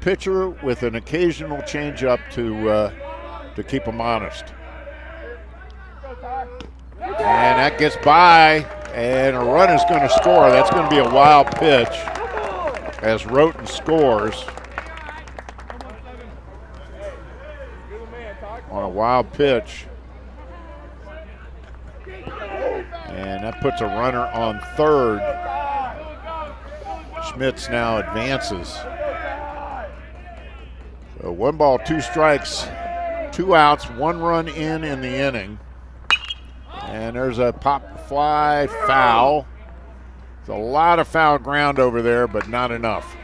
pitcher with an occasional changeup to keep him honest. And that gets by, and a run is going to score. That's going to be a wild pitch as Roten scores on a wild pitch. And that puts a runner on third. Schmitz now advances. So 1 ball, 2 strikes, 2 outs, 1 run in the inning. And there's a pop fly foul. There's a lot of foul ground over there, but not enough.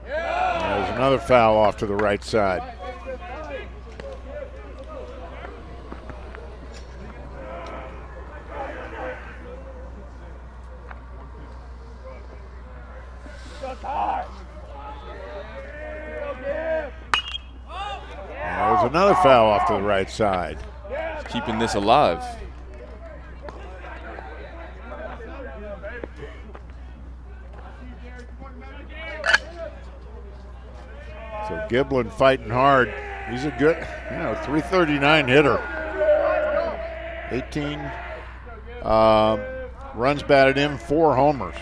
There's another foul off to the right side. There's another foul off to the right side. Keeping this alive. So Giblin fighting hard. He's a good, 339 hitter. 18 runs batted in, 4 homers.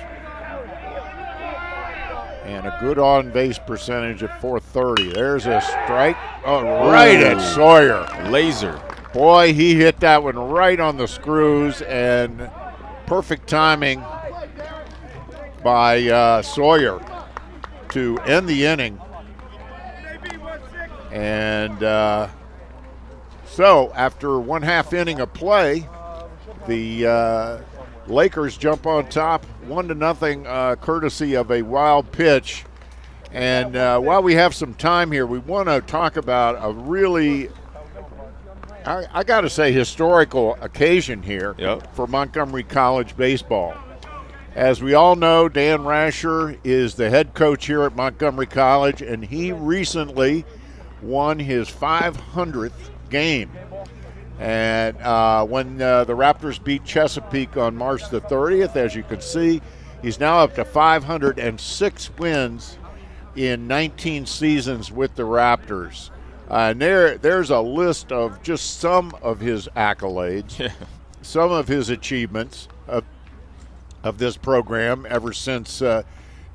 And a good on-base percentage at .430. There's a strike. Oh, right at Sawyer. Laser. Boy, he hit that one right on the screws, and perfect timing by Sawyer to end the inning. And so after 1/2 inning of play, the Lakers jump on top 1-0, courtesy of a wild pitch. And while we have some time here, we want to talk about a really, I got to say, historical occasion here for Montgomery College Baseball. As we all know, Dan Rasher is the head coach here at Montgomery College, and he recently won his 500th game. And when the Raptors beat Chesapeake on March the 30th, as you can see, he's now up to 506 wins in 19 seasons with the Raptors. And there's a list of just some of his accolades, some of his achievements of this program ever since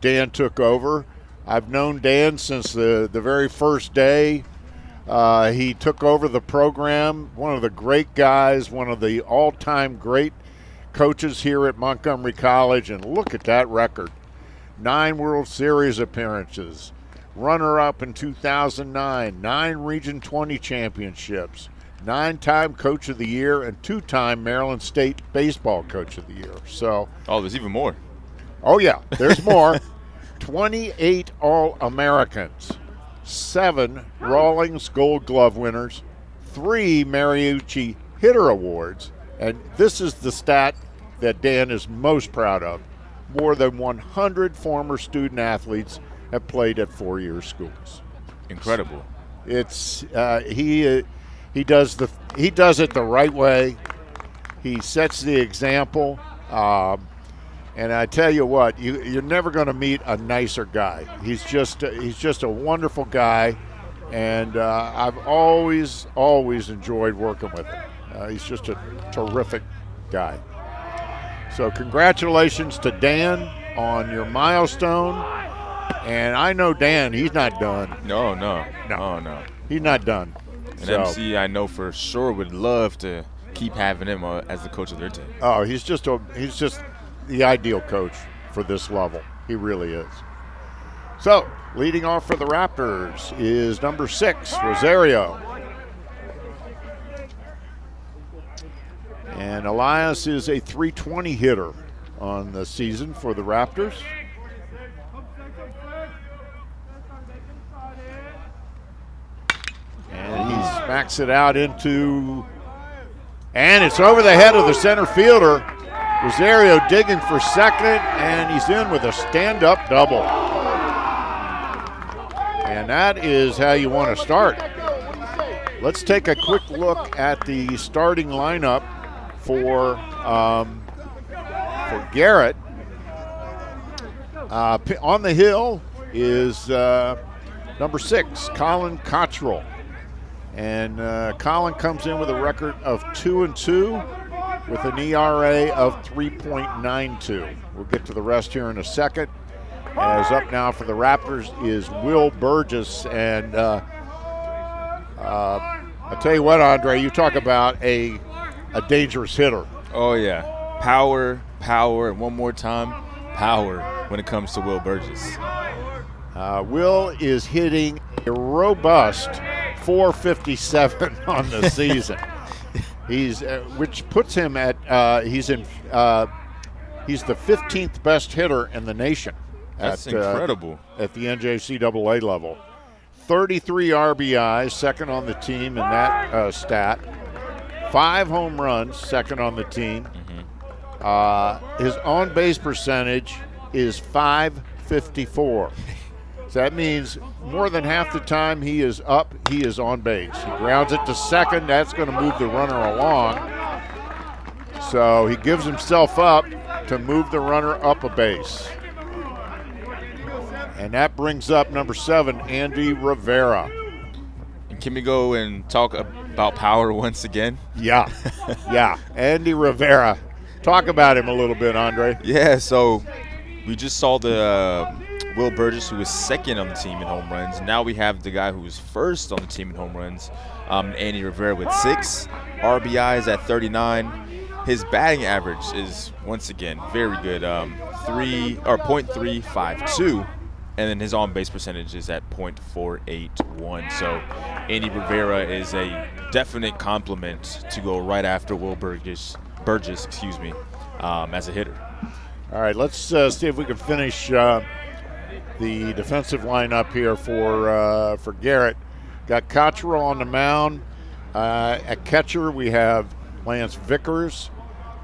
Dan took over. I've known Dan since the very first day he took over the program. One of the great guys, one of the all-time great coaches here at Montgomery College. And look at that record. 9 World Series appearances, runner-up in 2009, 9 Region 20 championships, 9-time Coach of the Year, and 2-time Maryland State Baseball Coach of the Year. So, there's even more. Oh, yeah, there's more. 28 All-Americans, 7 Rawlings Gold Glove winners, 3 Mariucci Hitter Awards, and this is the stat that Dan is most proud of. More than 100 former student athletes have played at 4-year schools. Incredible. It's he does it the right way. He sets the example. And I tell you what, you're never going to meet a nicer guy. He's just a wonderful guy, and I've always enjoyed working with him. He's just a terrific guy. So congratulations to Dan on your milestone. And I know Dan, he's not done. No. He's not done. And MC, I know for sure, would love to keep having him as the coach of their team. Oh, he's just the ideal coach for this level. He really is. So, leading off for the Raptors is number 6, Rosario. And Elias is a .320 hitter on the season for the Raptors. Smacks it out into, and it's over the head of the center fielder. Rosario digging for second, and he's in with a stand-up double. And that is how you want to start. Let's take a quick look at the starting lineup for Garrett. On the hill is number 6, Colin Cottrell. And Colin comes in with a record of 2-2 with an ERA of 3.92. We'll get to the rest here in a second. As up now for the Raptors is Will Burgess. And I'll tell you what, Andre, you talk about a dangerous hitter. Oh, yeah. Power, and one more time, power when it comes to Will Burgess. Will is hitting a robust 457 on the season. He's which puts him at he's the 15th best hitter in the nation. That's incredible. At the NJCAA level. 33 RBIs, second on the team in that stat. 5 home runs, second on the team. His on-base percentage is .554. So that means more than half the time he is up, he is on base. He grounds it to second. That's going to move the runner along. So he gives himself up to move the runner up a base. And that brings up number 7, Andy Rivera. And can we go and talk about power once again? Yeah, yeah. Andy Rivera. Talk about him a little bit, Andre. Yeah, so we just saw the Will Burgess, who was second on the team in home runs. Now we have the guy who was first on the team in home runs, Andy Rivera, with 6 RBIs at 39. His batting average is, once again, very good, .352, and then his on-base percentage is at .481. So Andy Rivera is a definite compliment to go right after Will Burgess, as a hitter. All right, let's see if we can finish the defensive lineup here for Garrett. Got Cottrell on the mound. At catcher, we have Lance Vickers.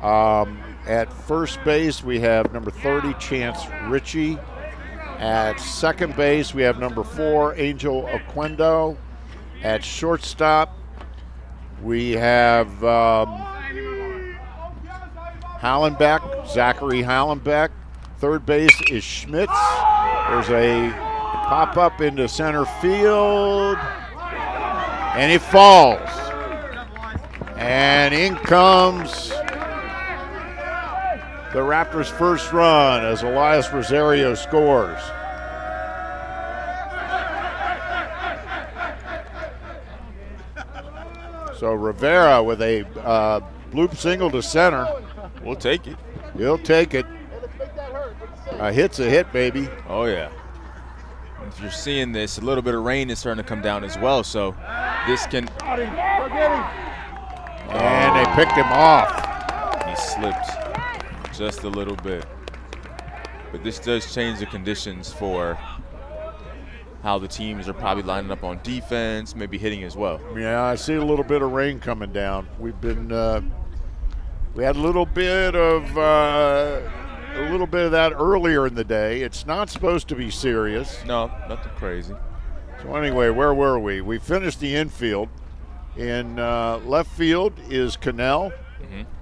At first base, we have number 30, Chance Ritchie. At second base, we have number 4, Angel Oquendo. At shortstop, we have Hallenbeck, Zachary Hallenbeck. Third base is Schmitz. There's a pop-up into center field, and it falls. And in comes the Raptors' first run as Elias Rosario scores. So Rivera with a bloop single to center. We'll take it. He'll take it. A hit's a hit, baby. Oh, yeah. If you're seeing this, a little bit of rain is starting to come down as well, so this can... And they picked him off. He slipped just a little bit. But this does change the conditions for how the teams are probably lining up on defense, maybe hitting as well. Yeah, I see a little bit of rain coming down. We've been... we had a little bit of that earlier in the day. It's not supposed to be serious. No, nothing crazy. So anyway, where were we? We finished the infield. In left field is Cannell,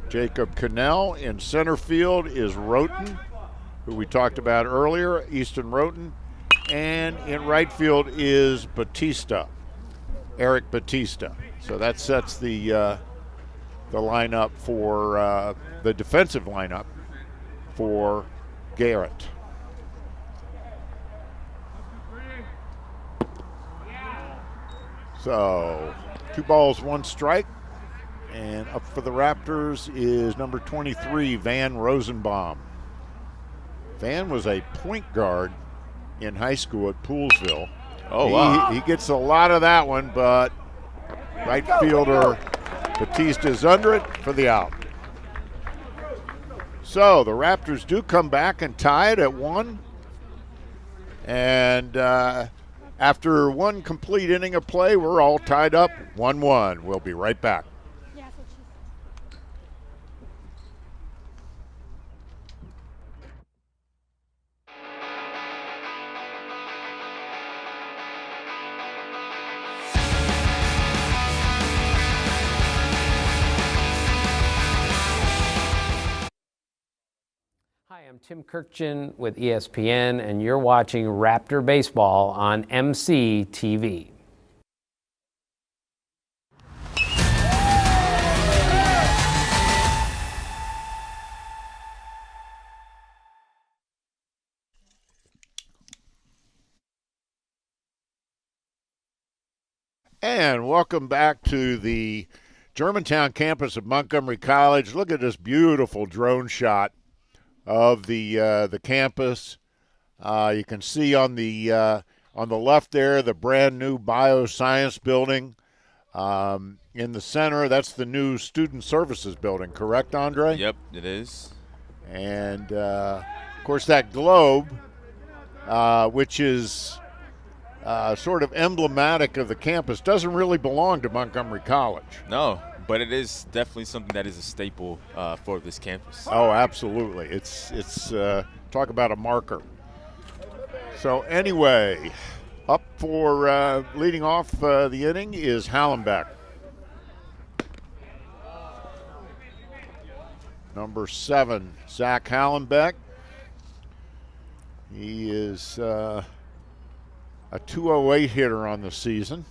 Jacob Cannell. In center field is Roten, who we talked about earlier, Easton Roten. And in right field is Batista, Eric Batista. So that sets the lineup for the defensive lineup for Garrett. So 2 balls, 1 strike. And up for the Raptors is number 23, Van Rosenbaum. Van was a point guard in high school at Poolesville. Oh, wow. He gets a lot of that one, but right fielder Batista is under it for the out. So the Raptors do come back and tie it at 1. And After one complete inning of play, we're all tied up 1-1. We'll be right back. Hi, I'm Tim Kirkjian with ESPN, and you're watching Raptor Baseball on MCTV. And welcome back to the Germantown campus of Montgomery College. Look at this beautiful drone shot of the campus. You can see on the left there the brand new bioscience building. In the center, that's the new student services building, correct, Andre? Yep, it is. And of course that globe, which is sort of emblematic of the campus, doesn't really belong to Montgomery College. No, but it is definitely something that is a staple for this campus. Oh, absolutely. It's talk about a marker. So anyway, up for leading off the inning is Hallenbeck. Number 7, Zach Hallenbeck. He is a 208 hitter on the season.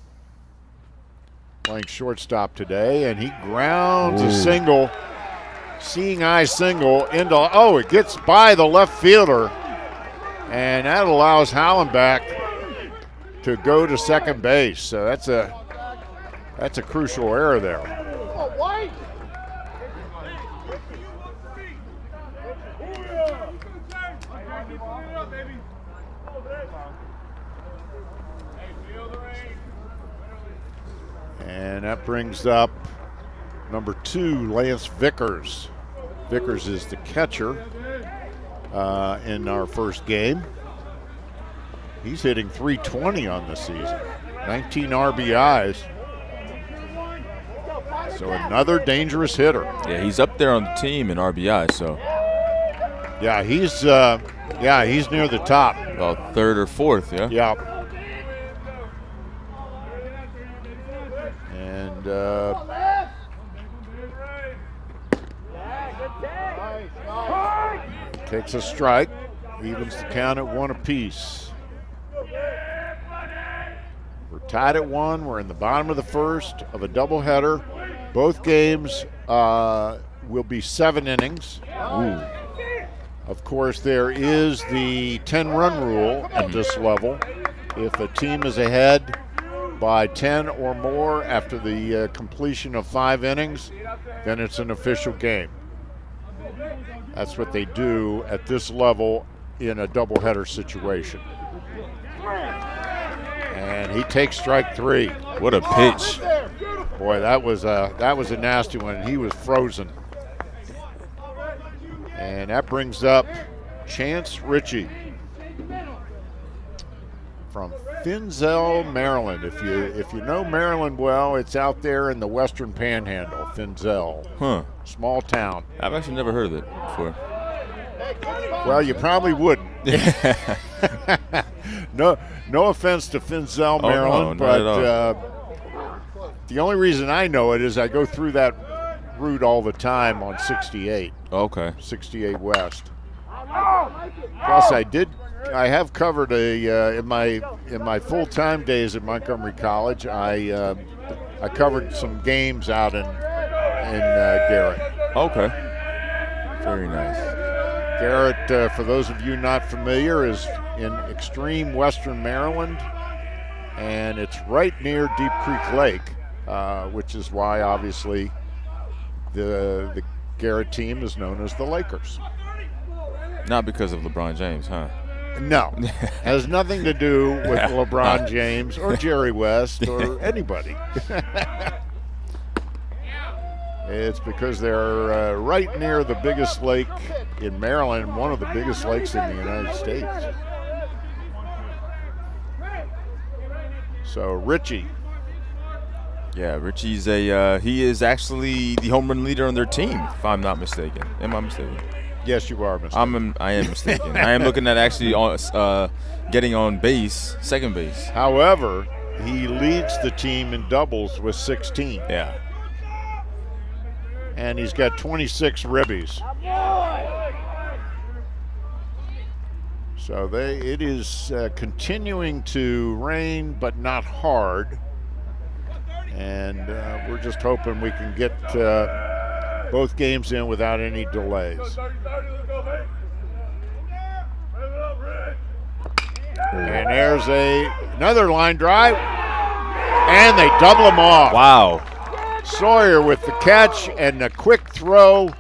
Playing shortstop today, and he grounds a single, seeing eye single into, it gets by the left fielder, and that allows Hallenbeck to go to second base. So that's a crucial error there. And that brings up number 2, Lance Vickers. Vickers is the catcher in our first game. He's hitting .320 on the season, 19 RBIs. So another dangerous hitter. Yeah, he's up there on the team in RBI. So yeah, he's near the top. About 3rd or 4th. Yeah. Yeah. And takes a strike, evens the count at 1 apiece. We're tied at 1. We're in the bottom of the first of a doubleheader. Both games will be 7 innings. Ooh. Of course, there is the 10-run rule at this level. If a team is ahead by 10 or more after the completion of 5 innings, then it's an official game. That's what they do at this level in a doubleheader situation. And he takes strike 3. What a pitch. Boy, that was a nasty one. He was frozen. And that brings up Chance Ritchie from Finzel, Maryland. If you know Maryland well, it's out there in the Western Panhandle, Finzel. Huh. Small town. I've actually never heard of it before. Well, you probably wouldn't. No offense to Finzel, Maryland, but the only reason I know it is I go through that route all the time on 68. Okay. 68 West. Plus, I have covered in my full-time days at Montgomery College. I covered some games out in Garrett. Okay. Very nice. Garrett, for those of you not familiar, is in extreme western Maryland, and it's right near Deep Creek Lake, which is why obviously the Garrett team is known as the Lakers. Not because of LeBron James, huh? No, has nothing to do with LeBron James or Jerry West or anybody. It's because they're right near the biggest lake in Maryland, one of the biggest lakes in the United States. So Richie. Yeah, Richie's he is actually the home run leader on their team, if I'm not mistaken. Am I mistaken? Yes, you are mistaken. I am mistaken. I am looking at actually getting on base, second base. However, he leads the team in doubles with 16. Yeah. And he's got 26 ribbies. So it is continuing to rain, but not hard. And we're just hoping we can get both games in without any delays. And there's another line drive, and they double him off. Wow. Sawyer with the catch and the quick throw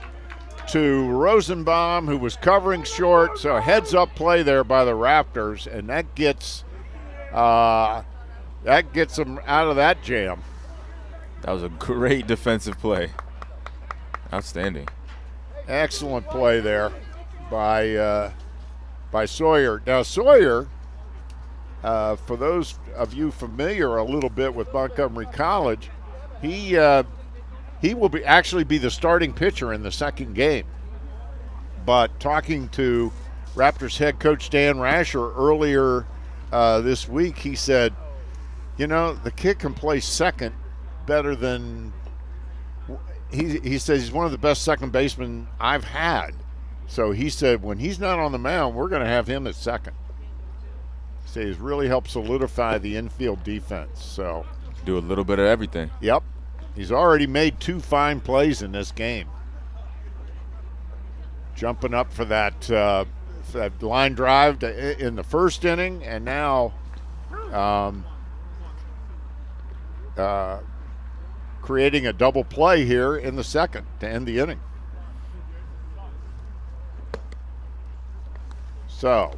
to Rosenbaum, who was covering short. So a heads-up play there by the Raptors, and that gets them out of that jam. That was a great defensive play. Outstanding. Excellent play there by Sawyer. Now Sawyer, for those of you familiar a little bit with Montgomery College, he will actually be the starting pitcher in the second game. But talking to Raptors head coach Dan Rasher earlier this week, he said, the kid can play second better than he says he's one of the best second basemen I've had. So he said when he's not on the mound, we're going to have him at second. So he's really helped solidify the infield defense. So do a little bit of everything. Yep. He's already made 2 fine plays in this game. Jumping up for that line drive in the first inning, and now creating a double play here in the second to end the inning. So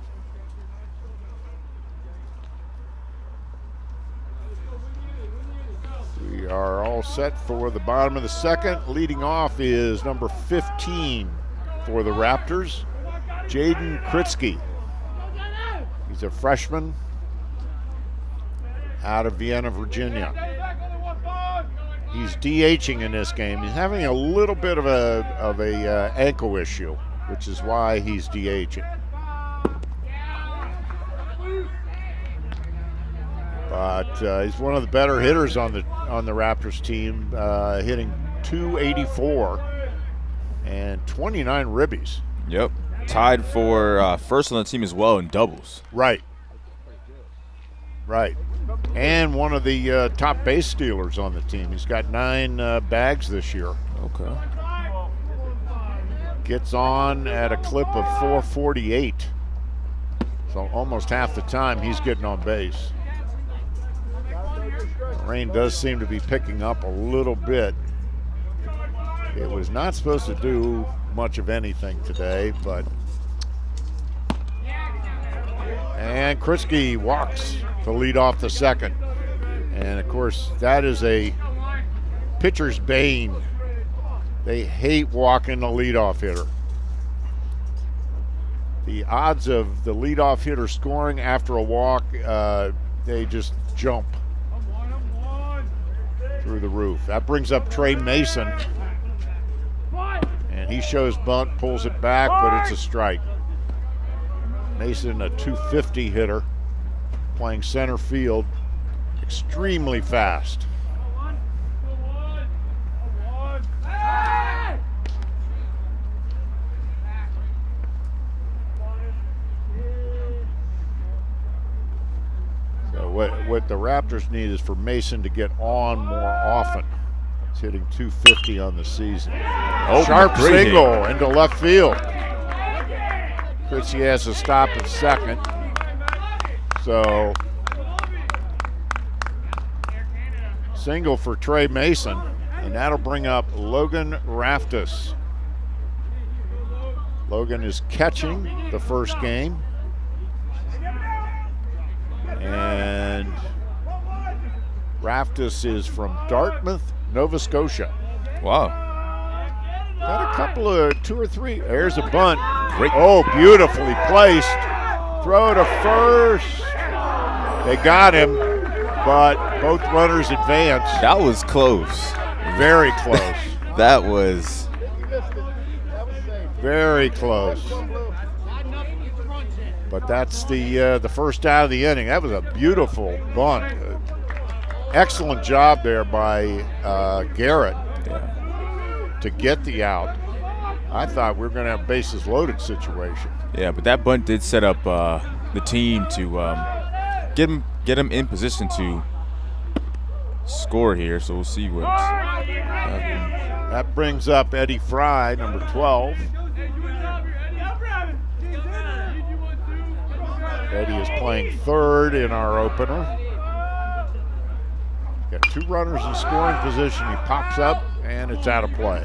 we are all set for the bottom of the second. Leading off is number 15 for the Raptors, Jaden Kritzky. He's a freshman out of Vienna, Virginia. He's DHing in this game. He's having a little bit of a ankle issue, which is why he's DHing. But he's one of the better hitters on the Raptors team, hitting .284 and 29 ribbies. Yep. Tied for first on the team as well in doubles. Right. And one of the top base stealers on the team. He's got 9 bags this year. Okay. Gets on at a clip of 448. So almost half the time he's getting on base. The rain does seem to be picking up a little bit. It was not supposed to do much of anything today, but. And Kritzky walks to lead off the second. And of course, that is a pitcher's bane. They hate walking the leadoff hitter. The odds of the leadoff hitter scoring after a walk, they just jump through the roof. That brings up Trey Mason. And he shows bunt, pulls it back, but it's a strike. Mason, a .250 hitter, playing center field, extremely fast. So what the Raptors need is for Mason to get on more often. He's hitting .250 on the season. Sharp single into left field. Kritzky has to stop at second. So, single for Trey Mason, and that'll bring up Logan Raftus. Logan is catching the first game. And Raftus is from Dartmouth, Nova Scotia. Wow. Got a couple of 2 or 3. There's a bunt. Great. Oh, beautifully placed. Throw to first. They got him. but both runners advanced. That was close. Very close. That was very close. But that's the first out of the inning. That was a beautiful bunt. Excellent job there by Garrett to get the out. I thought we were going to have a bases loaded situation. Yeah, but that bunt did set up the team to get him in position to score here. So we'll see what happens. That brings up Eddie Fry, number 12. Eddie is playing third in our opener. Got 2 runners in scoring position. He pops up, and it's out of play.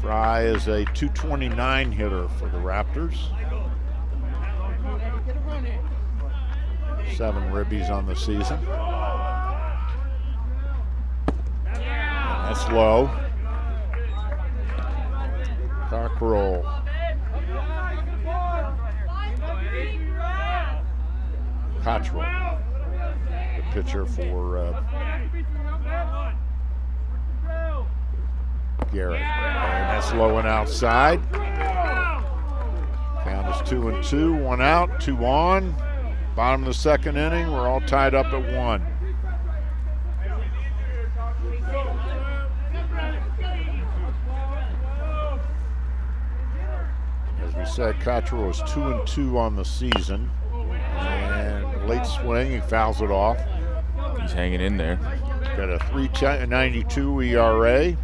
Fry is a .229 hitter for the Raptors. 7 ribbies on the season. And that's low. Cockrell. Cottrell, the pitcher for Garrett. And that's low and outside. Count is 2-2, 1 out, 2 on. Bottom of the second inning, we're all tied up at 1. As we said, Cottrell is 2-2 on the season. And late swing, he fouls it off. He's hanging in there. Got a 3.92 ERA.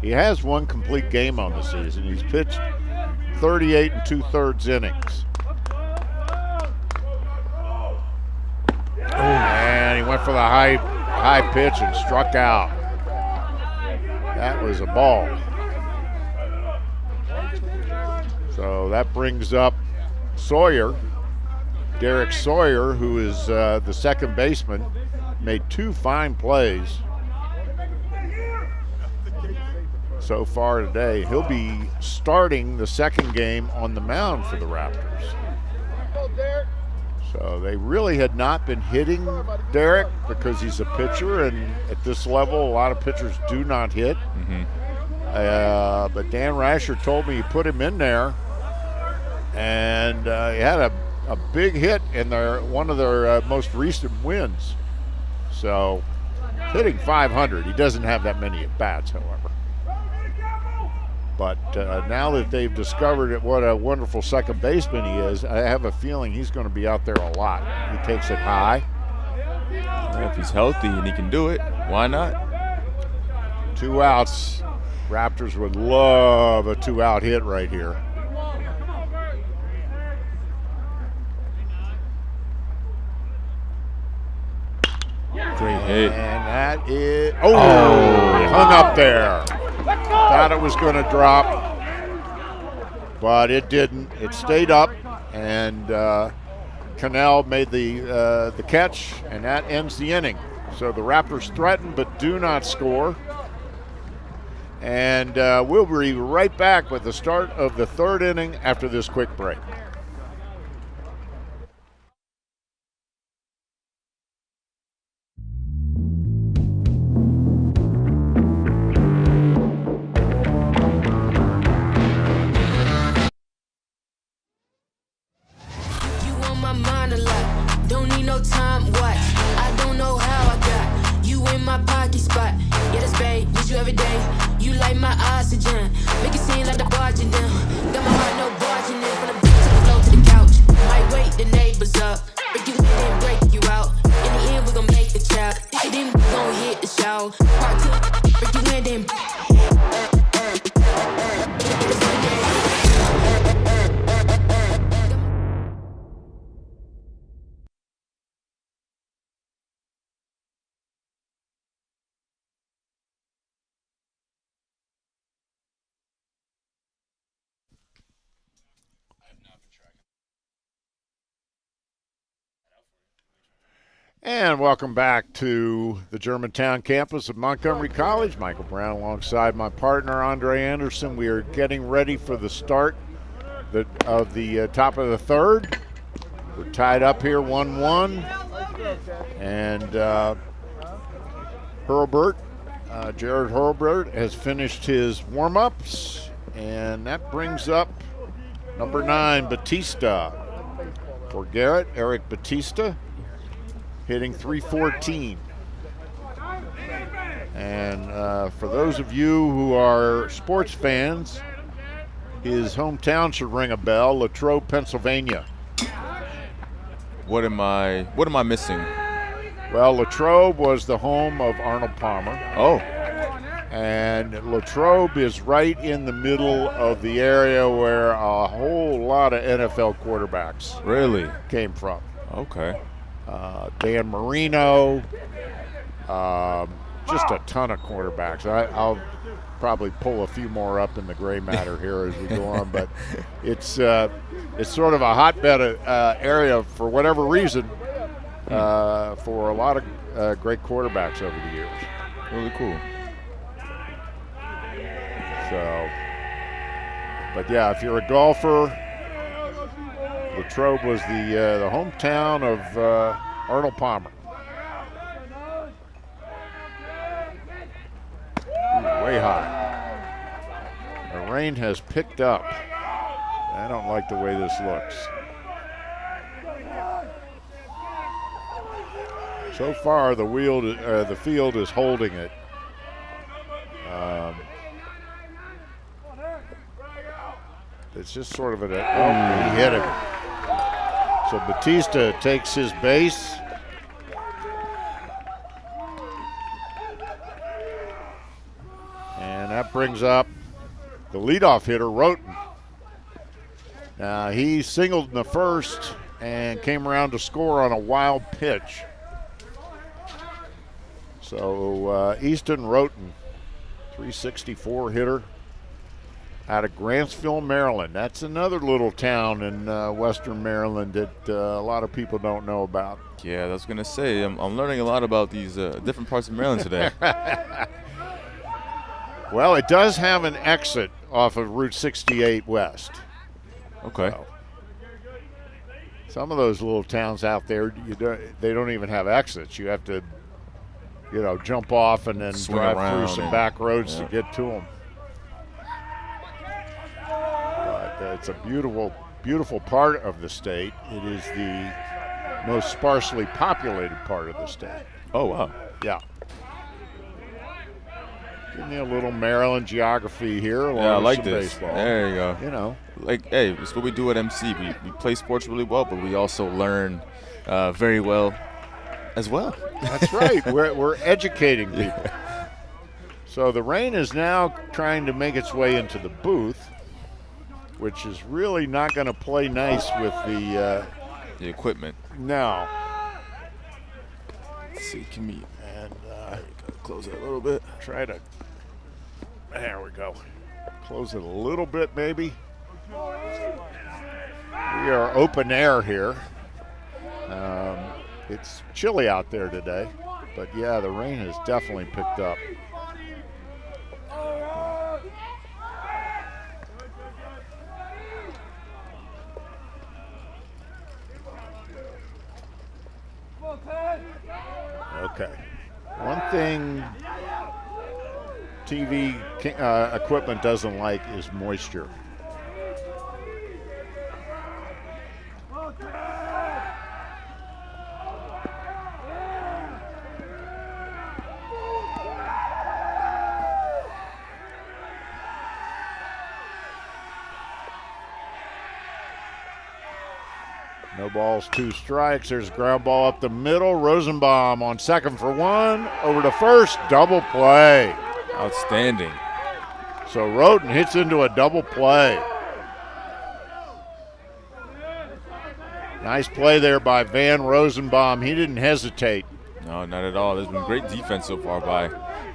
He has 1 complete game on the season. He's pitched 38 2/3 innings. And he went for the high pitch and struck out. That was a ball. So that brings up Sawyer. Derek Sawyer, who is the second baseman, made 2 fine plays so far today. He'll be starting the second game on the mound for the Raptors. So they really had not been hitting Derek because he's a pitcher, and at this level, a lot of pitchers do not hit. But Dan Rasher told me he put him in there, and he had a big hit in one of their most recent wins. So hitting .500. He doesn't have that many at-bats, however. But now that they've discovered what a wonderful second baseman he is, I have a feeling he's going to be out there a lot. He takes it high. Well, if he's healthy and he can do it, why not? 2 outs. Raptors would love a 2-out hit right here. Great hit. And that is, he hung up there. Thought it was going to drop, but it didn't. It stayed up, and Cannell made the catch, and that ends the inning. So the Raptors threaten but do not score. And we'll be right back with the start of the third inning after this quick break. Time, what? I don't know how I got you in my pocket spot. Yeah, that's babe, need you every day. You like my oxygen, make it seem like the barging down. Got my heart no barging in, from the beat to the floor to the couch. Might wake the neighbors up, break you in and break you out. In the end, we gon' make the child. Then we gon' hit the show. Part 2, break you in, then. And welcome back to the Germantown campus of Montgomery College. Michael Brown alongside my partner, Andre Anderson. We are getting ready for the start of the top of the third. We're tied up here 1-1. And Jared Hurlbert has finished his warm-ups. And that brings up number 9, Batista. For Garrett, Eric Batista, hitting .314. And for those of you who are sports fans, his hometown should ring a bell, Latrobe, Pennsylvania. What am I missing? Well, Latrobe was the home of Arnold Palmer. Oh. And Latrobe is right in the middle of the area where a whole lot of NFL quarterbacks Really? came from. Okay. Dan Marino, just a ton of quarterbacks. I'll probably pull a few more up in the gray matter here as we go on, but it's sort of a hotbed area for whatever reason for a lot of great quarterbacks over the years. Really cool. So, but yeah, if you're a golfer, Latrobe was the hometown of Arnold Palmer. Ooh, way high. The rain has picked up. I don't like the way this looks. So far, the field is holding it. It's just sort of he hit it. So Batista takes his base. And that brings up the leadoff hitter, Roten. Now, he singled in the first and came around to score on a wild pitch. So Easton Roten, .364 hitter, out of Grantsville, Maryland. That's another little town in western Maryland that a lot of people don't know about. Yeah, I was going to say, I'm learning a lot about these different parts of Maryland today. Well, it does have an exit off of Route 68 West. Okay. So, some of those little towns out there, they don't even have exits. You have to, jump off and then Swing drive around through some back roads yeah. to get to them. It's a beautiful, beautiful part of the state. It is the most sparsely populated part of the state. Oh, wow. Yeah. Give me a little Maryland geography here. Yeah, I like some this. Baseball. There you go. Hey, it's what we do at MC. We play sports really well, but we also learn very well as well. That's right. We're educating people. So the rain is now trying to make its way into the booth, which is really not going to play nice with the equipment. No. Let's see, can we gotta close it a little bit? Try to. There we go. Close it a little bit, maybe. We are open air here. It's chilly out there today, but yeah, the rain has definitely picked up. Okay. One thing TV equipment doesn't like is moisture. No balls, 2 strikes. There's a ground ball up the middle. Rosenbaum on second for 1. Over to first. Double play. Outstanding. So Roten hits into a double play. Nice play there by Van Rosenbaum. He didn't hesitate. No, not at all. There's been great defense so far by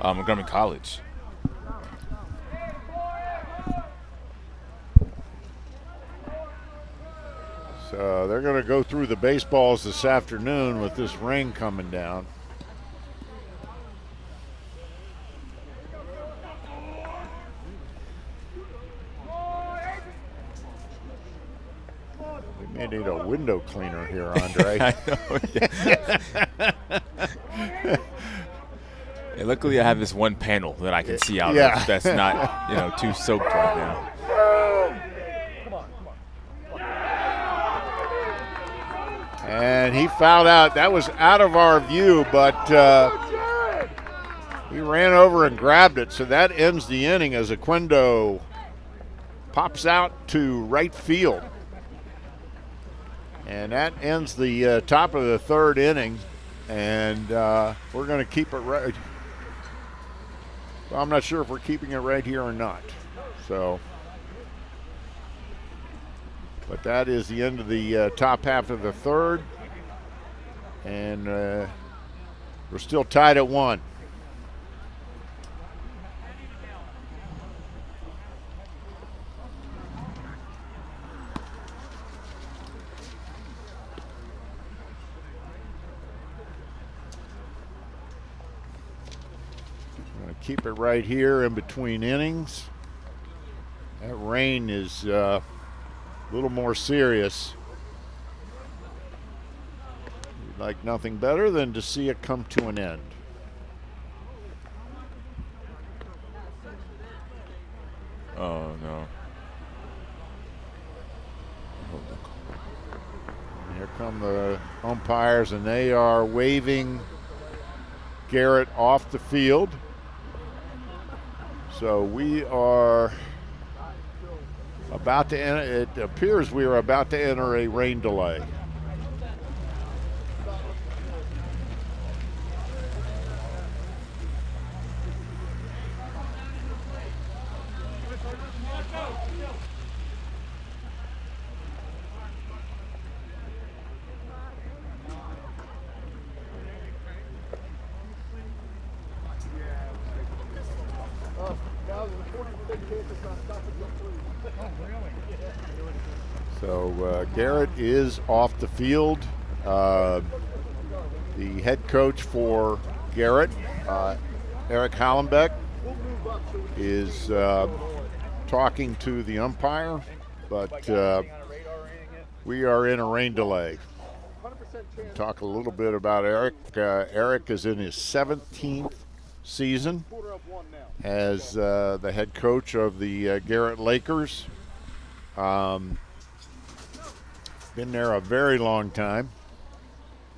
Montgomery College. So they're going to go through the baseballs this afternoon with this rain coming down. We may need a window cleaner here, Andre. I know. Yeah. And luckily, I have this one panel that I can see out of that's not, too soaked right now. And he fouled out. That was out of our view, but he ran over and grabbed it. So that ends the inning as Aquendo pops out to right field. And that ends the top of the third inning. And we're going to keep it right. Well, I'm not sure if we're keeping it right here or not. But that is the end of the top half of the third. And we're still tied at 1. I'm going to keep it right here in between innings. That rain is a little more serious. We'd like nothing better than to see it come to an end. Oh, no. And here come the umpires, and they are waving Garrett off the field. So we are about to enter, it appears we are about to enter a rain delay. So Garrett is off the field. The head coach for Garrett, Eric Hallenbeck, is talking to the umpire, but we are in a rain delay. Talk a little bit about Eric. Eric is in his 17th season as the head coach of the Garrett Lakers. Been there a very long time.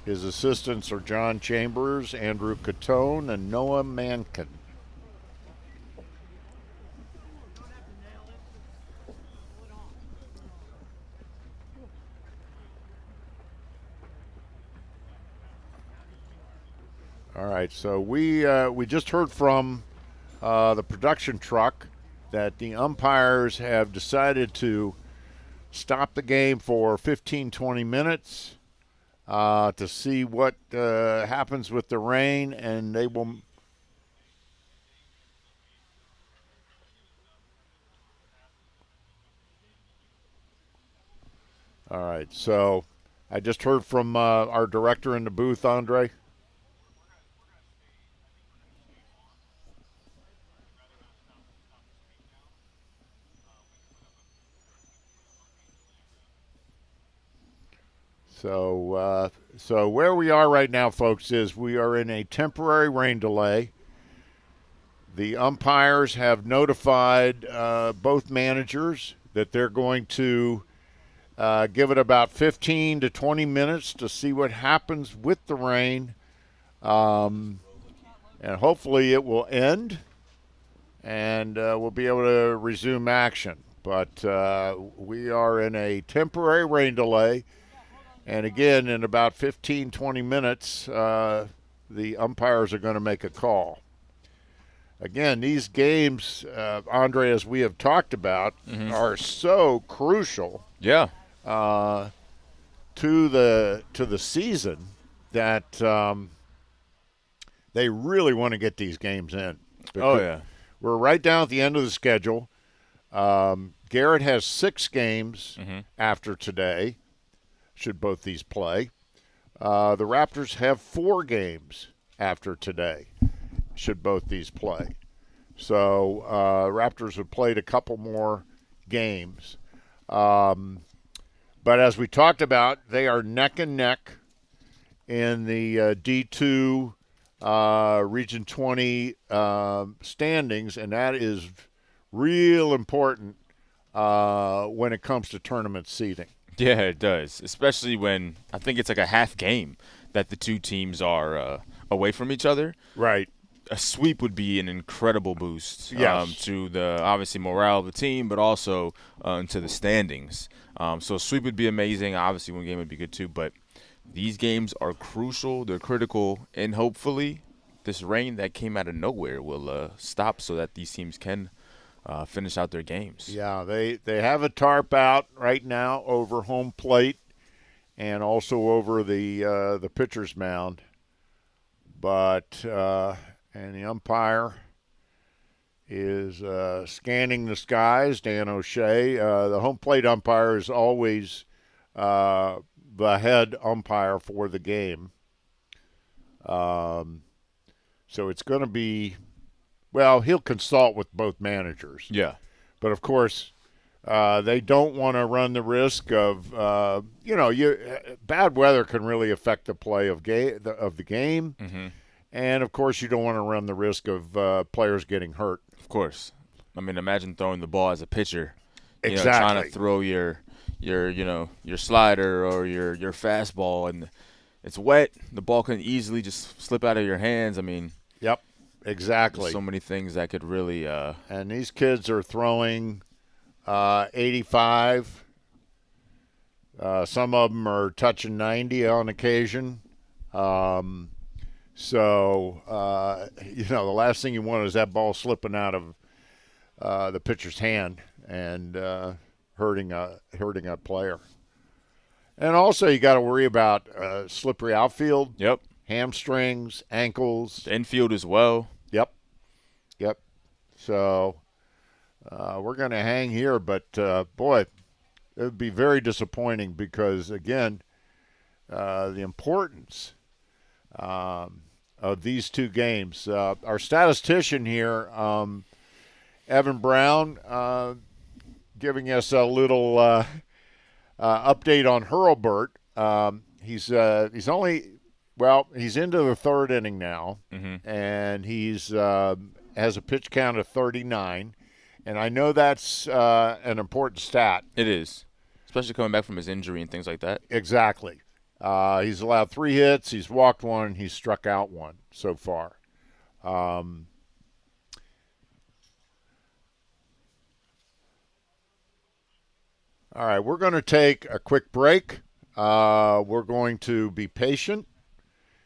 His assistants are John Chambers, Andrew Catone, and Noah Mankin. All right, so we just heard from the production truck that the umpires have decided to stop the game for 15-20 minutes to see what happens with the rain, and they will. All right, so I just heard from our director in the booth, Andre. So where we are right now, folks, is we are in a temporary rain delay. The umpires have notified both managers that they're going to give it about 15 to 20 minutes to see what happens with the rain. And hopefully it will end, and we'll be able to resume action. But we are in a temporary rain delay. And again, in about 15, 20 minutes, the umpires are going to make a call. Again, these games, Andre, as we have talked about, are so crucial Yeah. to the season that they really want to get these games in. Oh, yeah. We're right down at the end of the schedule. Garrett has 6 games after today, should both these play. The Raptors have 4 games after today, should both these play. So Raptors have played a couple more games. But as we talked about, they are neck and neck in the D2 Region 20 standings, and that is real important when it comes to tournament seeding. Yeah, it does, especially when I think it's like a half game that the two teams are away from each other. Right. A sweep would be an incredible boost Yes. to the obviously morale of the team, but also to the standings. So a sweep would be amazing. Obviously, one game would be good too. But these games are crucial. They're critical, and hopefully, this rain that came out of nowhere will stop so that these teams can finish out their games. Yeah, they have a tarp out right now over home plate and also over the pitcher's mound. But and the umpire is scanning the skies, Dan O'Shea. The home plate umpire is always the head umpire for the game. So it's going to be, well, he'll consult with both managers. Yeah. But, of course, they don't want to run the risk of, bad weather can really affect the play of the game. Mm-hmm. And, of course, you don't want to run the risk of players getting hurt. Of course. I mean, imagine throwing the ball as a pitcher. Exactly. Trying to throw your slider or your fastball, and it's wet. The ball can easily just slip out of your hands. I mean, yep, exactly. So many things that could really. And these kids are throwing 85. Some of them are touching 90 on occasion. So, the last thing you want is that ball slipping out of the pitcher's hand and hurting a player. And also you got to worry about slippery outfield. Yep. Hamstrings, ankles. The infield as well. Yep. So we're going to hang here, but, boy, it would be very disappointing because, again, the importance of these two games. Our statistician here, Evan Brown, giving us a little update on Hurlburt. He's into the third inning now, Mm-hmm. and he's has a pitch count of 39, and I know that's an important stat. It is, especially coming back from his injury and things like that. Exactly. He's allowed 3 hits. He's walked 1. He's struck out 1 so far. All right, we're going to take a quick break. We're going to be patient,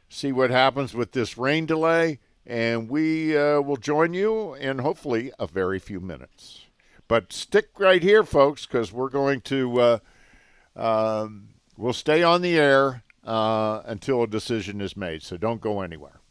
see what happens with this rain delay, and we will join you in hopefully a very few minutes. But stick right here, folks, because we're going to we'll stay on the air until a decision is made, so don't go anywhere.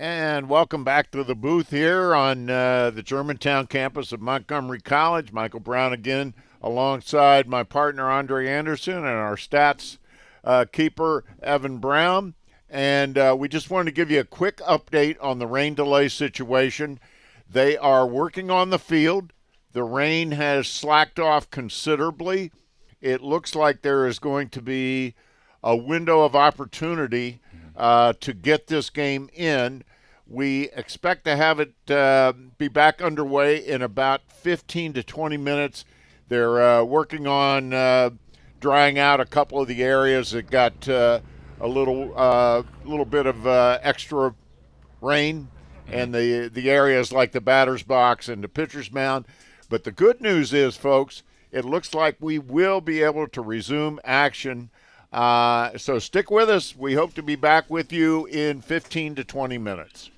And welcome back to the booth here on the Germantown campus of Montgomery College. Michael Brown again alongside my partner Andre Anderson and our stats keeper Evan Brown. And we just wanted to give you a quick update on the rain delay situation. They are working on the field. The rain has slacked off considerably. It looks like there is going to be a window of opportunity to get this game in. We expect to have it be back underway in about 15 to 20 minutes. They're working on drying out a couple of the areas that got a little bit of extra rain, and the areas like the batter's box and the pitcher's mound. But the good news is, folks, it looks like we will be able to resume action. So stick with us. We hope to be back with you in 15 to 20 minutes.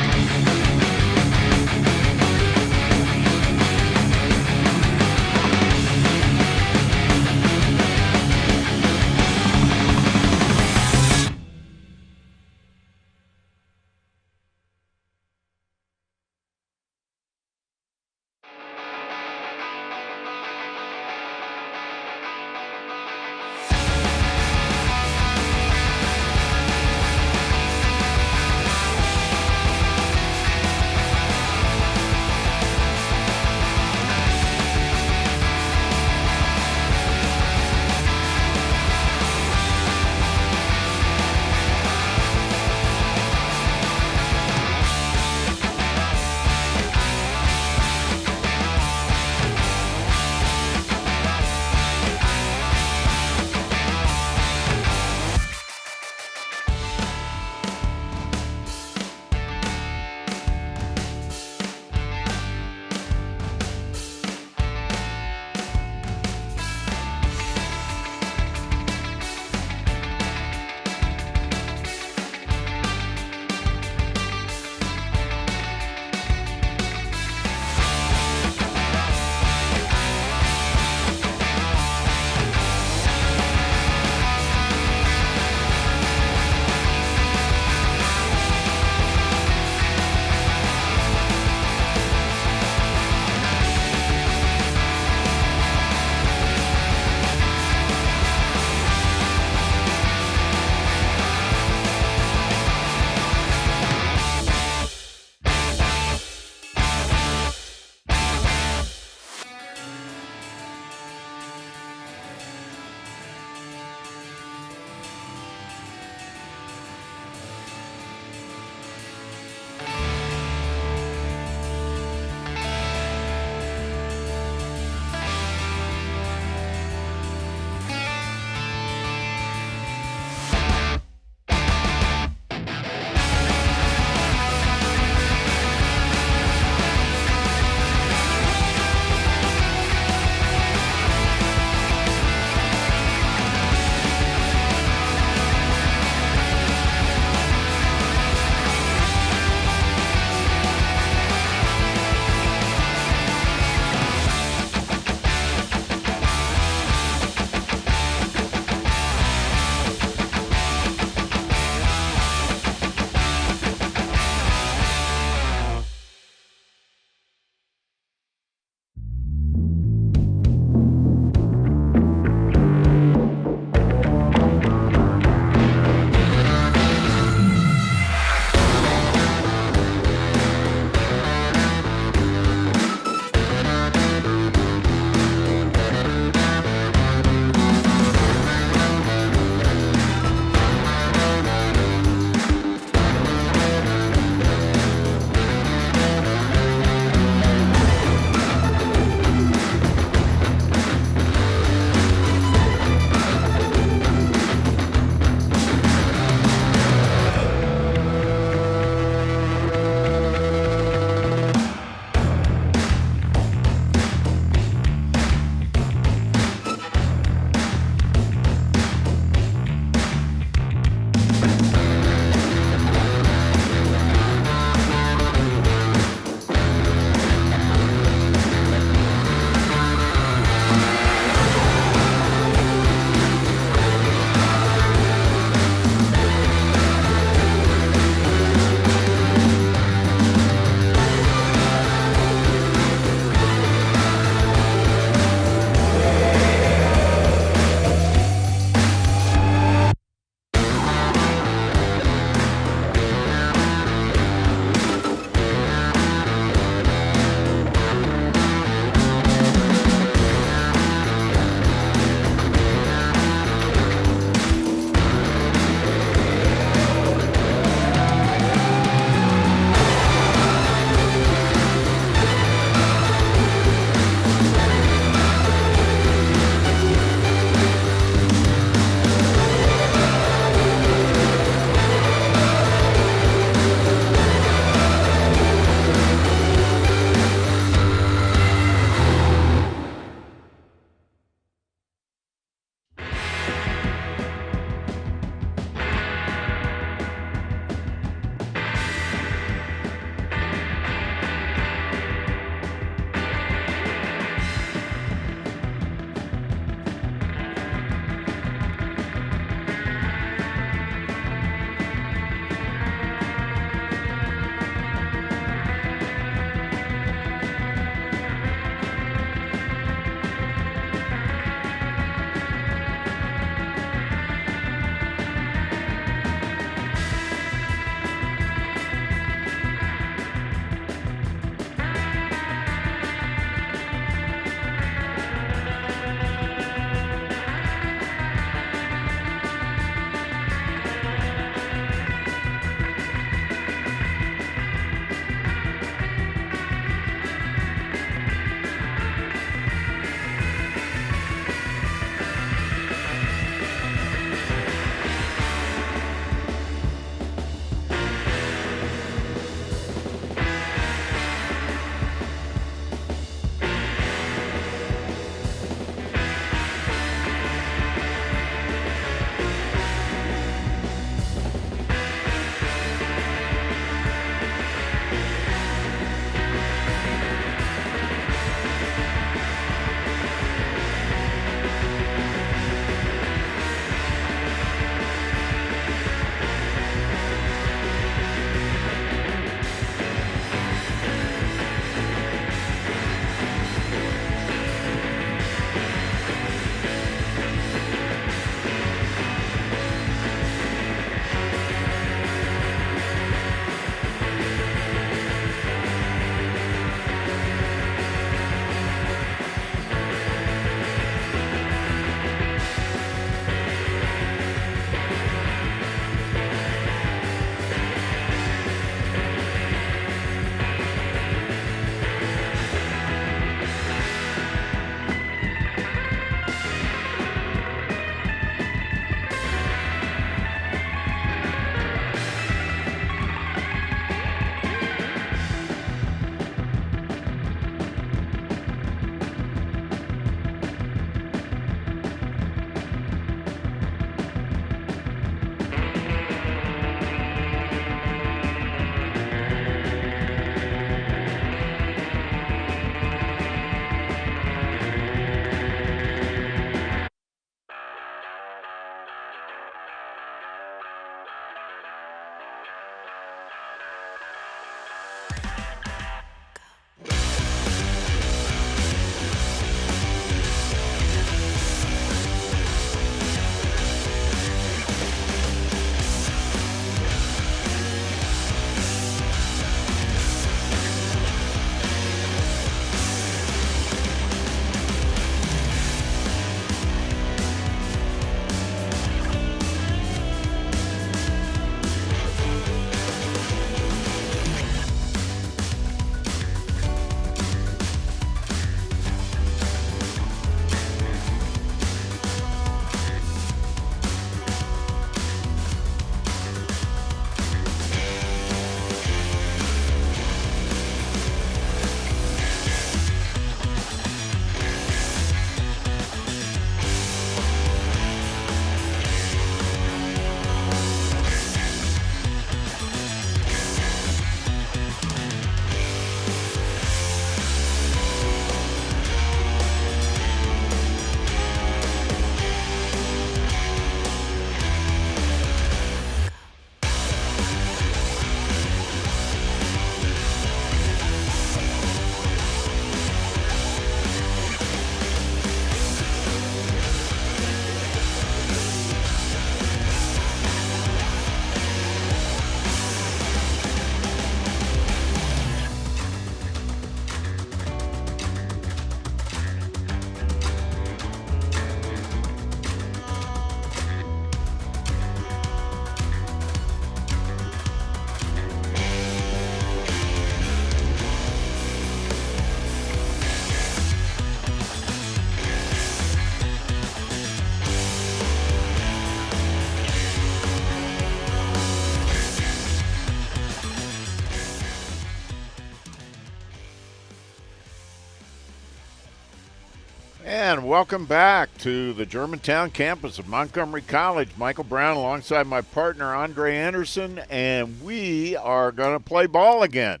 And welcome back to the Germantown campus of Montgomery College. Michael Brown alongside my partner Andre Anderson, and we are going to play ball again.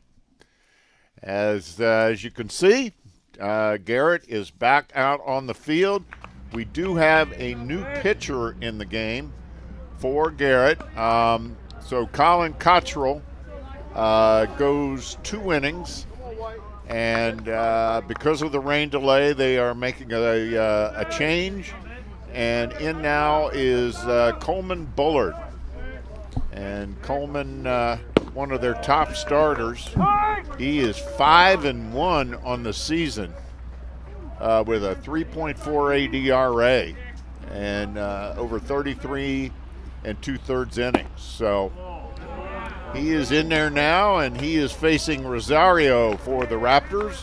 As you can see, Garrett is back out on the field. We do have a new pitcher in the game for Garrett. So Colin Cottrell goes 2 innings. And because of the rain delay, they are making a change. And in now is Coleman Bullard. And Coleman, one of their top starters, he is 5-1 on the season with a 3.48 ERA and over 33 2/3 innings. So he is in there now, and he is facing Rosario for the Raptors.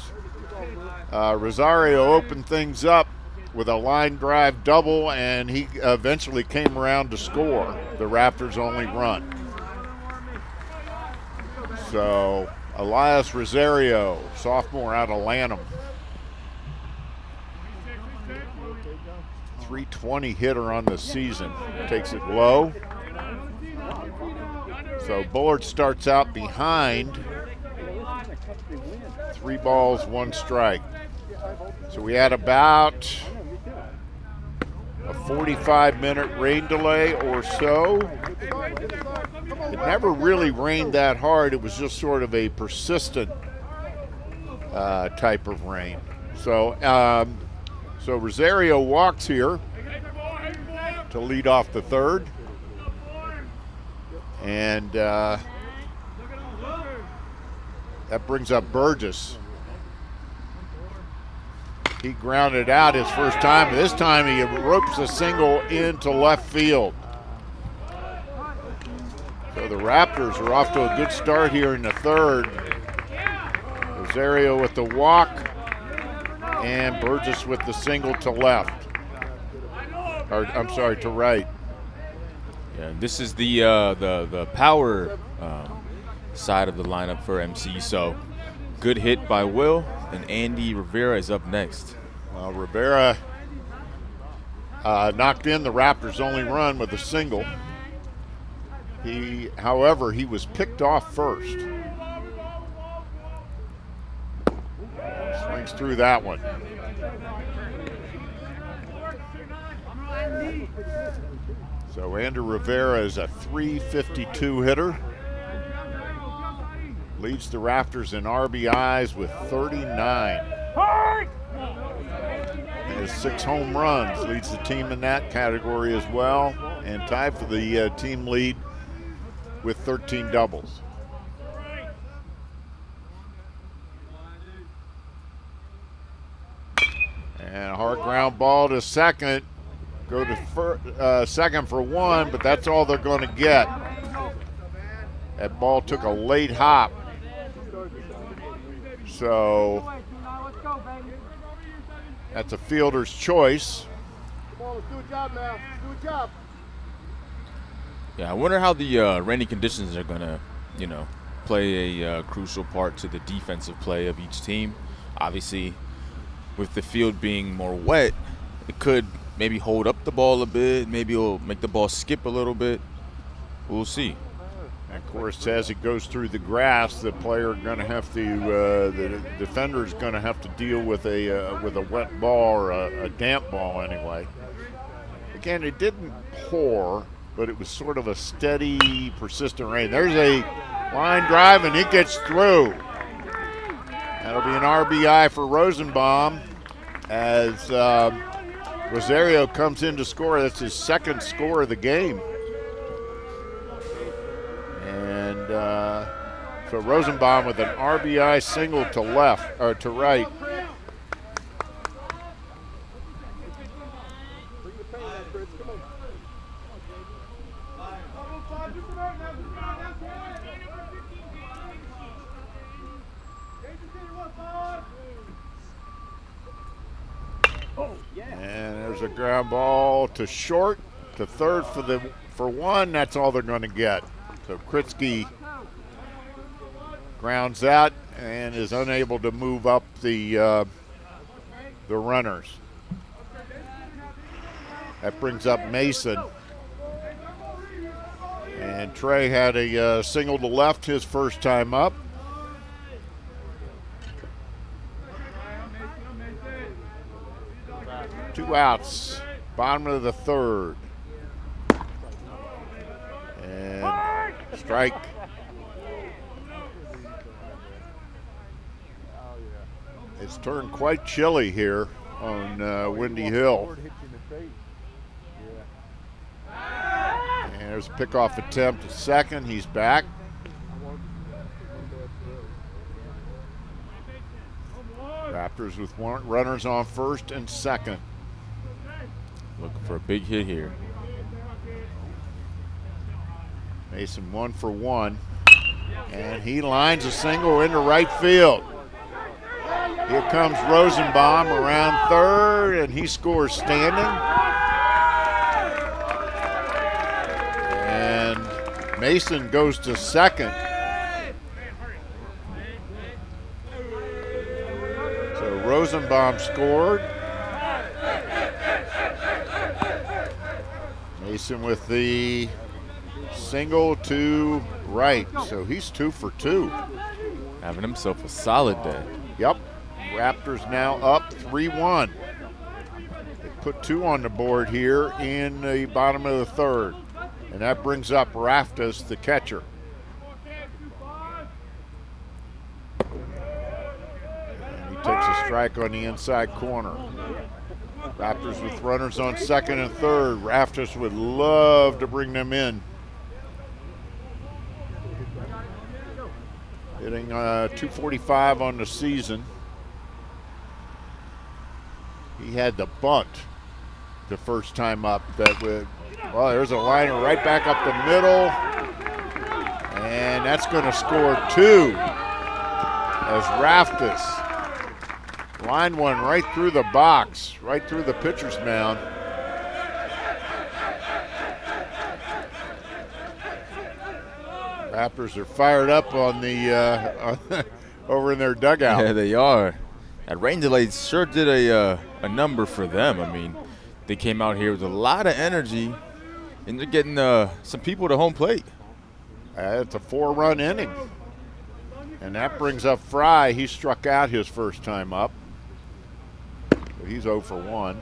Rosario opened things up with a line drive double, and he eventually came around to score the Raptors' only run. So Elias Rosario, sophomore out of Lanham. 320 hitter on the season. Takes it low. So Bullard starts out behind. 3 balls, 1 strike. So we had about a 45-minute rain delay or so. It never really rained that hard. It was just sort of a persistent type of rain. So, so Rosario walks here to lead off the third. And that brings up Burgess. He grounded out his first time. This time he ropes a single into left field. So the Raptors are off to a good start here in the third. Rosario with the walk, and Burgess with the single to left. Or, I'm sorry, to right. Yeah, this is the power side of the lineup for MC. So good hit by Will, and Andy Rivera is up next. Well, Rivera knocked in the Raptors' only run with a single. However, he was picked off first. Swings through that one. So Andrew Rivera is a .352 hitter. Leads the Raptors in RBIs with 39. Has 6 home runs. Leads the team in that category as well. And tied for the team lead with 13 doubles. And a hard ground ball to second. Go to second for 1, but that's all they're going to get. That ball took a late hop. So that's a fielder's choice. Come on, let's do a job now. Let's do a job. Yeah, I wonder how the rainy conditions are going to, play a crucial part to the defensive play of each team. Obviously, with the field being more wet, it could maybe hold up the ball a bit. Maybe it'll make the ball skip a little bit. We'll see. And of course, as it goes through the grass, the player going to have to, the defender is going to have to deal with a wet ball or a damp ball anyway. Again, it didn't pour, but it was sort of a steady, persistent rain. There's a line drive, and it gets through. That'll be an RBI for Rosenbaum as Rosario comes in to score. That's his second score of the game. And so Rosenbaum with an RBI single to left, or to right. And there's a ground ball to short, to third for 1. That's all they're going to get. So Kritzky grounds that and is unable to move up the runners. That brings up Mason. And Trey had a single to left his first time up. Two outs, bottom of the third. And strike. It's turned quite chilly here on Windy Hill. And there's a pickoff attempt at second. He's back. Raptors with runners on first and second. Looking for a big hit here. Mason 1 for 1. And he lines a single into right field. Here comes Rosenbaum around third, and he scores standing. And Mason goes to second. So Rosenbaum scored. Mason with the single to right, so he's 2 for 2. Having himself a solid day. Yep. Raptors now up 3-1. They put 2 on the board here in the bottom of the third. And that brings up Raftas, the catcher. And he takes a strike on the inside corner. Raptors with runners on second and third. Raftas would love to bring them in. Hitting 245 on the season. He had the bunt the first time up. Well, there's a liner right back up the middle. And that's going to score 2 as Raftas line one right through the box, right through the pitcher's mound. Raptors are fired up on the over in their dugout. Yeah, they are. That rain delay sure did a number for them. I mean, they came out here with a lot of energy, and they're getting some people to home plate. It's a 4-run inning. And that brings up Fry. He struck out his first time up. So he's 0 for 1.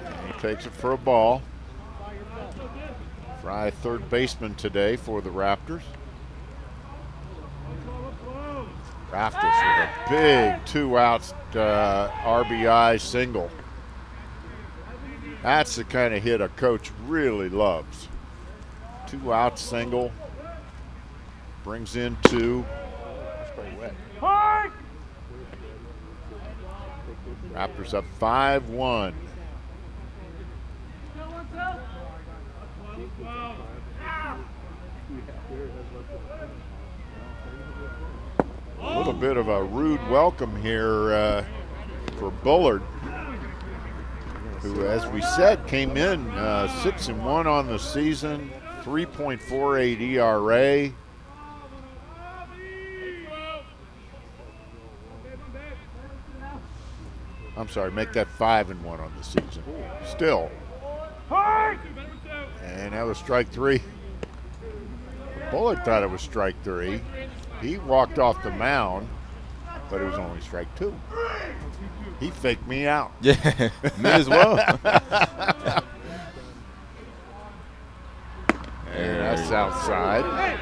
And he takes it for a ball. Fry, third baseman today for the Raptors. Raptors with a big 2-out RBI single. That's the kind of hit a coach really loves. 2-out single. Brings in 2. Raptors up 5-1. A little bit of a rude welcome here for Bullard, who, as we said, came in 6-1 on the season, 3.48 ERA. I'm sorry, make that 5-1 on the season. Still. And that was strike 3. Bullard thought it was strike 3. He walked off the mound, but it was only strike 2. He faked me out. Yeah, me as well. And that's outside.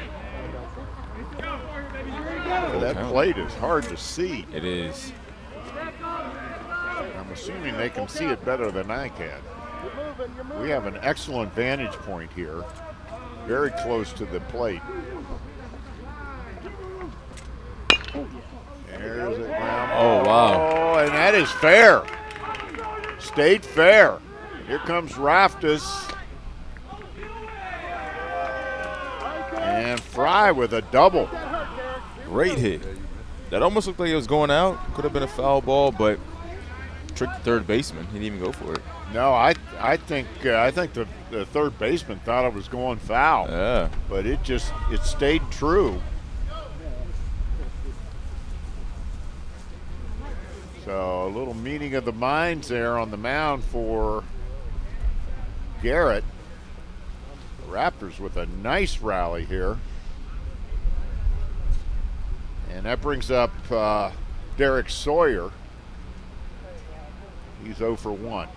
That plate is hard to see. It is. I'm assuming they can see it better than I can. We have an excellent vantage point here, very close to the plate. There's it now. Oh, wow. Oh, and that is fair. Stayed fair. Here comes Raftas. And Fry with a double. Great hit. That almost looked like it was going out. Could have been a foul ball, but tricked the third baseman. He didn't even go for it. No, I think the third baseman thought it was going foul. Yeah. But it stayed true. So a little meeting of the minds there on the mound for Garrett. The Raptors with a nice rally here. And that brings up Derek Sawyer. He's 0 for 1.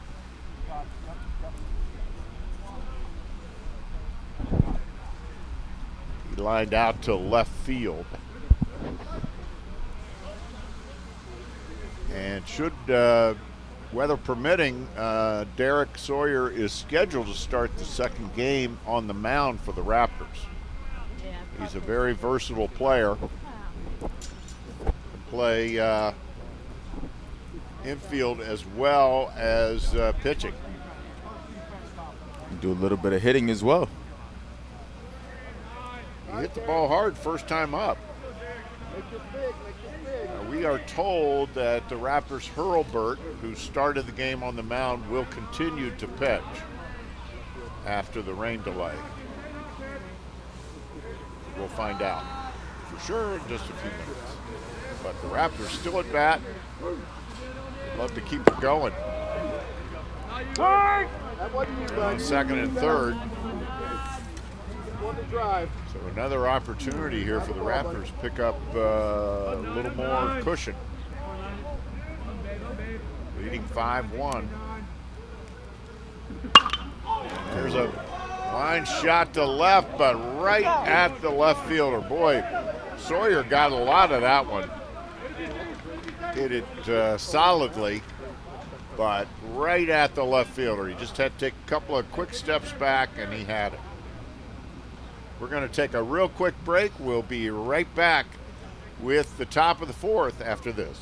He lined out to left field. And should weather permitting, Derek Sawyer is scheduled to start the second game on the mound for the Raptors. He's a very versatile player. Can play infield as well as pitching. Do a little bit of hitting as well. He hit the ball hard first time up. We are told that the Raptors' Hurlburt, who started the game on the mound, will continue to pitch after the rain delay. We'll find out for sure in just a few minutes. But the Raptors still at bat. They'd love to keep it going. They're on second and third. So another opportunity here for the Raptors to pick up a little more cushion. Leading 5-1. There's a line shot to left, but right at the left fielder. Boy, Sawyer got a lot of that one. Hit it solidly, but right at the left fielder. He just had to take a couple of quick steps back, and he had it. We're going to take a real quick break. We'll be right back with the top of the fourth after this.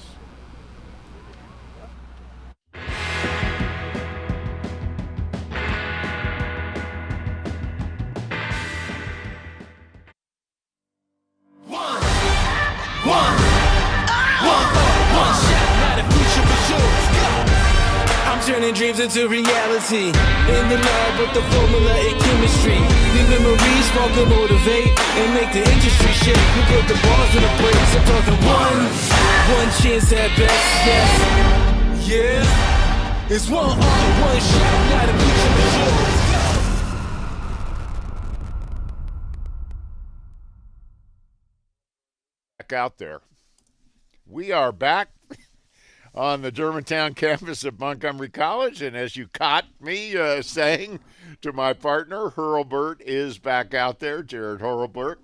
Turning dreams into reality. In the lab with the formula and chemistry. New memories spark and motivate and make the industry shake. We put the bars in the place. I'm talking one chance at best. Yes, yeah. It's one shot, not a future for sure. Back out there. We are back on the Germantown campus of Montgomery College, and as you caught me saying to my partner, Hurlburt is back out there, Jared Hurlburt.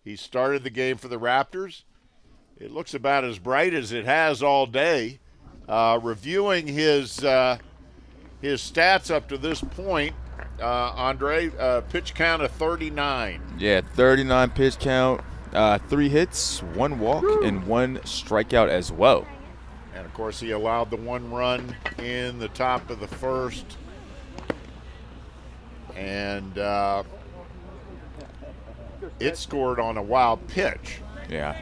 He started the game for the Raptors. It looks about as bright as it has all day. Reviewing his stats up to this point, Andre, pitch count of 39. Yeah, 39 pitch count, 3 hits, 1 walk, and 1 strikeout as well. And, of course, he allowed the 1 run in the top of the first. And it scored on a wild pitch. Yeah.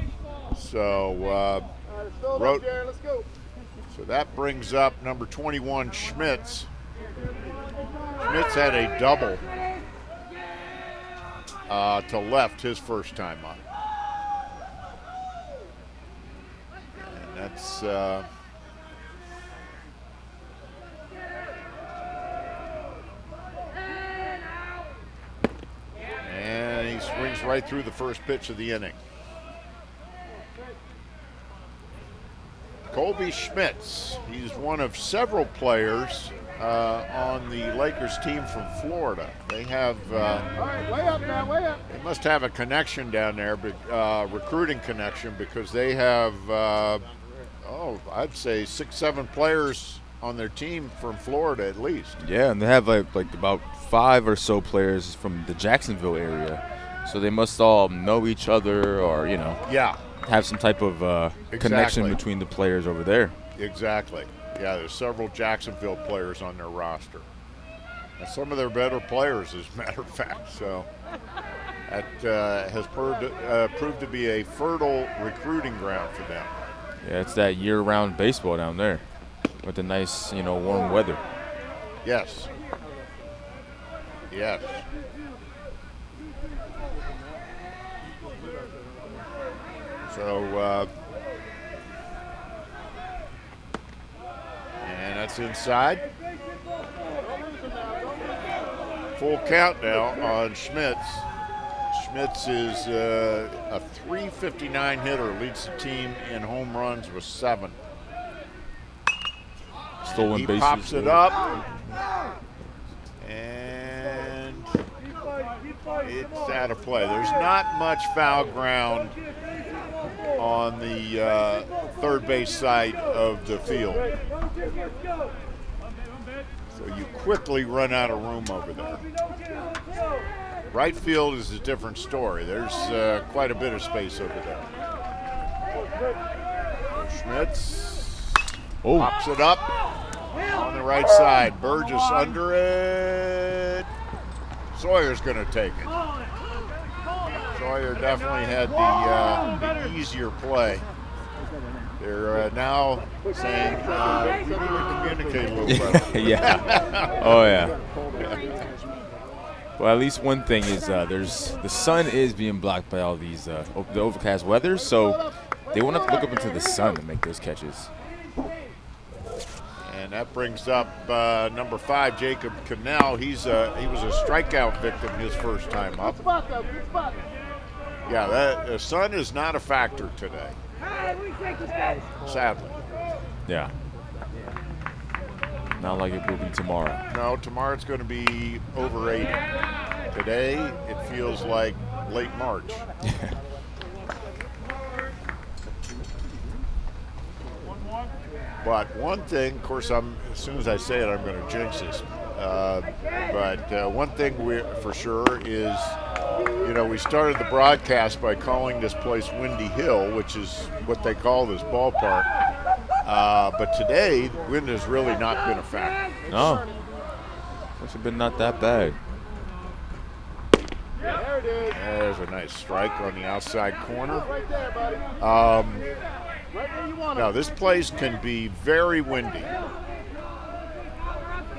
So, so that brings up number 21, Schmitz. Schmitz had a double to left his first time up. That's and he swings right through the first pitch of the inning. Colby Schmitz, he's one of several players on the Lakers team from Florida. They have Way up now, way up. they must have a connection down there, recruiting connection, because they have I'd say 6-7 players on their team from Florida at least. Yeah, and they have like about 5 or so players from the Jacksonville area. So they must all know each other, or, Yeah, have some type of connection between the players over there. exactly. Yeah, there's several Jacksonville players on their roster. And some of their better players, as a matter of fact. So that has proved to be a fertile recruiting ground for them. Yeah, it's that year-round baseball down there with the nice, warm weather. Yes. Yes. So, and that's inside. Full count now on Schmitz. Schmitz is a .359 hitter, leads the team in home runs with 7. Stolen He bases. pops it up, and it's out of play. There's not much foul ground on the third base side of the field. So you quickly run out of room over there. Right field is a different story. There's quite a bit of space over there. Schmitz pops it up on the right side. Burgess under it. Sawyer's going to take it. Sawyer definitely had the easier play. They're now saying we need to communicate a little better. Yeah. Oh, yeah. Well, at least one thing is the sun is being blocked by all these the overcast weather, so they won't have to look up into the sun to make those catches. And that brings up number 5, Jacob Cannell. He was a strikeout victim his first time up. Yeah, the sun is not a factor today, sadly. Yeah. Not like it will be tomorrow. No, tomorrow it's going to be over 80. Today, it feels like late March. But one thing, of course, as soon as I say it, I'm going to jinx this. But one thing for sure is, we started the broadcast by calling this place Windy Hill, which is what they call this ballpark. But today, wind has really not been a factor. No. Must have been not that bad. There it is. There's a nice strike on the outside corner. Right there, buddy. Right where you want it. Now, this place can be very windy.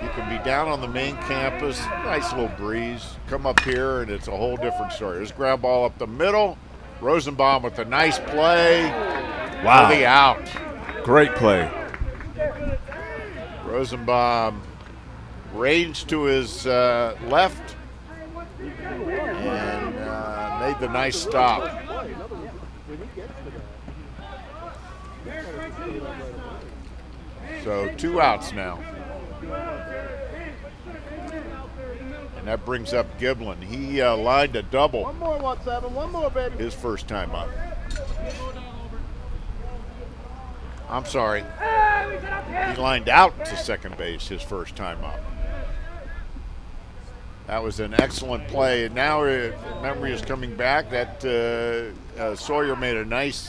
You can be down on the main campus, nice little breeze. Come up here, and it's a whole different story. There's a ground ball up the middle. Rosenbaum with a nice play. Wow. For the out. Great play. Rosenbaum ranged to his left and made the nice stop. So 2 outs now. And that brings up Giblin. He lined a double. One more, 1-7. One more, baby. His first time up. I'm sorry. He lined out to second base his first time up. That was an excellent play. And now memory is coming back. That Sawyer made a nice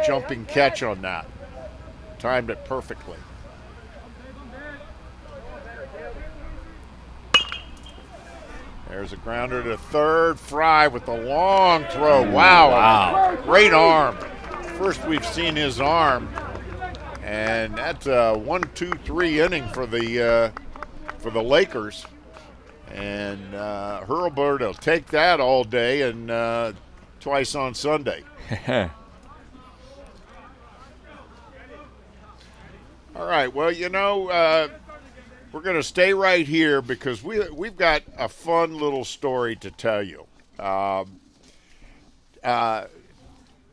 jumping catch on that. Timed it perfectly. There's a grounder to third. Fry with the long throw. Wow. Great arm. First we've seen his arm. And that's a 1-2-3 inning for the Lakers. And Hurlburt will take that all day and twice on Sunday. All right, well, we're going to stay right here because we've got a fun little story to tell you.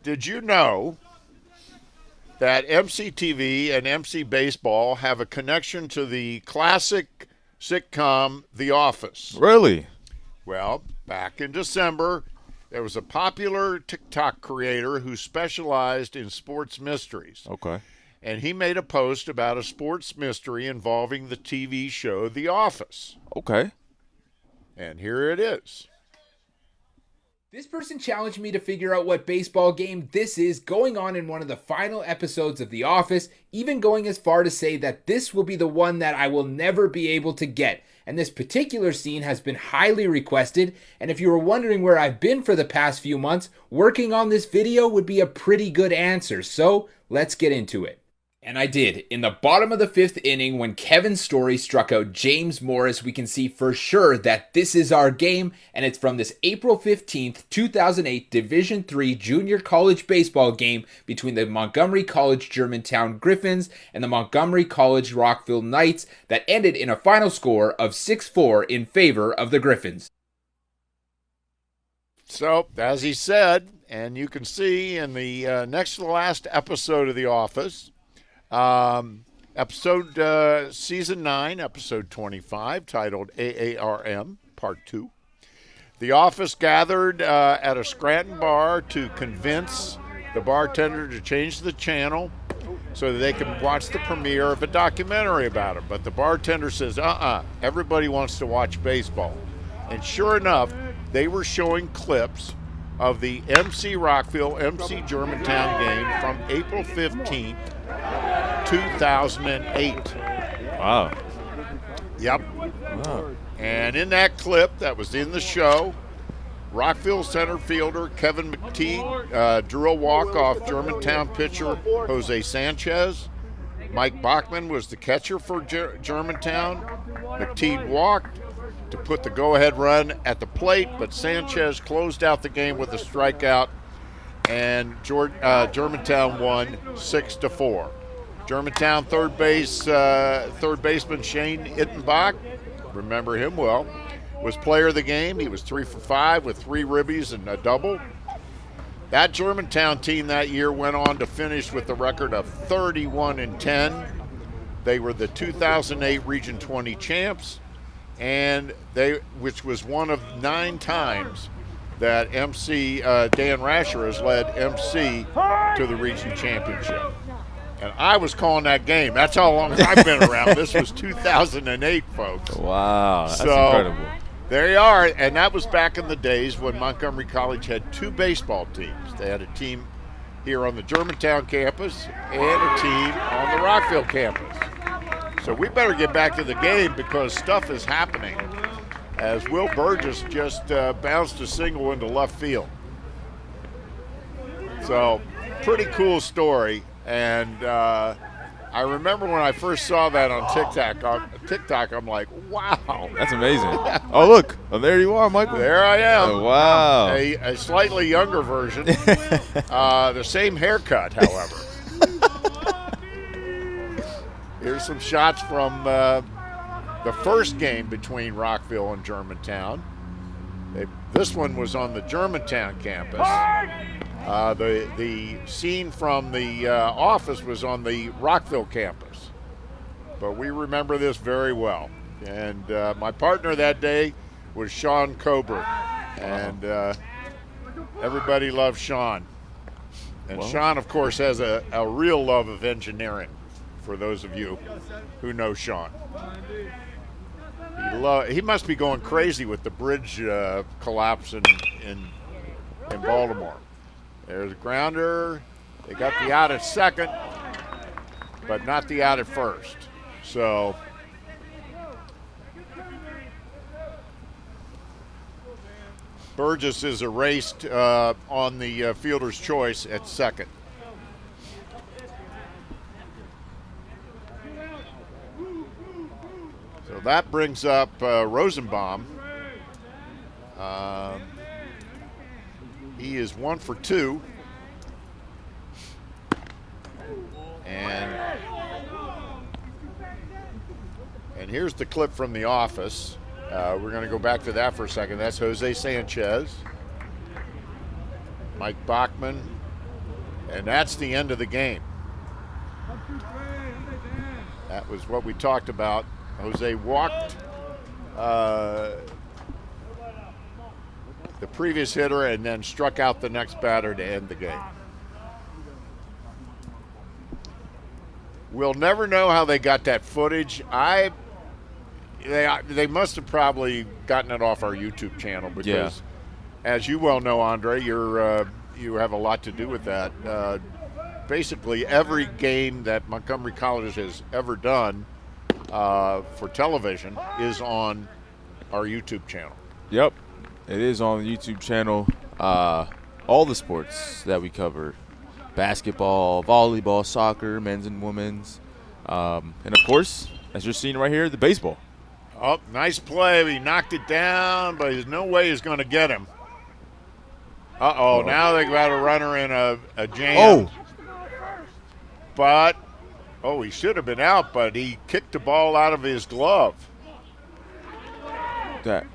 Did you know that MCTV and MC Baseball have a connection to the classic sitcom The Office? Really? Well, back in December, there was a popular TikTok creator who specialized in sports mysteries. Okay. And he made a post about a sports mystery involving the TV show The Office. Okay. And here it is. This person challenged me to figure out what baseball game this is going on in one of the final episodes of The Office, even going as far to say that this will be the one that I will never be able to get. And this particular scene has been highly requested, and if you were wondering where I've been for the past few months, working on this video would be a pretty good answer, so let's get into it. And I did. In the bottom of the 5th inning, when Kevin Story struck out James Morris, we can see for sure that this is our game, and it's from this April 15th, 2008 Division III Junior College Baseball game between the Montgomery College Germantown Griffins and the Montgomery College Rockville Knights that ended in a final score of 6-4 in favor of the Griffins. So, as he said, and you can see in the next to the last episode of The Office, season 9, episode 25, titled AARM, part 2. The Office gathered at a Scranton bar to convince the bartender to change the channel so that they can watch the premiere of a documentary about him. But the bartender says, everybody wants to watch baseball. And sure enough, they were showing clips of the MC Rockville, MC Germantown game from April 15th, 2008. Wow. Yep. Wow. And in that clip that was in the show, Rockville center fielder Kevin McTeague drew a walk-off Germantown pitcher Jose Sanchez. Mike Bachman was the catcher for Germantown. McTeague walked to put the go-ahead run at the plate, but Sanchez closed out the game with a strikeout, and Germantown won 6-4. Germantown third baseman Shane Ittenbach, remember him well, was player of the game. He was 3 for 5 with 3 ribbies and a double. That Germantown team that year went on to finish with the record of 31-10. They were the 2008 Region 20 champs, and which was one of 9 times that MC Dan Rasher has led MC to the region championship. And I was calling that game. That's how long I've been around. This was 2008, folks. Wow, that's incredible. There you are, and that was back in the days when Montgomery College had 2 baseball teams. They had a team here on the Germantown campus and a team on the Rockville campus. So we better get back to the game because stuff is happening as Will Burgess just bounced a single into left field. So, pretty cool story. And I remember when I first saw that on TikTok, I'm like, wow. That's amazing. Oh, look. Oh, there you are, Michael. There I am. Oh, wow. A slightly younger version. The same haircut, however. Here's some shots from the first game between Rockville and Germantown. This one was on the Germantown campus. The scene from the office was on the Rockville campus. But we remember this very well. And my partner that day was Sean Coburn. And everybody loves Sean. And Sean, of course, has a real love of engineering, for those of you who know Sean. He must be going crazy with the bridge collapse in Baltimore. There's a grounder. They got the out at second, but not the out at first. So Burgess is erased on the fielder's choice at second. So that brings up Rosenbaum. He is 1 for 2. And here's the clip from The Office. We're going to go back to that for a second. That's Jose Sanchez, Mike Bachman, and that's the end of the game. That was what we talked about. Jose walked the previous hitter and then struck out the next batter to end the game. We'll never know how they got that footage. They must have probably gotten it off our YouTube channel because, as you well know, Andre, you have a lot to do with that. Basically, every game that Montgomery College has ever done for television is on our YouTube channel. Yep, it is on the YouTube channel. All the sports that we covered: basketball, volleyball, soccer, men's and women's. And, of course, as you're seeing right here, the baseball. Oh, nice play. He knocked it down, but there's no way he's going to get him. Uh-oh, now they got a runner in a jam. Oh. But, he should have been out, but he kicked the ball out of his glove. That.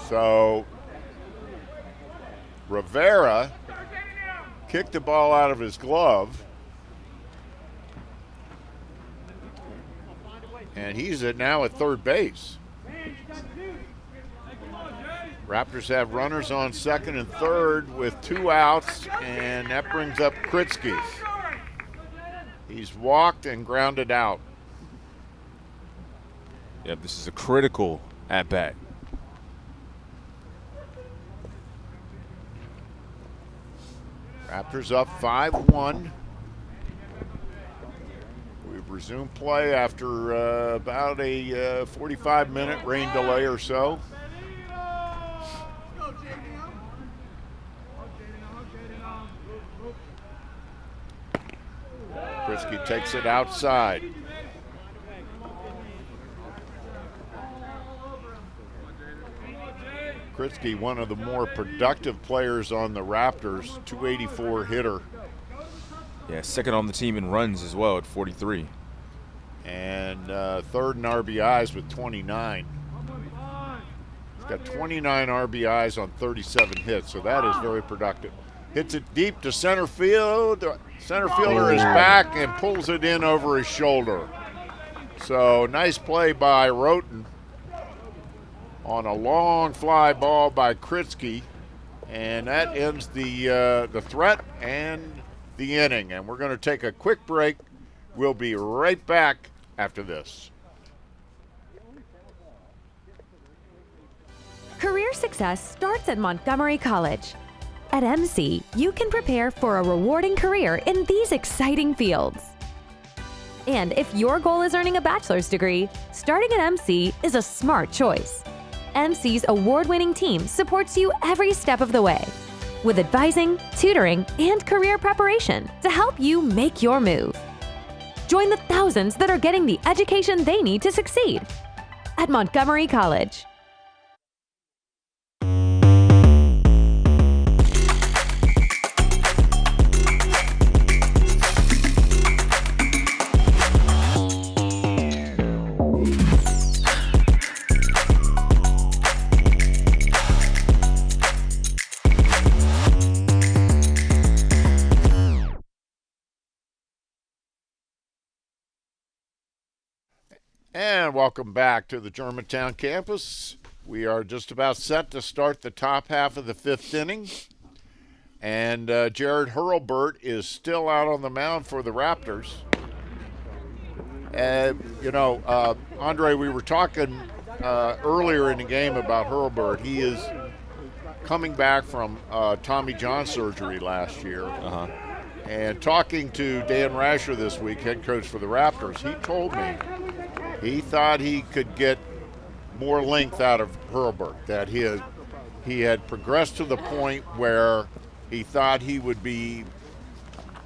So, Rivera kicked the ball out of his glove. And he's now at third base. Raptors have runners on second and third with 2 outs, and that brings up Kritsky. He's walked and grounded out. Yep, this is a critical at-bat. Raptors up 5-1. We've resumed play after about a 45-minute rain delay or so. Kritsky takes it outside. Kritsky, one of the more productive players on the Raptors, 284 hitter. Yeah, second on the team in runs as well at 43. And third in RBIs with 29. He's got 29 RBIs on 37 hits, so that is very productive. Hits it deep to center field. Center fielder is back and pulls it in over his shoulder. So nice play by Roten on a long fly ball by Kritsky, and that ends the threat and the inning. And we're going to take a quick break. We'll be right back after this. Career success starts at Montgomery College. At MC, you can prepare for a rewarding career in these exciting fields. And if your goal is earning a bachelor's degree, starting at MC is a smart choice. MC's award-winning team supports you every step of the way, with advising, tutoring, and career preparation to help you make your move. Join the thousands that are getting the education they need to succeed at Montgomery College. And welcome back to the Germantown campus. We are just about set to start the top half of the 5th inning. And Jared Hurlburt is still out on the mound for the Raptors. And, Andre, we were talking earlier in the game about Hurlburt. He is coming back from Tommy John surgery last year. And talking to Dan Rasher this week, head coach for the Raptors, he told me he thought he could get more length out of Hurlburt, that he had progressed to the point where he thought he would be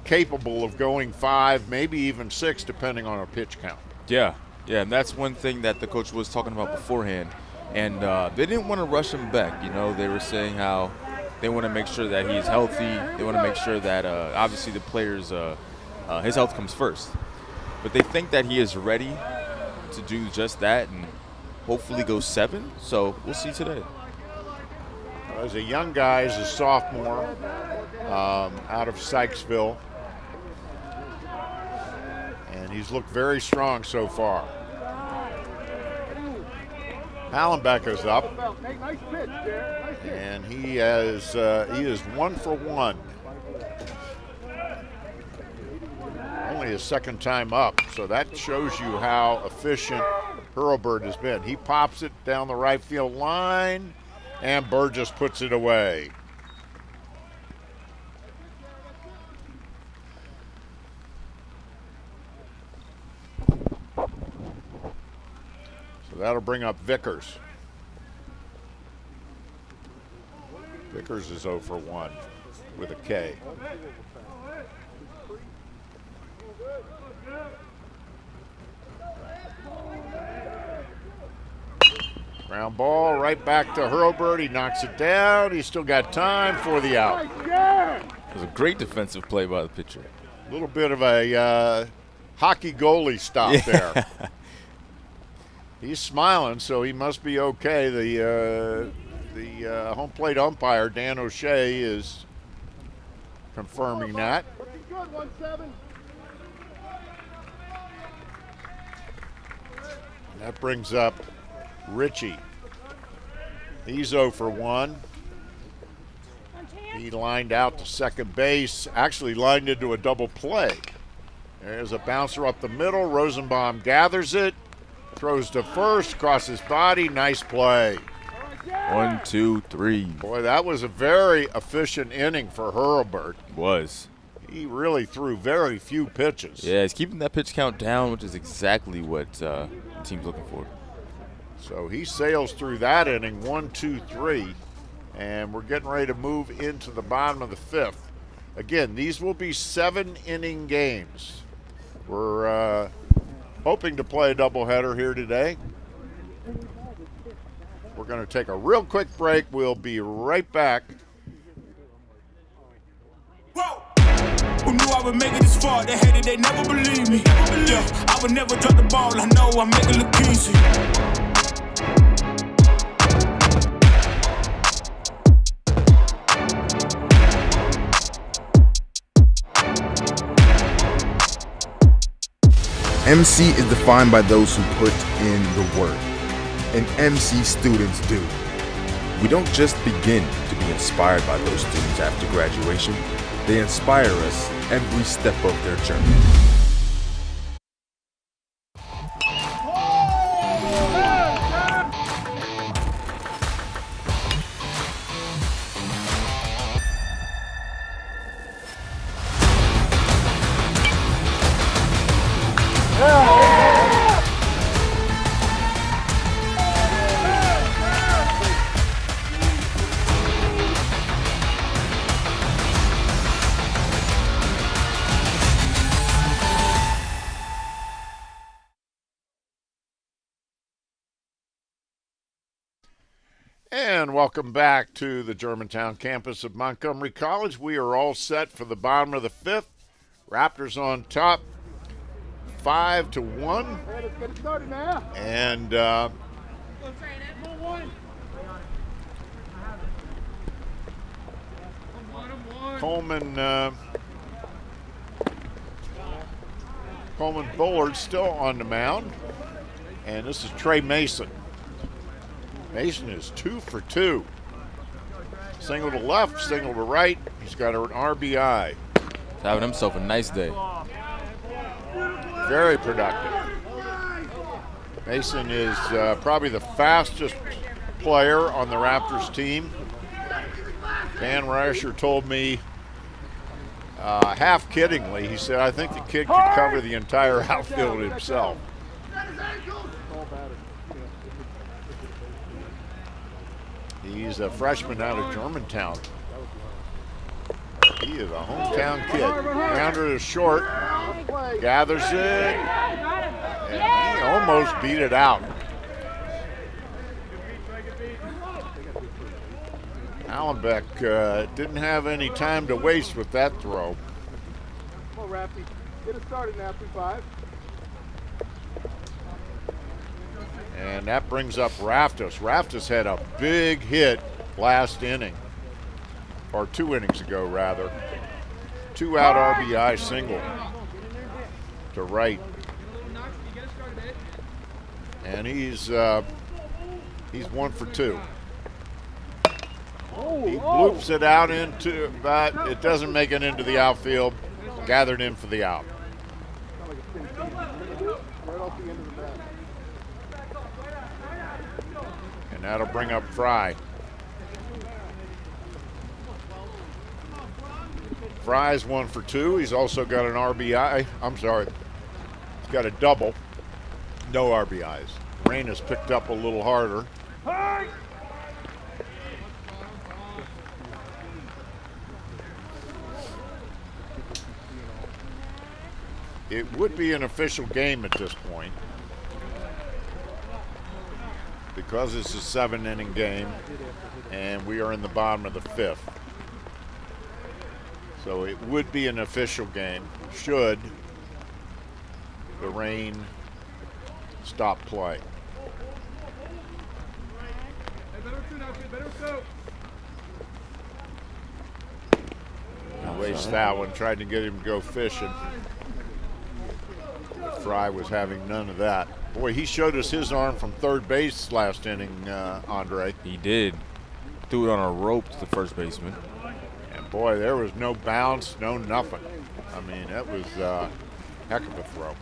capable of going 5, maybe even 6, depending on a pitch count. Yeah, and that's one thing that the coach was talking about beforehand. And they didn't want to rush him back. They were saying how they want to make sure that he's healthy. They want to make sure that, obviously, the player's his health comes first. But they think that he is ready to do just that and hopefully go 7. So we'll see today. As a young guy, as a sophomore, out of Sykesville, and he's looked very strong so far. Hallenbeck is up, and he is 1 for 1. Only his second time up, so that shows you how efficient Hurlburt has been. He pops it down the right field line, and Burgess puts it away. So that'll bring up Vickers. Vickers is 0 for 1. with a K. Ground ball right back to Hurlburt. He knocks it down. He's still got time for the out. It was a great defensive play by the pitcher. A little bit of a hockey goalie stop there. He's smiling, so he must be okay. The home plate umpire, Dan O'Shea, is confirming that. Good, 1-7. And that brings up Richie. He's 0 for 1. He lined out to second base, actually lined into a double play. There's a bouncer up the middle. Rosenbaum gathers it, throws to first, across his body. Nice play. 1, 2, 3. Boy, that was a very efficient inning for Hurlburt. Was. He really threw very few pitches. Yeah, he's keeping that pitch count down, which is exactly what the team's looking for. So he sails through that inning, 1, 2, 3. And we're getting ready to move into the bottom of the 5th. Again, these will be 7-inning games. We're hoping to play a doubleheader here today. We're going to take a real quick break. We'll be right back. Whoa. Who knew I would make it this far? They hated, they never believed me. Yeah, I would never drop the ball. I know I make it look easy. MC is defined by those who put in the work, and MC students do. We don't just begin to be inspired by those students after graduation, they inspire us every step of their journey. And welcome back to the Germantown campus of Montgomery College. We are all set for the bottom of the 5th. Raptors on top, 5-1. Let's get it started now. And Coleman Bullard still on the mound. And this is Trey Mason. Mason is 2 for 2. Single to left, single to right. He's got an RBI. He's having himself a nice day. Very productive. Mason is probably the fastest player on the Raptors team. Dan Reischer told me, half kiddingly, he said, I think the kid could cover the entire outfield himself. He's a freshman out of Germantown. He is a hometown kid. Grounder is short, gathers it, and he almost beat it out. Allenbeck didn't have any time to waste with that throw. Come on, Raffy. Get it started now, 2-5. And that brings up Raftos. Raftos had a big hit last inning, or 2 innings ago, rather. 2-out RBI single to right. And he's 1 for 2. He bloops it out into, but it doesn't make it into the outfield. Gathered in for the out. And that'll bring up Fry. Fry's 1 for 2. He's also got an RBI. I'm sorry. He's got a double. No RBIs. Rain has picked up a little harder. it would be an official game at this point because it's a 7-inning game and we are in the bottom of the 5th. So it would be an official game should the rain stop play. Waste that one, tried to get him to go fishing. Fry was having none of that. Boy, he showed us his arm from third base last inning, Andre. He did. Threw it on a rope to the first baseman. And boy, there was no bounce, no nothing. I mean, that was a heck of a throw.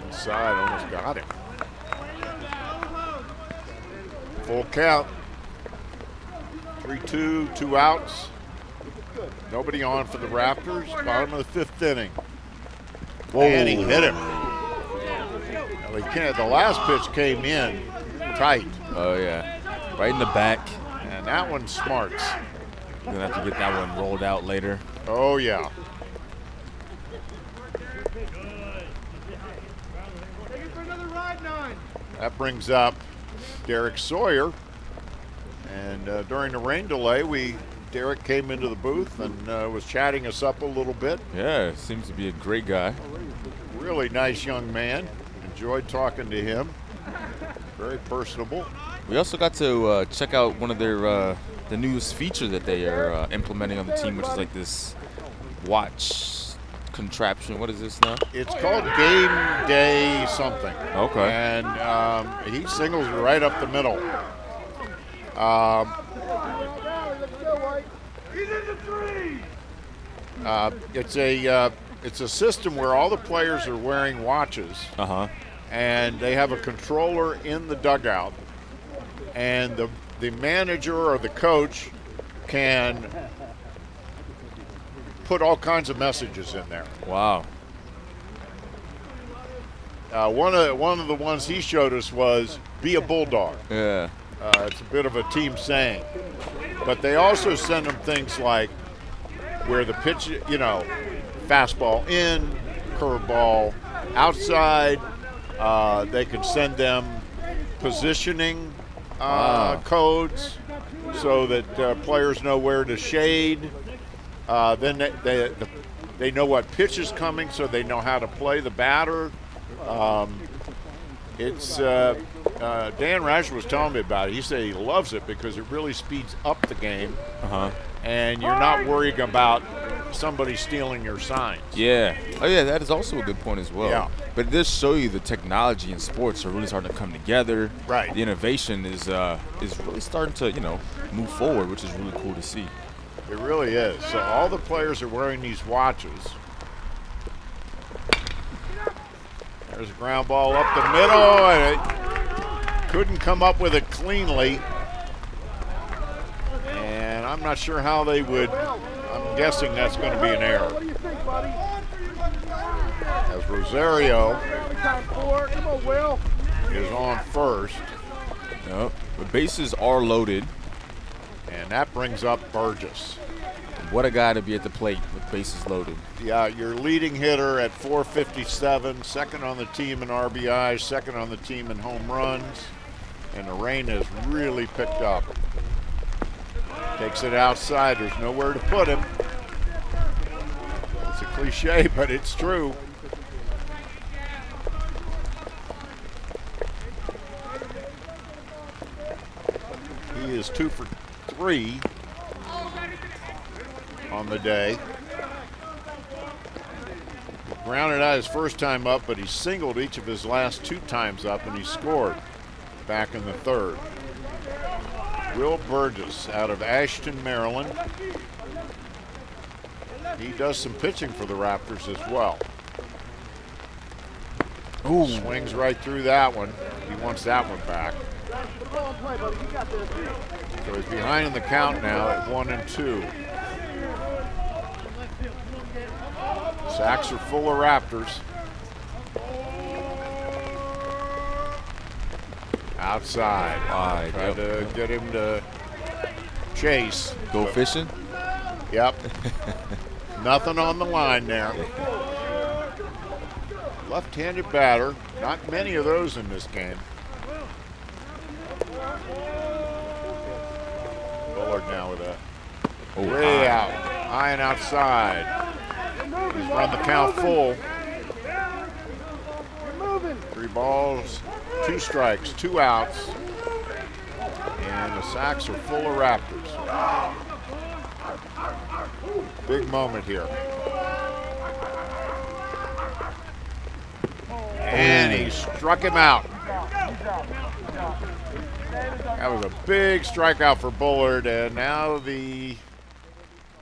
Inside, almost got him. Full count. 3-2, 2 outs. Nobody on for the Raptors. Bottom of the 5th inning. Whoa. And he hit him. Well, he can't. The last pitch came in tight. Oh, yeah. Right in the back. And that one smarts. You're going to have to get that one rolled out later. Oh, yeah. That brings up Derek Sawyer. And during the rain delay, Derek came into the booth and was chatting us up a little bit. Yeah, seems to be a great guy. Really nice young man. Enjoyed talking to him. Very personable. We also got to check out one of their the newest feature that they are implementing on the team, which is like this watch contraption. What is this now? It's called Game Day something. Okay. And he singles right up the middle. It's a system where all the players are wearing watches. And they have a controller in the dugout, and the manager or the coach can put all kinds of messages in there. Wow. One of the ones he showed us was "Be a Bulldog." Yeah. It's a bit of a team saying, but they also send them things like where the pitch, fastball in, curveball outside. They can send them positioning codes so that players know where to shade. Then they know what pitch is coming, so they know how to play the batter. Dan Rash was telling me about it. He said he loves it because it really speeds up the game, and you're not worrying about somebody stealing your signs. Yeah. Oh, yeah, that is also a good point as well. Yeah. But it does show you the technology in sports are really starting to come together. Right. The innovation is really starting to, move forward, which is really cool to see. It really is. So all the players are wearing these watches. There's a ground ball up the middle, and it couldn't come up with it cleanly. And I'm not sure how they would. I'm guessing that's going to be an error. As Rosario is on first. Yep. The bases are loaded. And that brings up Burgess. What a guy to be at the plate with bases loaded. Yeah, your leading hitter at 457, second on the team in RBIs, second on the team in home runs. And the rain has really picked up. Takes it outside. There's nowhere to put him. It's a cliche, but it's true. He is 2 for 3 on the day. He grounded out his first time up, but he singled each of his last 2 times up, and he scored back in the 3rd. Will Burgess out of Ashton, Maryland. He does some pitching for the Raptors as well. Ooh. Swings right through that one. He wants that one back. So he's behind in the count now at 1-2. Sacks are full of Raptors. Outside. Wide. Tried to get him to chase. Go fishing? Yep. Nothing on the line there. Left-handed batter. Not many of those in this game. Bullard now with a way out. High and outside. He's run the count full. 3 balls, 2 strikes, 2 outs. And the sacks are full of Raptors. Big moment here. And he struck him out. That was a big strikeout for Bullard, and now the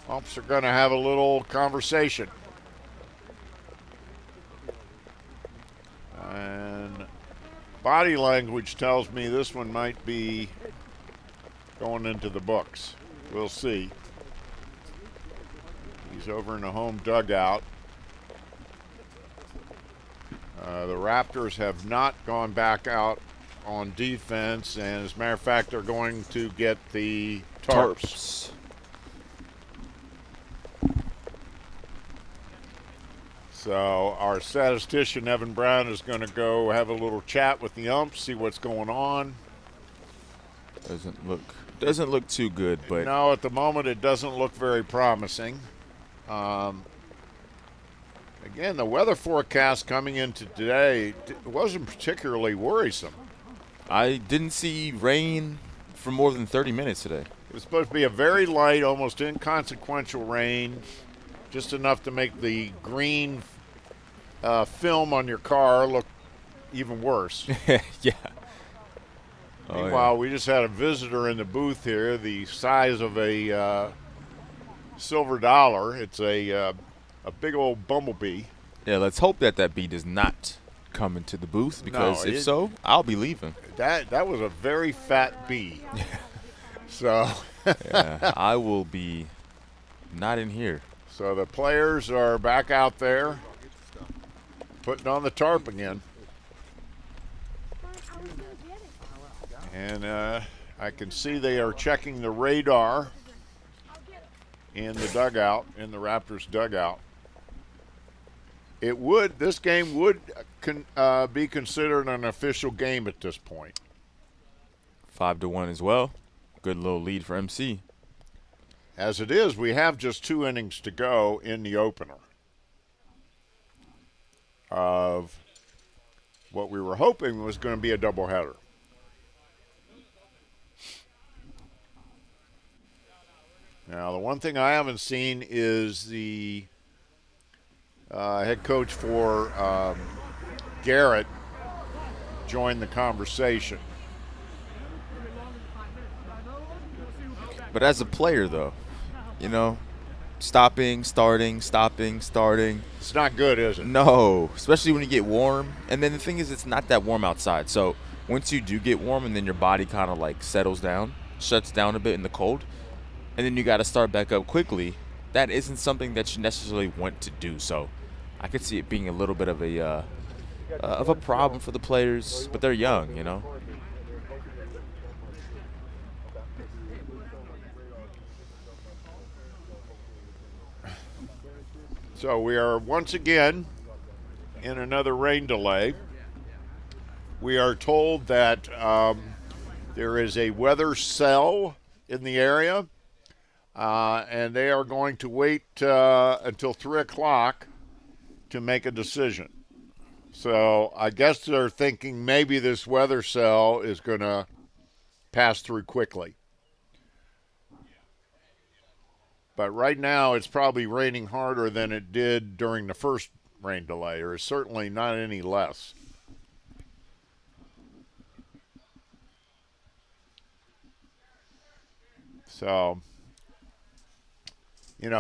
umps are going to have a little conversation. And body language tells me this one might be going into the books. We'll see. He's over in the home dugout. The Raptors have not gone back out on defense, and as a matter of fact, they're going to get the tarps. So our statistician, Evan Brown, is going to go have a little chat with the umps, see what's going on. Doesn't look too good, but no, at the moment it doesn't look very promising. Again, the weather forecast coming into today wasn't particularly worrisome. I didn't see rain for more than 30 minutes today. It was supposed to be a very light, almost inconsequential rain, just enough to make the green film on your car look even worse. Yeah. Meanwhile, we just had a visitor in the booth here, the size of a silver dollar. It's a big old bumblebee. Yeah, let's hope that bee does not come into the booth, because if so, I'll be leaving. That was a very fat bee. So yeah, I will be not in here. So the players are back out there putting on the tarp again. And I can see they are checking the radar in the dugout, in the Raptors dugout. This game would be considered an official game at this point. 5-1 as well. Good little lead for MC. As it is, we have just 2 innings to go in the opener of what we were hoping was going to be a doubleheader. Now, the one thing I haven't seen is the head coach for Garrett join the conversation. But as a player, though, stopping, starting. It's not good, is it? No, especially when you get warm. And then the thing is, it's not that warm outside. So once you do get warm and then your body kind of like settles down, shuts down a bit in the cold, and then you got to start back up quickly, that isn't something that you necessarily want to do. So I could see it being a little bit of a problem for the players, but they're young, So we are once again in another rain delay. We are told that there is a weather cell in the area, and they are going to wait until 3 o'clock to make a decision. So I guess they're thinking maybe this weather cell is going to pass through quickly. But right now it's probably raining harder than it did during the first rain delay, or certainly not any less. So,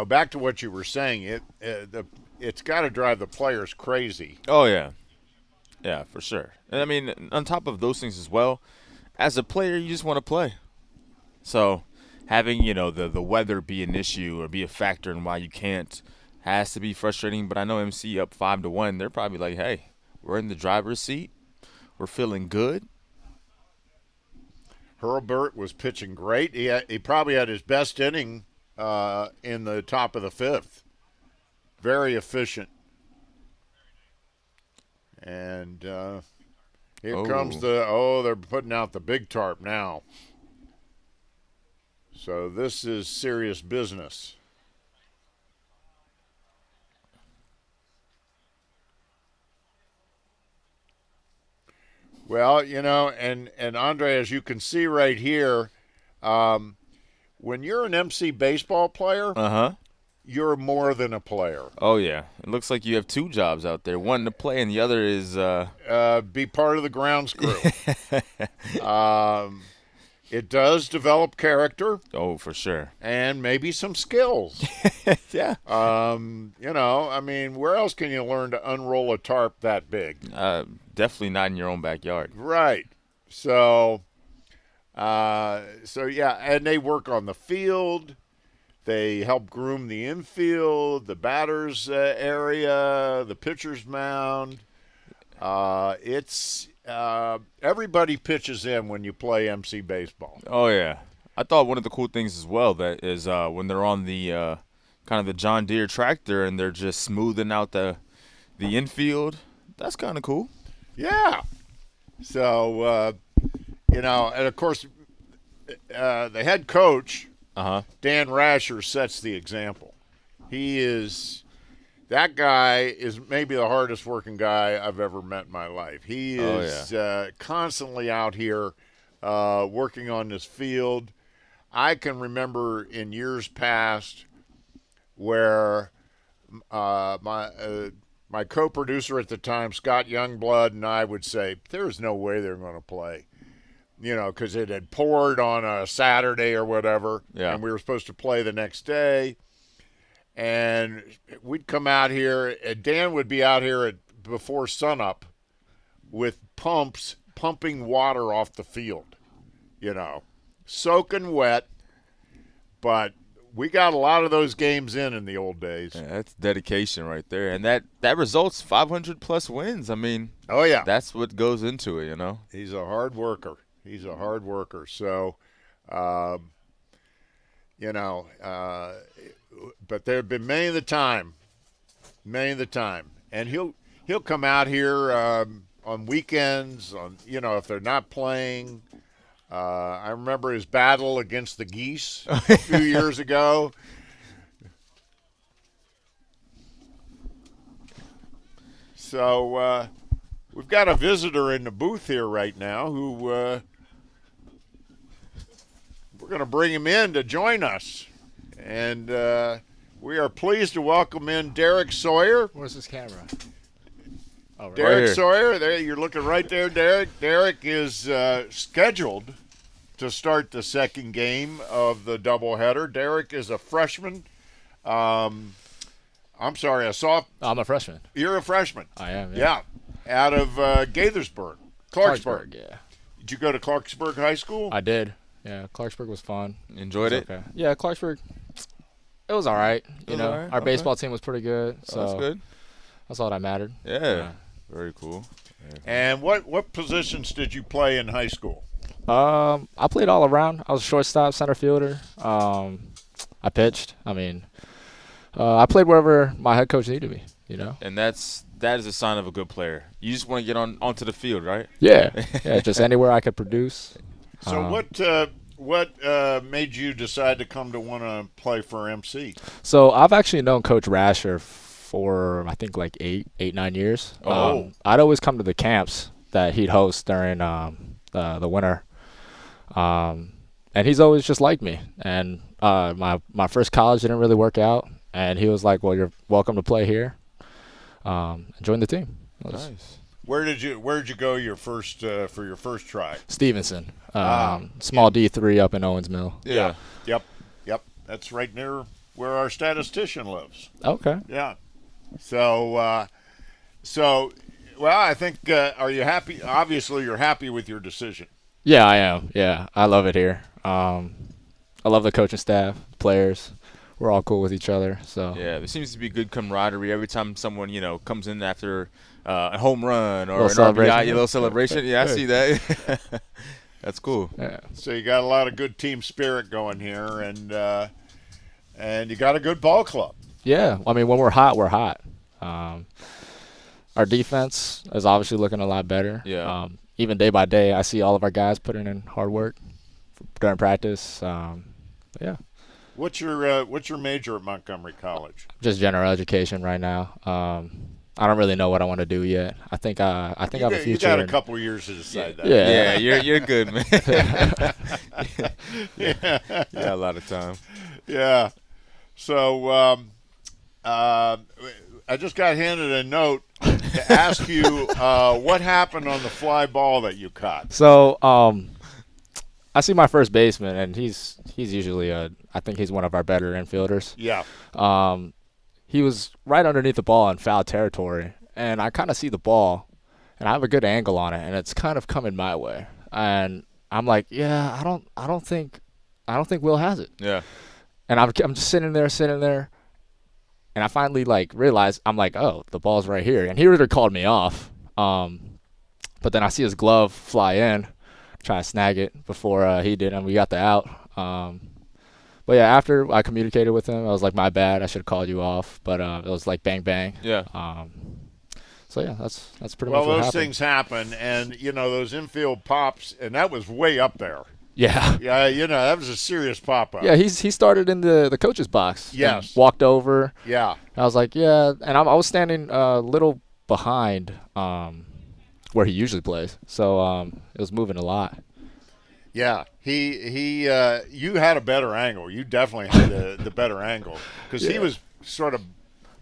back to what you were saying, it's got to drive the players crazy. Oh, yeah. Yeah, for sure. And I mean, on top of those things as well, as a player, you just want to play. So having, the weather be an issue or be a factor in why you can't has to be frustrating. But I know MC up 5-1. They're probably like, hey, we're in the driver's seat. We're feeling good. Hurlburt was pitching great. He probably had his best inning in the top of the 5th. Very efficient. And here comes they're putting out the big tarp now. So this is serious business. Well, you know, and Andre, as you can see right here, when you're an MC baseball player, you're more than a player. Oh, yeah. It looks like you have 2 jobs out there. One to play and the other is be part of the grounds crew. It does develop character. Oh, for sure. And maybe some skills. Yeah. You know, I mean, where else can you learn to unroll a tarp that big? Definitely not in your own backyard. Right. So yeah, and they work on the field. They help groom the infield, the batter's area, the pitcher's mound. Everybody pitches in when you play MC baseball. Oh, yeah. I thought one of the cool things as well that is when they're on the kind of the John Deere tractor and they're just smoothing out the infield. That's kind of cool. Yeah. So, you know, and of course, the head coach, Dan Rasher, sets the example. That guy is maybe the hardest working guy I've ever met in my life. He is constantly out here working on this field. I can remember in years past where my co-producer at the time, Scott Youngblood, and I would say, there's no way they're going to play. You know, because it had poured on a Saturday or whatever, and we were supposed to play the next day. And we'd come out here, and Dan would be out here before sunup with pumps pumping water off the field, you know, soaking wet. But we got a lot of those games in the old days. Yeah, that's dedication right there. And that results 500-plus wins. I mean, oh, yeah. That's what goes into it, you know. He's a hard worker. So, you know, but there have been many of the time, and he'll come out here on weekends, you know, if they're not playing. I remember his battle against the Geese a few years ago. So we've got a visitor in the booth here right now who we're going to bring him in to join us. And we are pleased to welcome in Derek Sawyer. Where's this camera? Oh, right. Derek here. Sawyer, there you're looking right there, Derek. Derek is scheduled to start the second game of the doubleheader. Derek is a freshman. I'm sorry, I'm a freshman. You're a freshman. I am, yeah. Out of Gaithersburg. Clarksburg. Yeah. Did you go to Clarksburg High School? I did. Yeah, Clarksburg was fun. Enjoyed it? Okay. Yeah, Clarksburg, it was all right. You know, all right. our baseball team was pretty good. So that's good. That's all that mattered. Yeah. Very cool. And what positions did you play in high school? I played all around. I was a shortstop, center fielder. I pitched. I mean, I played wherever my head coach needed me, you know. And that is a sign of a good player. You just want to get onto the field, right? Yeah. Yeah, just anywhere I could produce. So what made you decide to come to want to play for MC? So I've actually known Coach Rasher for I think like 9 years. I'd always come to the camps that he'd host during the winter, and he's always just liked me. And my first college didn't really work out, and he was like, "Well, you're welcome to play here." Join the team. Nice. Where did you go your first for your first try? Stevenson, small D3 up in Owens Mill. Yeah. Yep. That's right near where our statistician lives. Okay. Yeah. So, well, I think, are you happy? Obviously, you're happy with your decision. Yeah, I am. Yeah, I love it here. I love the coaching staff, players. We're all cool with each other. So yeah, there seems to be good camaraderie every time someone comes in after a home run or an celebration. RBI, a little celebration. Yeah, I see that. That's cool. Yeah. So you got a lot of good team spirit going here, and you got a good ball club. Yeah. I mean, when we're hot, we're hot. Our defense is obviously looking a lot better. Yeah. Even day by day, I see all of our guys putting in hard work during practice. Yeah. What's your major at Montgomery College? Just general education right now. I don't really know what I want to do yet. I think I have a future. You got a couple years to decide that. Yeah. You're good, man. Yeah, a lot of time. Yeah. So I just got handed a note to ask you what happened on the fly ball that you caught. So I see my first baseman, and he's usually I think he's one of our better infielders. Yeah. He was right underneath the ball in foul territory, and I kind of see the ball, and I have a good angle on it, and it's kind of coming my way, and I'm like, yeah, I don't think Will has it. Yeah. And I'm just sitting there, and I finally realize, I'm like, oh, the ball's right here, and he already called me off. But then I see his glove fly in, try to snag it before he did, and we got the out. But yeah, after I communicated with him, I was like, my bad, I should have called you off. But it was like bang bang. Yeah. So yeah, that's pretty much Well, what those happened. things happen, and those infield pops, and that was way up there. Yeah. Yeah, that was a serious pop up. Yeah, he started in the coach's box. Yes. And walked over. Yeah. I was like, yeah, and I was standing a little behind where he usually plays, so it was moving a lot. Yeah, he you had a better angle. You definitely had the better angle because he was sort of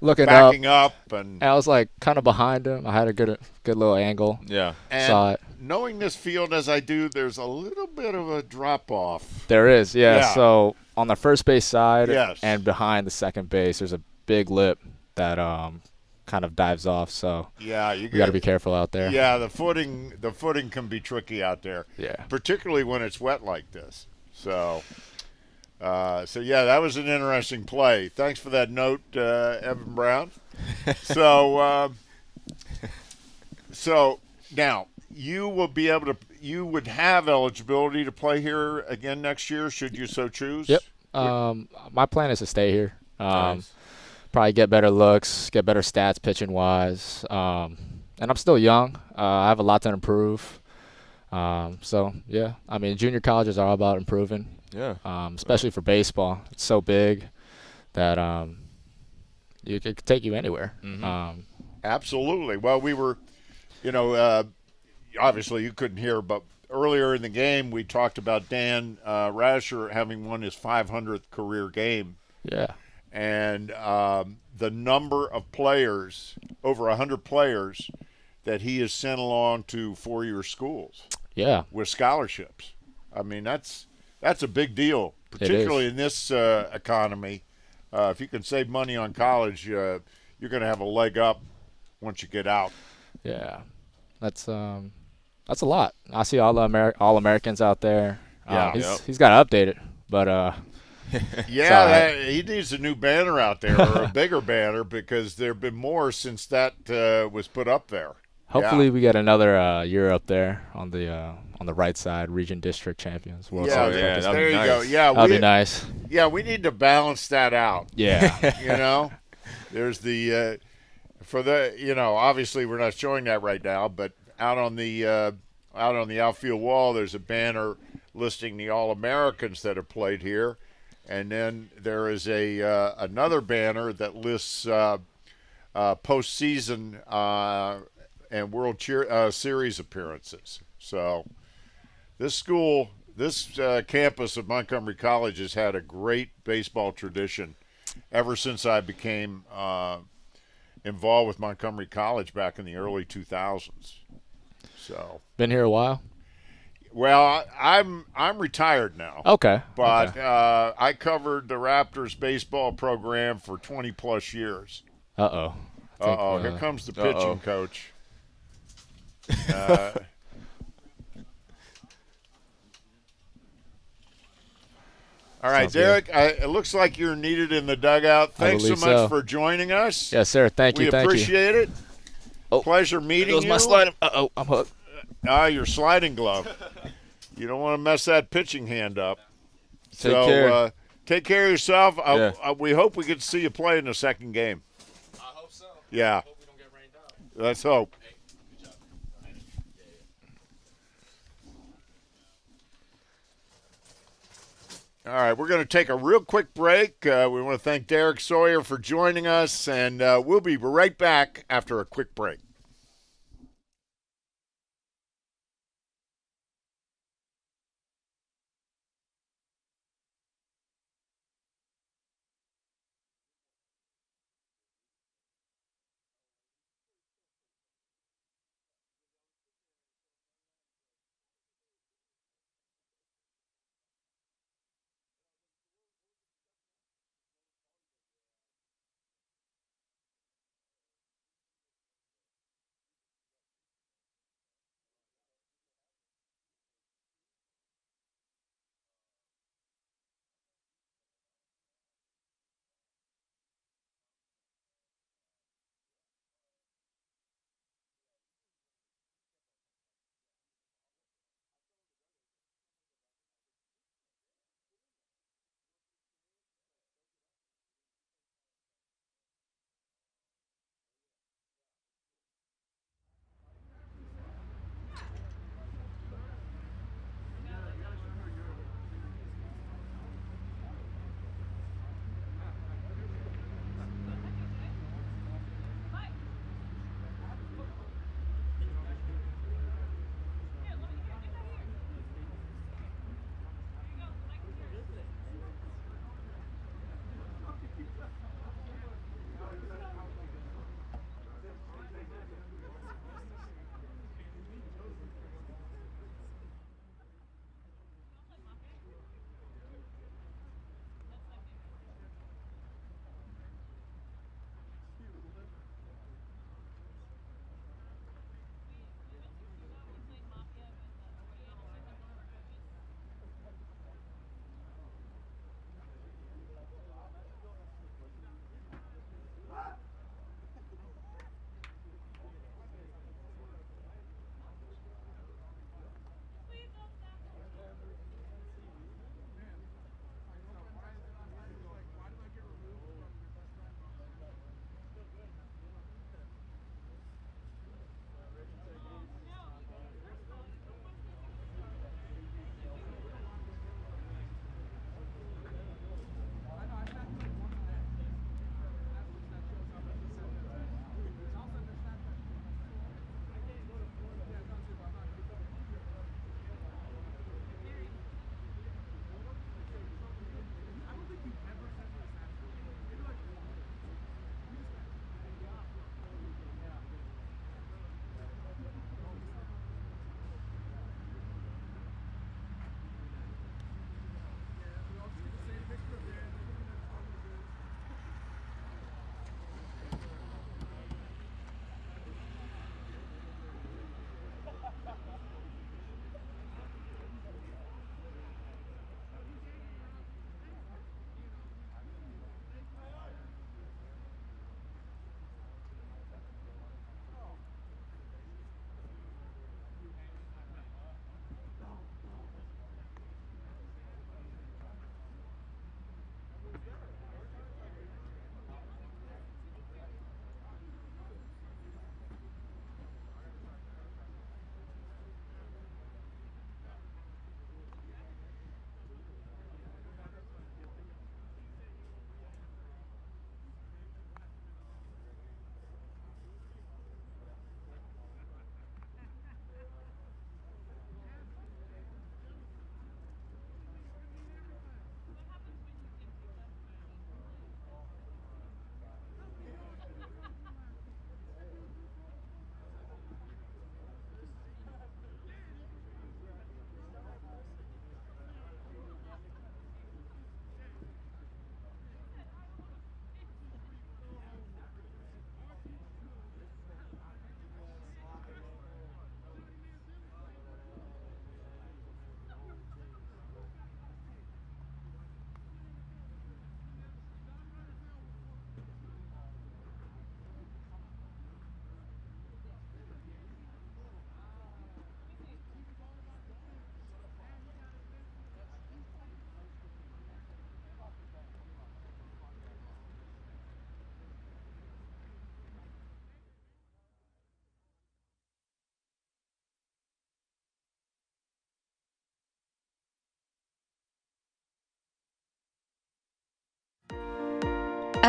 Looking backing up, and I was like kind of behind him. I had a good little angle. Yeah. and saw it. knowing this field as I do, there's a little bit of a drop off. There is, yeah. Yeah. So on the first base side Yes. and behind the second base, there's a big lip that kind of dives off. So Yeah, you got to be careful out there. Yeah, the footing can be tricky out there. Yeah. Particularly when it's wet like this. So yeah, that was an interesting play. Thanks for that note, Evan Brown. So now you will be able to. You would have eligibility to play here again next year, should you so choose. Yep. My plan is to stay here. Nice. Probably get better looks, get better stats pitching wise. And I'm still young. I have a lot to improve. So yeah, I mean, junior colleges are all about improving. Yeah. Especially for baseball, it's so big that it could take you anywhere. Mm-hmm. Absolutely. Well, we were, obviously you couldn't hear, but earlier in the game we talked about Dan Rasher having won his 500th career game. Yeah. And the number of players, over 100 players, that he has sent along to four-year schools. Yeah. With scholarships. I mean, that's a big deal, particularly in this economy. If you can save money on college, you're going to have a leg up once you get out. Yeah, that's a lot. I see all Americans out there. Yeah, he's got to update it, but yeah, he needs a new banner out there or a bigger banner because there have been more since that was put up there. Hopefully, we get another year up there on the right side, region district champions. World Series. Yeah, there you nice. go. Yeah, that'd be nice. Yeah, we need to balance that out. Yeah, there's the for the obviously we're not showing that right now, but out on the outfield wall, there's a banner listing the All-Americans that have played here, and then there is another banner that lists postseason and World Series appearances. So this campus of Montgomery College has had a great baseball tradition ever since I became involved with Montgomery College back in the early 2000s. So been here a while. Well, I'm retired now. Okay, but I covered the Raptors baseball program for 20 plus years. Uh-oh. Here comes the pitching coach. All right, Sounds Derek, it looks like you're needed in the dugout. Thanks so much for joining us. Yes, sir. Thank you. We appreciate it. Pleasure meeting you. My sliding. I'm hooked. Your sliding glove. You don't want to mess that pitching hand up. Take care. Take care of yourself. Yeah. We hope we get to see you play in the second game. I hope so. Yeah. I hope we don't get rained out. Let's hope. Hey, good job. All right, we're going to take a real quick break. We want to thank Derek Sawyer for joining us, and we'll be right back after a quick break.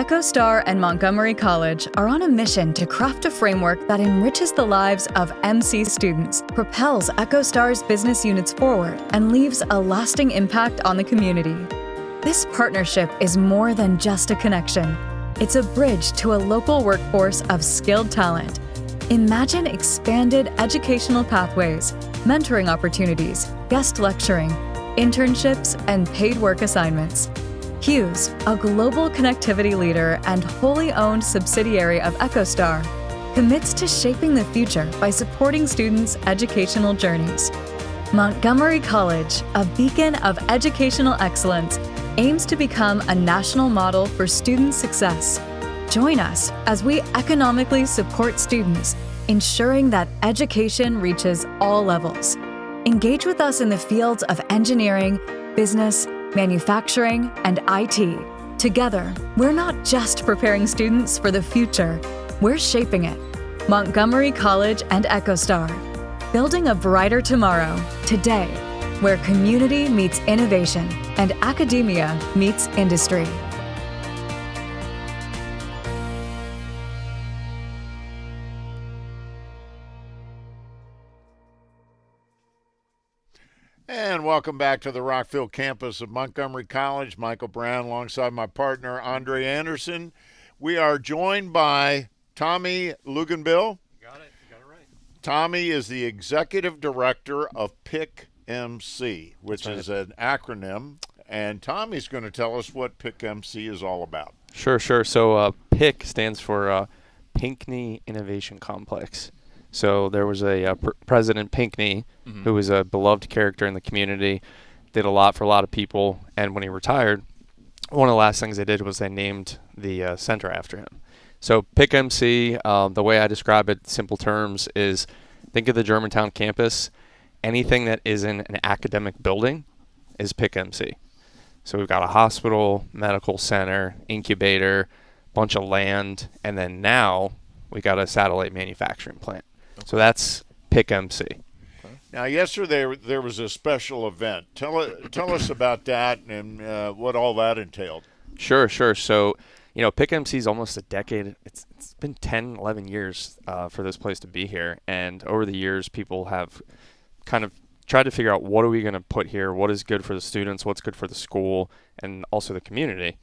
EchoStar and Montgomery College are on a mission to craft a framework that enriches the lives of MC students, propels EchoStar's business units forward, and leaves a lasting impact on the community. This partnership is more than just a connection. It's a bridge to a local workforce of skilled talent. Imagine expanded educational pathways, mentoring opportunities, guest lecturing, internships, and paid work assignments. Hughes, a global connectivity leader and wholly owned subsidiary of EchoStar, commits to shaping the future by supporting students' educational journeys. Montgomery College, a beacon of educational excellence, aims to become a national model for student success. Join us as we economically support students, ensuring that education reaches all levels. Engage with us in the fields of engineering, business, manufacturing, and IT. Together, we're not just preparing students for the future, we're shaping it. Montgomery College and EchoStar, building a brighter tomorrow, today, where community meets innovation and academia meets industry. And welcome back to the Rockville campus of Montgomery College. Michael Brown alongside my partner, Andre Anderson. We are joined by Tommy Luganbill. You got it right. Tommy is the executive director of PIC MC, which is an acronym. And Tommy's going to tell us what PIC MC is all about. Sure. So PIC stands for Pinckney Innovation Complex. So there was a President Pinckney, who was a beloved character in the community, did a lot for a lot of people, and when he retired, one of the last things they did was they named the center after him. So PIC MC, the way I describe it in simple terms is, think of the Germantown campus. Anything that isn't an academic building is PIC MC. So we've got a hospital, medical center, incubator, bunch of land, and then now we got a satellite manufacturing plant. So that's PIC MC. Now, yesterday there was a special event. Tell us about that and what all that entailed. Sure. So, PIC MC is almost a decade. It's been 10, 11 years for this place to be here. And over the years, people have kind of tried to figure out, what are we going to put here? What is good for the students? What's good for the school? And also the community.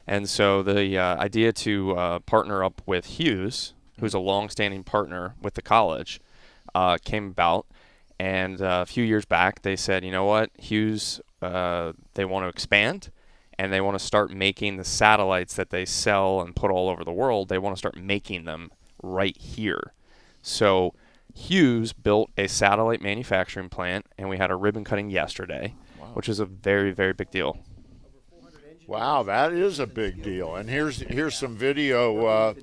And so the idea to partner up with Hughes, who's a long-standing partner with the college, came about. And a few years back, they said, you know what, Hughes, they want to expand, and they want to start making the satellites that they sell and put all over the world. They want to start making them right here. So Hughes built a satellite manufacturing plant, and we had a ribbon cutting yesterday, which is a very, very big deal. Wow, that is a big deal. And here's some video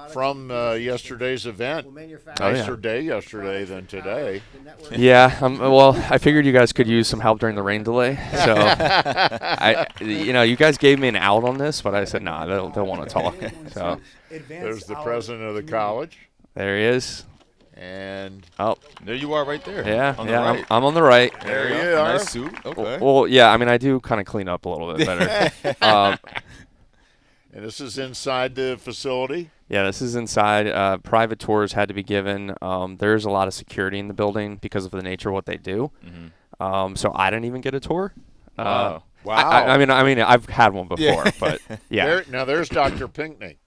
from yesterday's event. Nicer day yesterday than today. Yeah, well, I figured you guys could use some help during the rain delay. So, you guys gave me an out on this, but I said, nah, they'll want to talk. So there's the president of the college. There he is. And there you are right there. Yeah, on the right. I'm on the right. There you are. Nice suit. Okay. Well, yeah, I do kind of clean up a little bit better. And this is inside the facility? Yeah, this is inside. Private tours had to be given. There's a lot of security in the building because of the nature of what they do. So I didn't even get a tour. Wow. I mean, I've had one before, but yeah. Now there's Dr. Pinckney.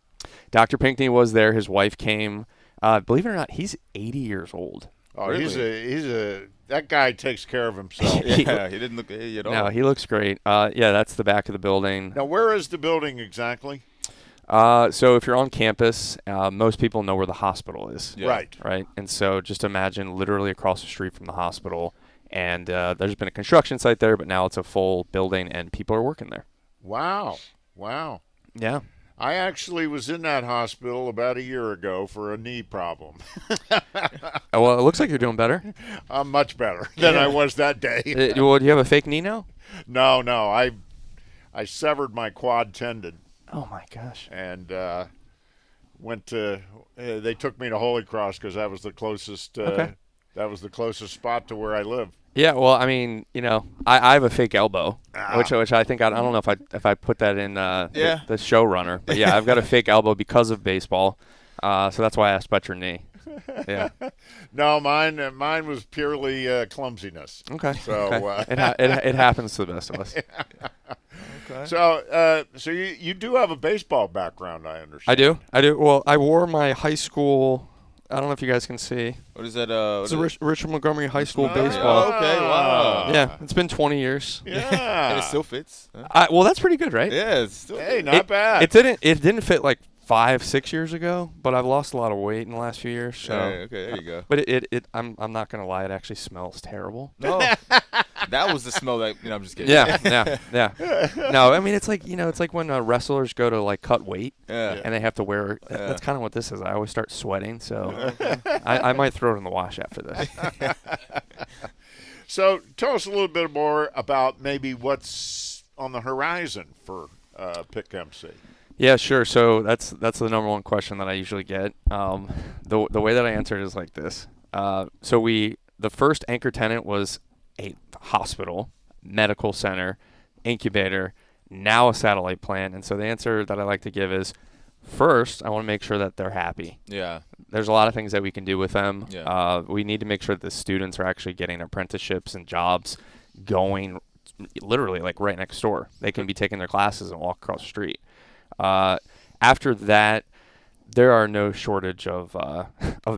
Dr. Pinckney was there. His wife came. Believe it or not, he's 80 years old. Oh, really? That guy takes care of himself. Yeah, he didn't look 80 at all. No, he looks great. Yeah, that's the back of the building. Now, where is the building exactly? So if you're on campus, most people know where the hospital is. Yeah. Right. And so just imagine literally across the street from the hospital. And there's been a construction site there, but now it's a full building and people are working there. Wow. Yeah. I actually was in that hospital about a year ago for a knee problem. Well, it looks like you're doing better. I'm much better than I was that day. Do you have a fake knee now? No. I severed my quad tendon. Oh, my gosh. And went to they took me to Holy Cross because that was the closest That was the closest spot to where I live. Yeah, well, I mean, I have a fake elbow, which I think I don't know if I put that in the showrunner, but yeah, I've got a fake elbow because of baseball, so that's why I asked about your knee. Yeah. No, mine was purely clumsiness. Okay. So okay. It happens to the best of us. Okay. So you do have a baseball background, I understand. I do. Well, I wore my high school. I don't know if you guys can see. What is that? It's a Richard Montgomery High School baseball. Oh, okay, wow. Yeah, it's been 20 years. Yeah. And it still fits. Huh? Well, that's pretty good, right? Yeah, it's still not bad. It didn't fit like 5-6 years ago, but I've lost a lot of weight in the last few years. So okay, there you go. But I'm not gonna lie, it actually smells terrible. No, that was the smell that I'm just kidding. Yeah. No, I mean it's like when wrestlers go to like cut weight, and they have to wear. That's kind of what this is. I always start sweating, so I might throw it in the wash after this. So tell us a little bit more about maybe what's on the horizon for Pick MC. Yeah, sure. So that's the number one question that I usually get. The way that I answer it is like this. So the first anchor tenant was a hospital, medical center, incubator, now a satellite plant. And so the answer that I like to give is, first, I want to make sure that they're happy. Yeah. There's a lot of things that we can do with them. Yeah. We need to make sure that the students are actually getting apprenticeships and jobs going literally like right next door. They can be taking their classes and walk across the street. After that, there are no shortage of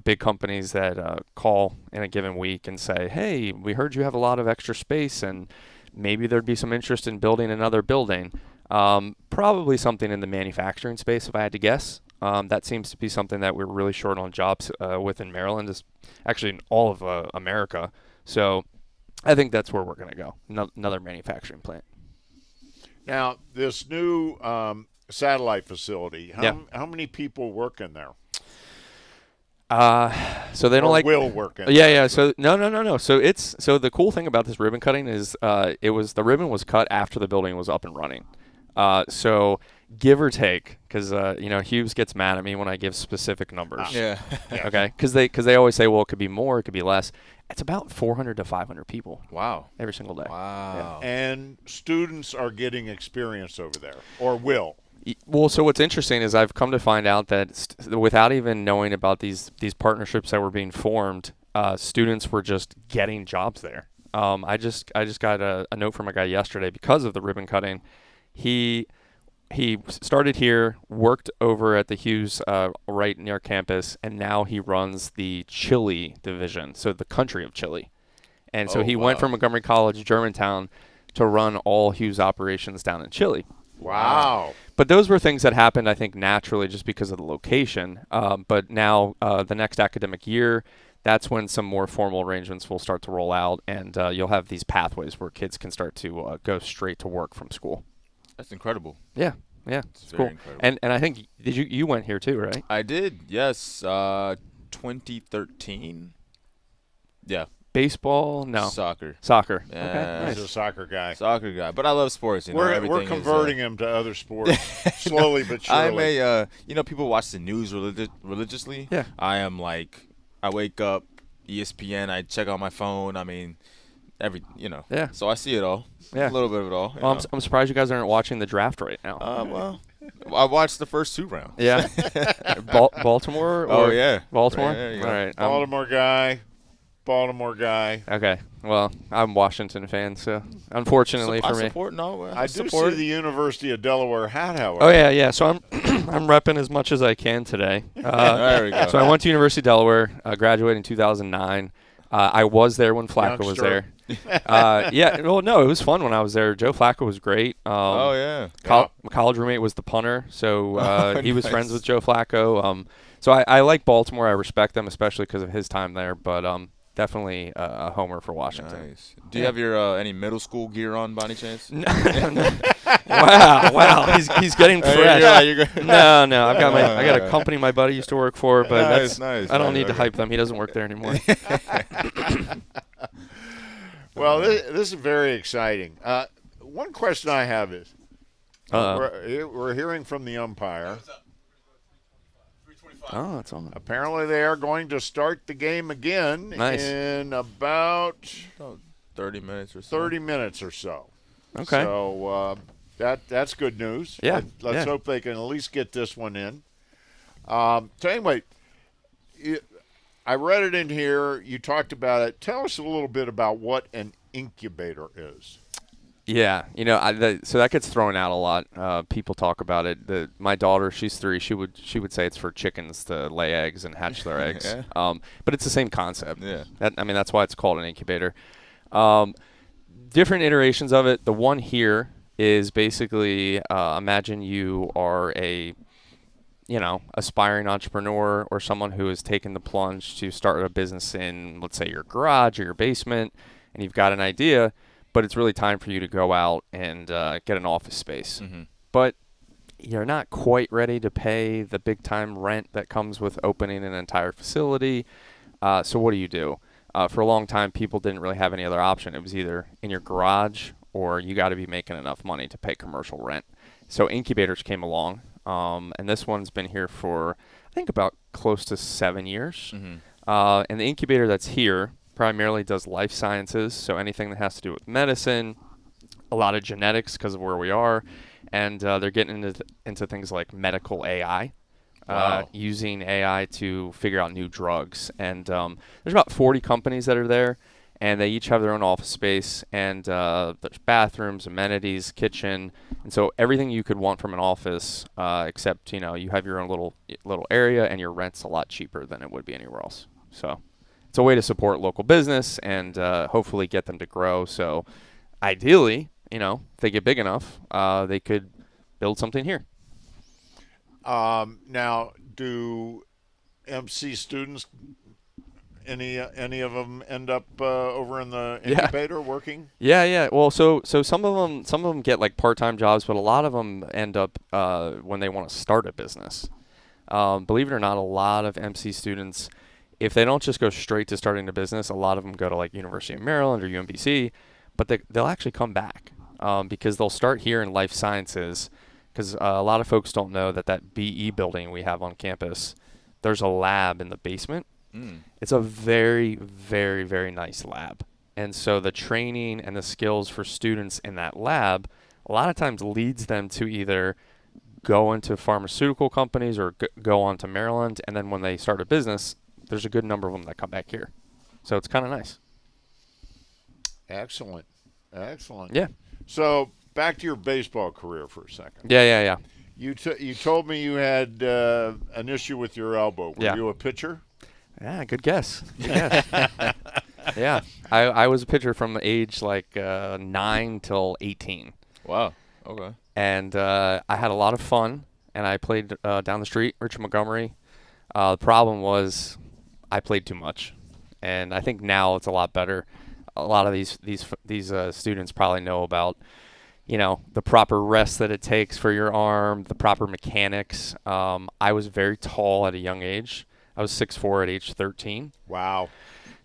big companies that call in a given week and say, hey, we heard you have a lot of extra space and maybe there'd be some interest in building another building. Probably something in the manufacturing space, if I had to guess. That seems to be something that we're really short on jobs with in Maryland, is actually in all of America. So I think that's where we're going to go, another manufacturing plant. Now, this new satellite facility, how many people work in there? So they don't will work in there. Yeah. So no. So the cool thing about this ribbon cutting is the ribbon was cut after the building was up and running. So give or take, because Hughes gets mad at me when I give specific numbers. Yeah. Okay. Because they always say, well, it could be more, it could be less. It's about 400 to 500 people. Wow. Every single day. Wow. Yeah. And students are getting experience over there, or will. Well, so what's interesting is I've come to find out that without even knowing about these partnerships that were being formed, students were just getting jobs there. I just got a note from a guy yesterday because of the ribbon cutting. He started here, worked over at the Hughes right near campus, and now he runs the Chile division, so the country of Chile. And so he went from Montgomery College Germantown to run all Hughes operations down in Chile. Wow. But those were things that happened, I think, naturally just because of the location. But now the next academic year, that's when some more formal arrangements will start to roll out, and you'll have these pathways where kids can start to go straight to work from school. That's incredible. Yeah, it's cool. Incredible. And I think you went here too, right? I did, yes. 2013. Yeah. Baseball? No. Soccer. Okay, He's nice. a soccer guy. But I love sports. We're converting him to other sports slowly but surely. I'm people watch the news religiously. Yeah. I am like, I wake up, ESPN, I check on my phone. I mean, Yeah. So I see it all. Yeah. A little bit of it all. Well, I'm surprised you guys aren't watching the draft right now. Well, I watched the first 2 rounds. Yeah. Baltimore? Oh, yeah. Baltimore? There you go. All right. Baltimore guy. Okay. Well, I'm a Washington fan, so unfortunately for me. I do see the University of Delaware hat, however. Oh, yeah. So I'm I'm repping as much as I can today. There we go. So I went to University of Delaware, graduated in 2009. I was there when Flacco was there. Yeah, well, no, it was fun when I was there. Joe Flacco was great. My college roommate was the punter, so he was friends with Joe Flacco. So I like Baltimore. I respect them, especially because of his time there. But definitely a homer for Washington. Nice. Do you have your any middle school gear on by any chance? No. Wow. He's getting fresh. No. I got a company my buddy used to work for, but nice. I don't need to hype them. He doesn't work there anymore. Well, this is very exciting. One question I have is, we're hearing from the umpire. Oh, it's on. Apparently, they are going to start the game again in about 30 minutes or so. 30 minutes or so. Okay. So that's good news. Yeah. Let's hope they can at least get this one in. So anyway, I read it in here. You talked about it. Tell us a little bit about what an incubator is. Yeah, so that gets thrown out a lot. People talk about it. My daughter, she's 3. She would say it's for chickens to lay eggs and hatch their eggs. Yeah. But it's the same concept. Yeah. That's why it's called an incubator. Different iterations of it. The one here is basically imagine you are a aspiring entrepreneur or someone who has taken the plunge to start a business in, let's say, your garage or your basement, and you've got an idea, but it's really time for you to go out and get an office space. Mm-hmm. But you're not quite ready to pay the big time rent that comes with opening an entire facility. So what do? For a long time, people didn't really have any other option. It was either in your garage or you got to be making enough money to pay commercial rent. So incubators came along, and this one's been here for, I think, about close to 7 years. Mm-hmm. And the incubator that's here primarily does life sciences, so anything that has to do with medicine, a lot of genetics because of where we are, and they're getting into things like medical AI. Wow. Using AI to figure out new drugs. And there's about 40 companies that are there, and they each have their own office space, and there's bathrooms, amenities, kitchen, and so everything you could want from an office, except you have your own little area, and your rent's a lot cheaper than it would be anywhere else. So it's a way to support local business and hopefully get them to grow. So ideally, if they get big enough, they could build something here. Now, do MC students, any of them end up over in the incubator working? Yeah. Well, so some of them get like part-time jobs, but a lot of them end up when they want to start a business. Believe it or not, a lot of MC students, if they don't just go straight to starting a business, a lot of them go to like University of Maryland or UMBC, but they'll actually come back because they'll start here in life sciences. Because a lot of folks don't know that BE building we have on campus, there's a lab in the basement. It's a very, very, very nice lab. And so the training and the skills for students in that lab a lot of times leads them to either go into pharmaceutical companies or go on to Maryland. And then when they start a business, there's a good number of them that come back here. So it's kind of nice. Excellent. Yeah. So back to your baseball career for a second. Yeah. You told me you had an issue with your elbow. Were you a pitcher? Yeah, good guess. Yeah. I was a pitcher from age 9 till 18. Wow. Okay. And I had a lot of fun, and I played down the street, Richard Montgomery. The problem was I played too much, and I think now it's a lot better. A lot of these students probably know about the proper rest that it takes for your arm, the proper mechanics. I was very tall at a young age. I was 6'4" at age 13. Wow.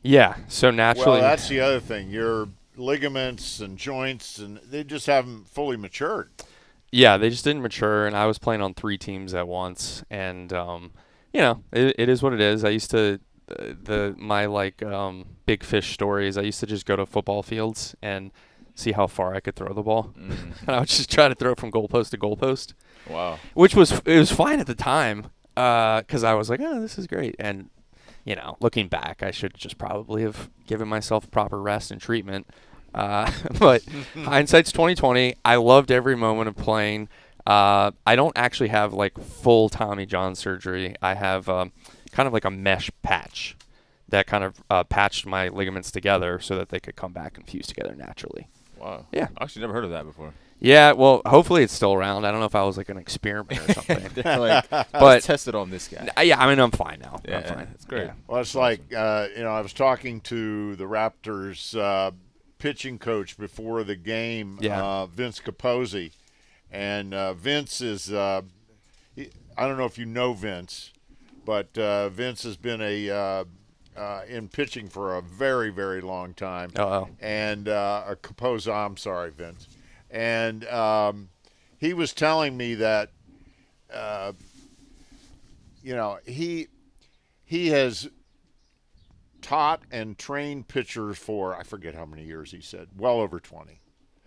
Yeah, so naturally. Well, that's the other thing. Your ligaments and joints, and they just haven't fully matured. Yeah, they just didn't mature, and I was playing on 3 teams at once, and it is what it is. I used to my big fish stories. I used to just go to football fields and see how far I could throw the ball. And I would just try to throw it from goalpost to goalpost. Wow. It was fine at the time because I was like, oh, this is great. And, looking back, I should just probably have given myself proper rest and treatment. But hindsight's 20/20. I loved every moment of playing. I don't actually have full Tommy John surgery. I have kind of like a mesh patch that kind of patched my ligaments together so that they could come back and fuse together naturally. Wow. Yeah. I actually never heard of that before. Yeah, well, hopefully it's still around. I don't know if I was an experiment or something. But test it on this guy. Yeah, I mean, I'm fine now. Yeah, I'm fine. It's great. Yeah. Well, it's I was talking to the Raptors pitching coach before the game, Vince Capozzi, and Vince is I don't know if you know Vince, but Vince has been in pitching for a very, very long time. And Capozzi, I'm sorry, Vince. And he was telling me that, he has taught and trained pitchers for, I forget how many years he said, well over 20.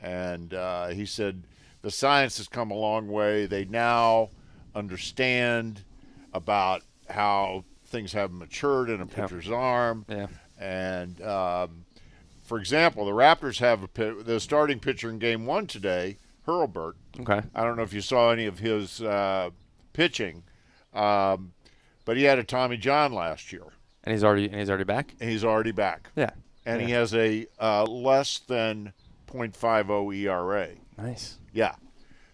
And he said the science has come a long way. They now understand about how things have matured in a pitcher's arm. Yeah. And, for example, the Raptors have the starting pitcher in Game 1 today, Hurlburt. Okay. I don't know if you saw any of his pitching, but he had a Tommy John last year. And he's already back? And he's already back. Yeah. And he has a less than .50 ERA. Nice. Yeah.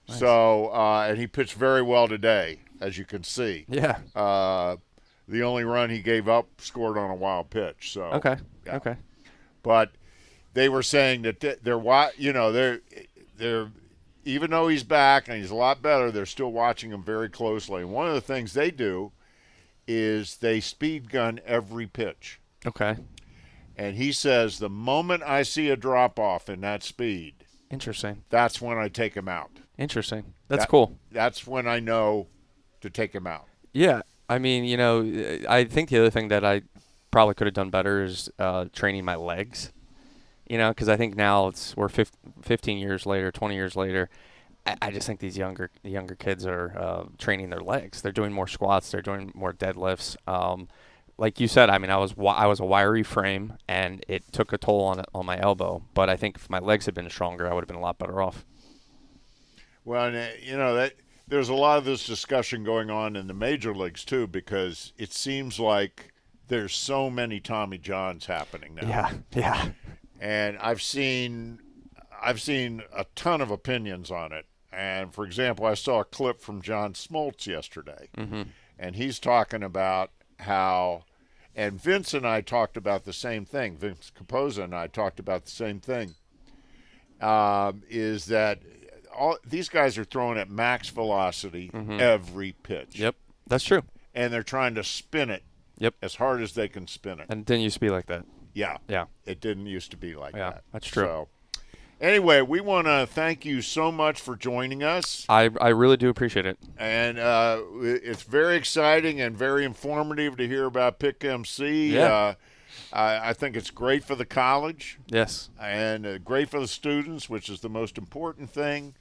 Nice. So, and he pitched very well today, as you can see. Yeah. The only run he gave up scored on a wild pitch. So. Okay. Yeah. Okay. But they were saying that they're even though he's back and he's a lot better, they're still watching him very closely. And one of the things they do is they speed gun every pitch. Okay. And he says the moment I see a drop-off in that speed, interesting, that's when I take him out. Interesting. That's cool. That's when I know to take him out. Yeah. I mean, I think the other thing that I probably could have done better is training my legs. Because I think now we're 15 years later, 20 years later. I just think these younger kids are training their legs. They're doing more squats. They're doing more deadlifts. Like you said, I mean, I was a wiry frame, and it took a toll on my elbow. But I think if my legs had been stronger, I would have been a lot better off. Well, that there's a lot of this discussion going on in the major leagues too, because it seems like there's so many Tommy Johns happening now. Yeah. Yeah. And I've seen a ton of opinions on it. And, for example, I saw a clip from John Smoltz yesterday. Mm-hmm. And he's talking about how – and Vince and I talked about the same thing. Vince Capozza and I talked about the same thing, is that these guys are throwing at max velocity every pitch. Yep, that's true. And they're trying to spin it as hard as they can spin it. And it didn't used to be like that. Yeah. Yeah. It didn't used to be like that. Yeah, that's true. So, anyway, we want to thank you so much for joining us. I really do appreciate it. And it's very exciting and very informative to hear about Pick MC. Yeah. I think it's great for the college. Yes. And great for the students, which is the most important thing.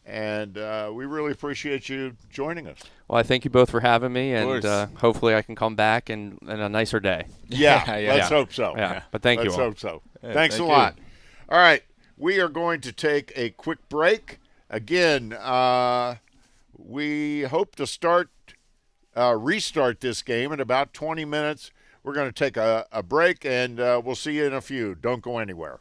And we really appreciate you joining us. Well, I thank you both for having me, and hopefully I can come back in a nicer day. Yeah, let's hope so. Yeah, but thank you all. Let's hope so. Thanks a lot. All right, we are going to take a quick break. Again, we hope to restart this game in about 20 minutes. We're going to take a break, and we'll see you in a few. Don't go anywhere.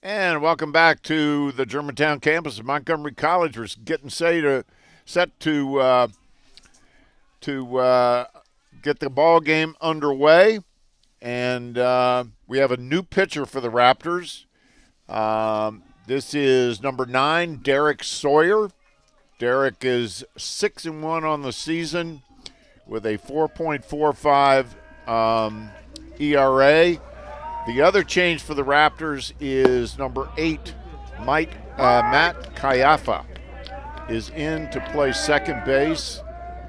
And welcome back to the Germantown campus of Montgomery College. We're getting set to get the ball game underway, and we have a new pitcher for the Raptors. This is number 9, Derek Sawyer. Derek is 6-1 on the season with a 4.45 ERA. The other change for the Raptors is number 8, Matt Kayafa is in to play second base.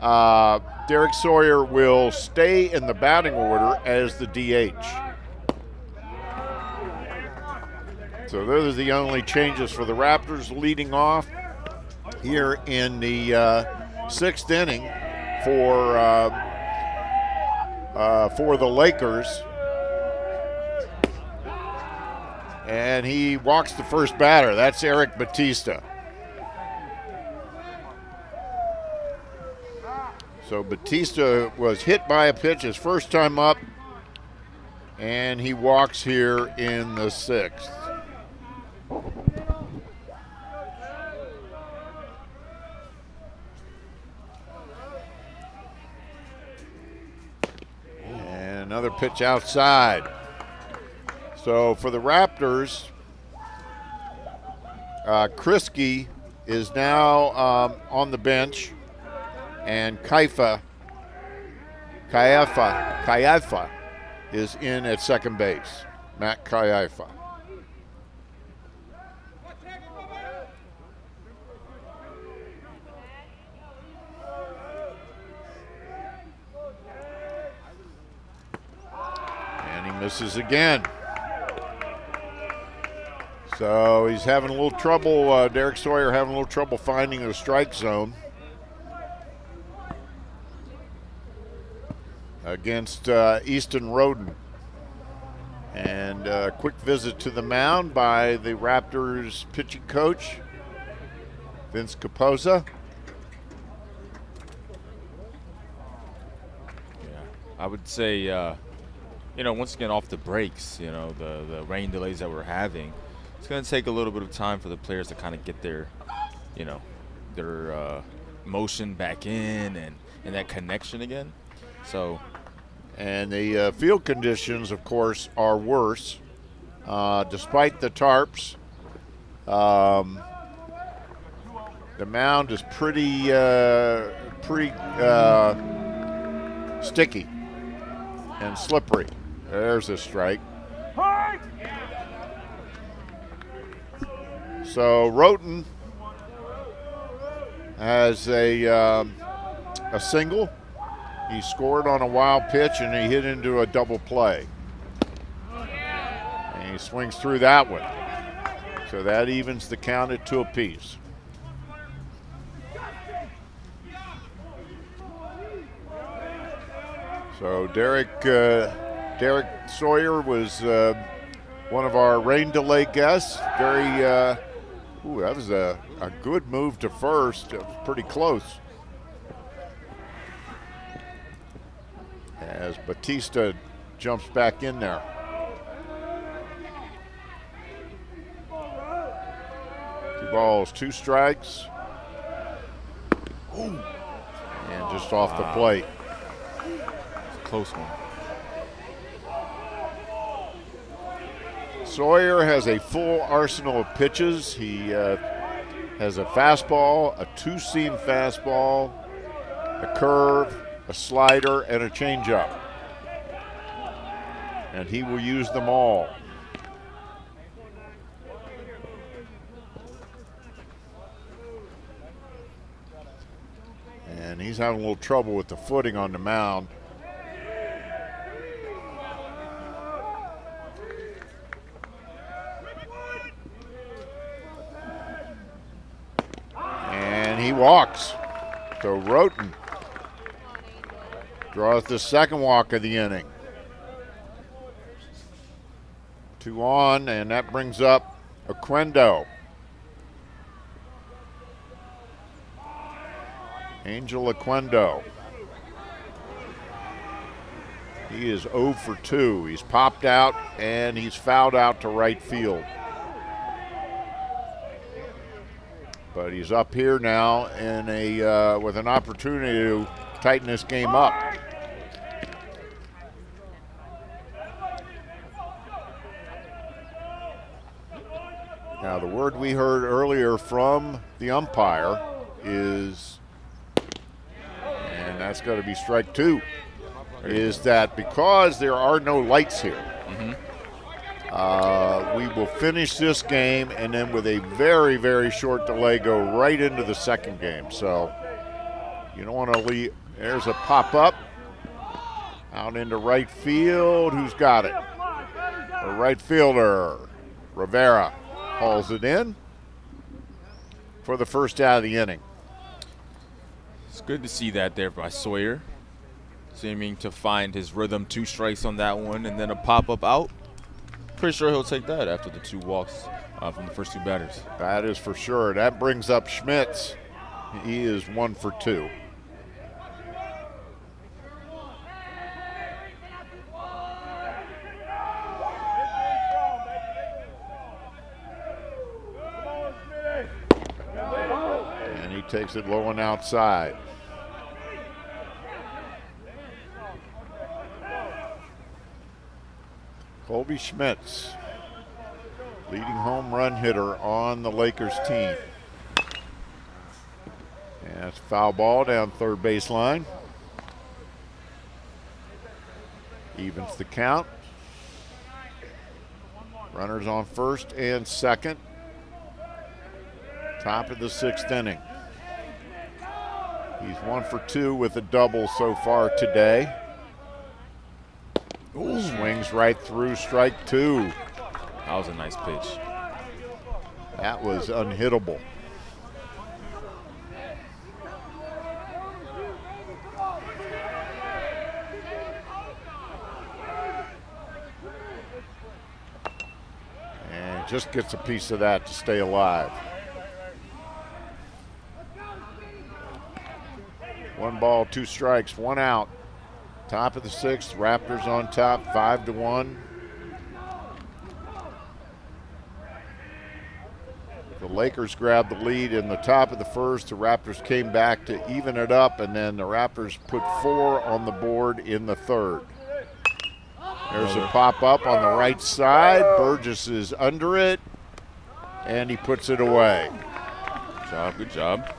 Derek Sawyer will stay in the batting order as the DH. So those are the only changes for the Raptors, leading off here in the 6th inning for the Lakers. And he walks the first batter. That's Eric Batista. So Batista was hit by a pitch his first time up, and he walks here in the 6th. And another pitch outside. So for the Raptors, Krisky is now on the bench, and Kayafa is in at second base. Matt Kayafa. And he misses again. So he's having a little trouble, Derek Sawyer having a little trouble finding the strike zone against Easton Roden. And a quick visit to the mound by the Raptors pitching coach, Vince Capozza. Yeah, I would say, once again off the breaks, the rain delays that we're having, it's going to take a little bit of time for the players to kind of get their motion back in and that connection again. So, and the field conditions, of course, are worse. Despite the tarps, the mound is pretty sticky and slippery. There's a strike. So Roten has a single. He scored on a wild pitch, and he hit into a double play. And he swings through that one. So that evens the count at 2 apiece. So Derek Sawyer was one of our rain delay guests. That was a good move to first. It was pretty close. As Batista jumps back in there. 2 balls, 2 strikes. Ooh. And just off the plate. It's a close one. Sawyer has a full arsenal of pitches. He has a fastball, a 2-seam fastball, a curve, a slider, and a changeup. And he will use them all. And he's having a little trouble with the footing on the mound. And he walks. So Roten draws the second walk of the inning. 2 on, and that brings up Oquendo. Angel Oquendo. He is 0 for 2. He's popped out, and he's fouled out to right field. But he's up here now in with an opportunity to tighten this game up. Now the word we heard earlier from the umpire is, and that's got to be strike 2, is that because there are no lights here, we will finish this game and then with a very, very short delay go right into the second game. So you don't want to leave. There's a pop-up out into right field. Who's got it? The right fielder, Rivera, hauls it in for the first out of the inning. It's good to see that there by Sawyer, seeming to find his rhythm. 2 strikes on that one, and then a pop-up out. Pretty sure he'll take that after the 2 walks from the first 2 batters. That is for sure. That brings up Schmitz. He is 1 for 2. And he takes it low and outside. Colby Schmitz, leading home run hitter on the Lakers team. And it's a foul ball down third baseline. Evens the count. Runners on first and second. Top of the 6th inning. He's 1 for 2 with a double so far today. Ooh. Swings right through strike 2. That was a nice pitch. That was unhittable. And just gets a piece of that to stay alive. 1 ball, 2 strikes, 1 out. Top of the 6th, Raptors on top, 5-1. The Lakers grabbed the lead in the top of the 1st. The Raptors came back to even it up, and then the Raptors put 4 on the board in the 3rd. There's a pop-up on the right side. Burgess is under it, and he puts it away. Good job, good job.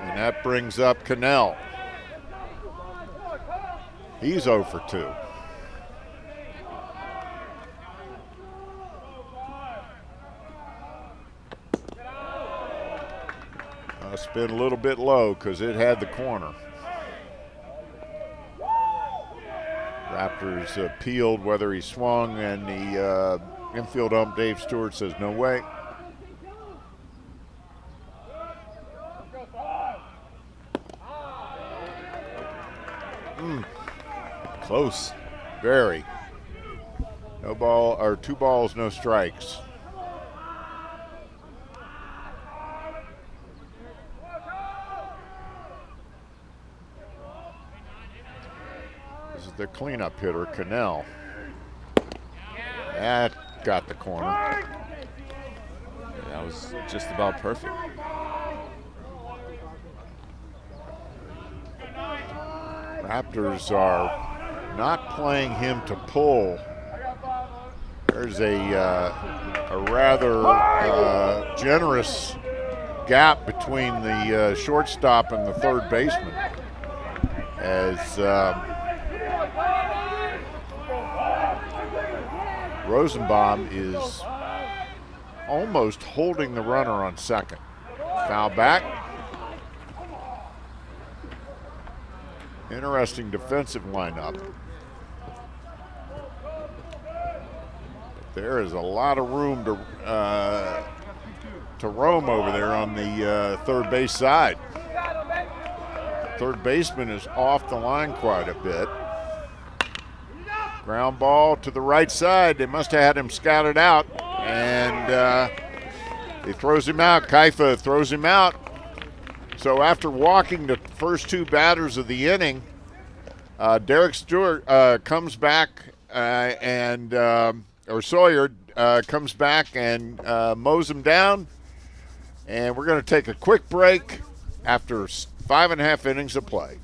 And that brings up Cannell. He's 0 for 2. Spin a little bit low because it had the corner. Raptors appealed whether he swung, and the infield ump Dave Stewart says no way. Close. Very. No ball, or 2 balls, no strikes. This is the cleanup hitter, Cannell. That got the corner. Yeah, that was just about perfect. Raptors are not playing him to pull. There's a rather generous gap between the shortstop and the third baseman, as Rosenbaum is almost holding the runner on second. Foul back. Interesting defensive lineup. There is a lot of room to roam over there on the third base side. Third baseman is off the line quite a bit. Ground ball to the right side. They must have had him scouted out, and he throws him out. Kaifa throws him out. So after walking the first 2 batters of the inning, Derek Stewart comes back or Sawyer comes back and mows him down. And we're going to take a quick break after 5.5 innings of play.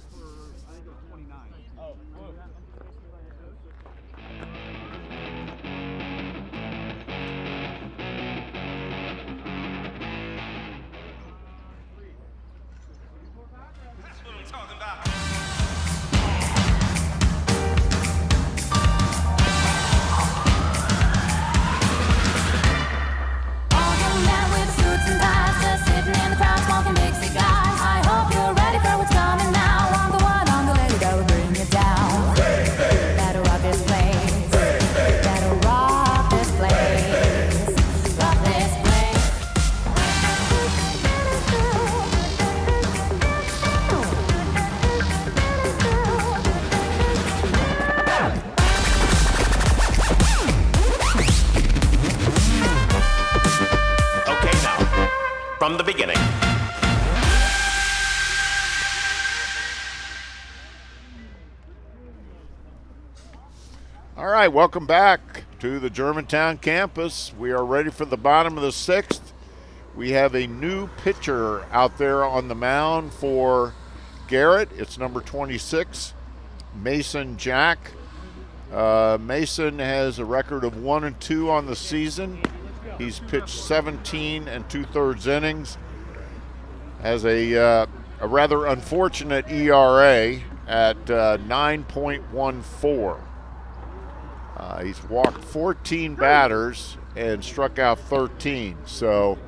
From the beginning. All right, welcome back to the Germantown campus. We are ready for the bottom of the 6th. We have a new pitcher out there on the mound for Garrett. It's number 26, Mason Jack. Mason has a record of 1-2 on the season. He's pitched 17 2/3 innings. Has a rather unfortunate ERA at 9.14. He's walked 14 batters and struck out 13. So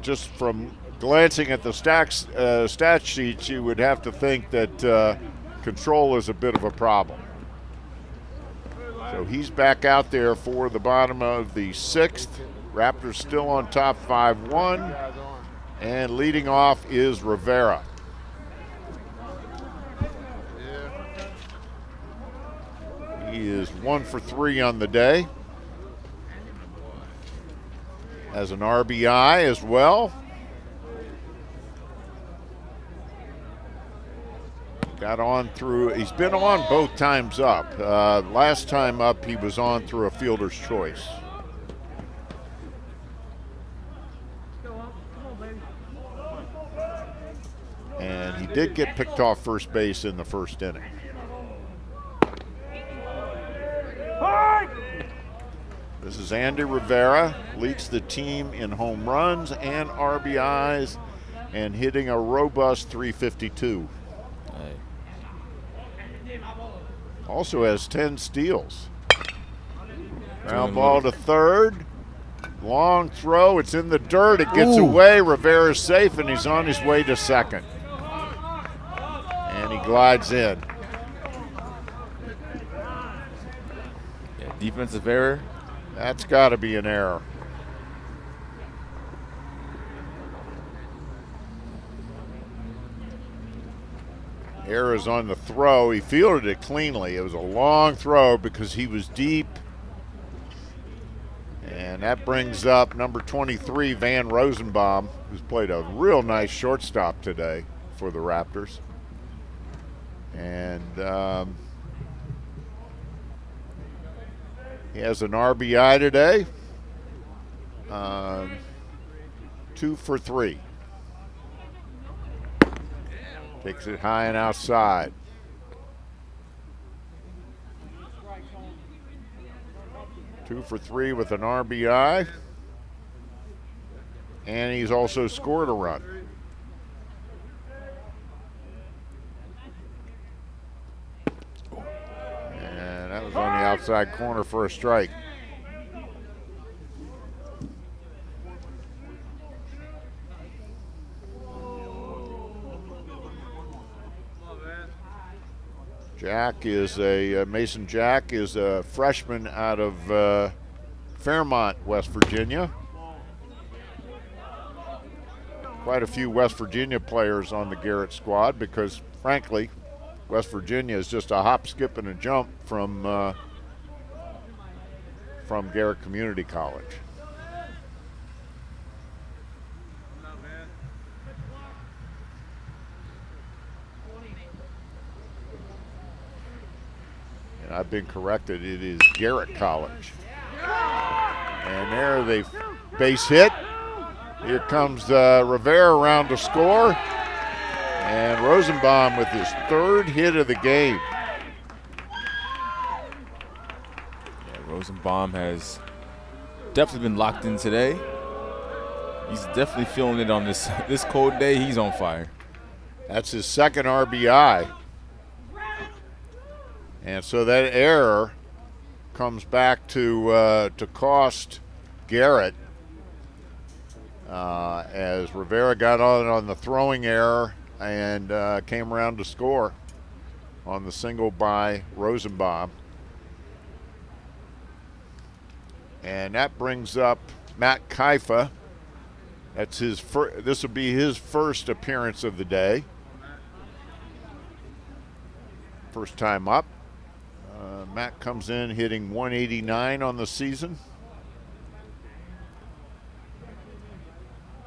just from glancing at the stat sheets, you would have to think that control is a bit of a problem. So he's back out there for the bottom of the 6th. Raptors still on top 5-1. And leading off is Rivera. He is 1 for 3 on the day. Has an RBI as well. Got on through, he's been on both times up. Last time up, he was on through a fielder's choice. And he did get picked off first base in the first inning. This is Andy Rivera, leads the team in home runs and RBIs and hitting a robust .352. Also has 10 steals. Ground ball to third. Long throw. It's in the dirt. It gets away. Rivera's safe, and he's on his way to second. And he glides in. Yeah, defensive error. That's got to be an error. Error is on the throw. He fielded it cleanly. It was a long throw because he was deep. And that brings up number 23, Van Rosenbaum, who's played a real nice shortstop today for the Raptors. And he has an RBI today. 2 for 3. Takes it high and outside. Two for 3 with an RBI. And he's also scored a run. And that was on the outside corner for a strike. Mason Jack is a freshman out of Fairmont, West Virginia. Quite a few West Virginia players on the Garrett squad because, frankly, West Virginia is just a hop, skip, and a jump from Garrett Community College. I've been corrected. It is Garrett College. And there they base hit. Here comes Rivera around to score. And Rosenbaum with his 3rd hit of the game. Yeah, Rosenbaum has definitely been locked in today. He's definitely feeling it on this cold day. He's on fire. That's his 2nd RBI. And so that error comes back to cost Garrett as Rivera got on the throwing error and came around to score on the single by Rosenbaum. And that brings up Matt Kaifa. That's his this will be his first appearance of the day. First time up. Matt comes in hitting 189 on the season.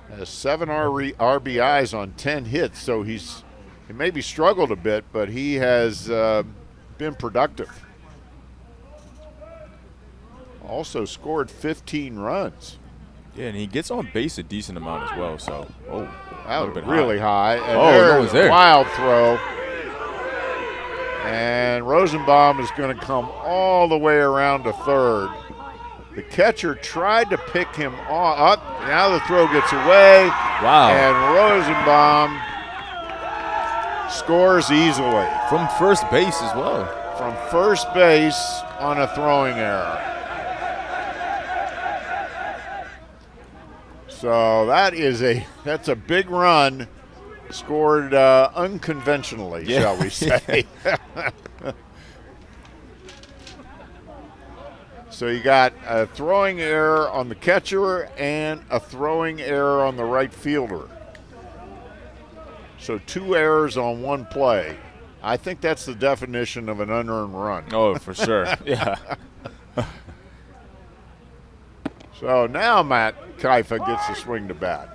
Has 7 RBIs on 10 hits, so he maybe struggled a bit, but he has been productive. Also scored 15 runs. Yeah, and he gets on base a decent amount as well. So, that was really high. And no one's there. Wild throw. And Rosenbaum is going to come all the way around to 3rd. The catcher tried to pick him up. Now the throw gets away. Wow. And Rosenbaum scores easily. From first base as well. From first base on a throwing error. So that's a big run. Scored unconventionally, shall we say. So you got a throwing error on the catcher and a throwing error on the right fielder. So 2 errors on 1 play. I think that's the definition of an unearned run. Oh, for sure. Yeah. So now Matt Kaifa gets the swing to bat.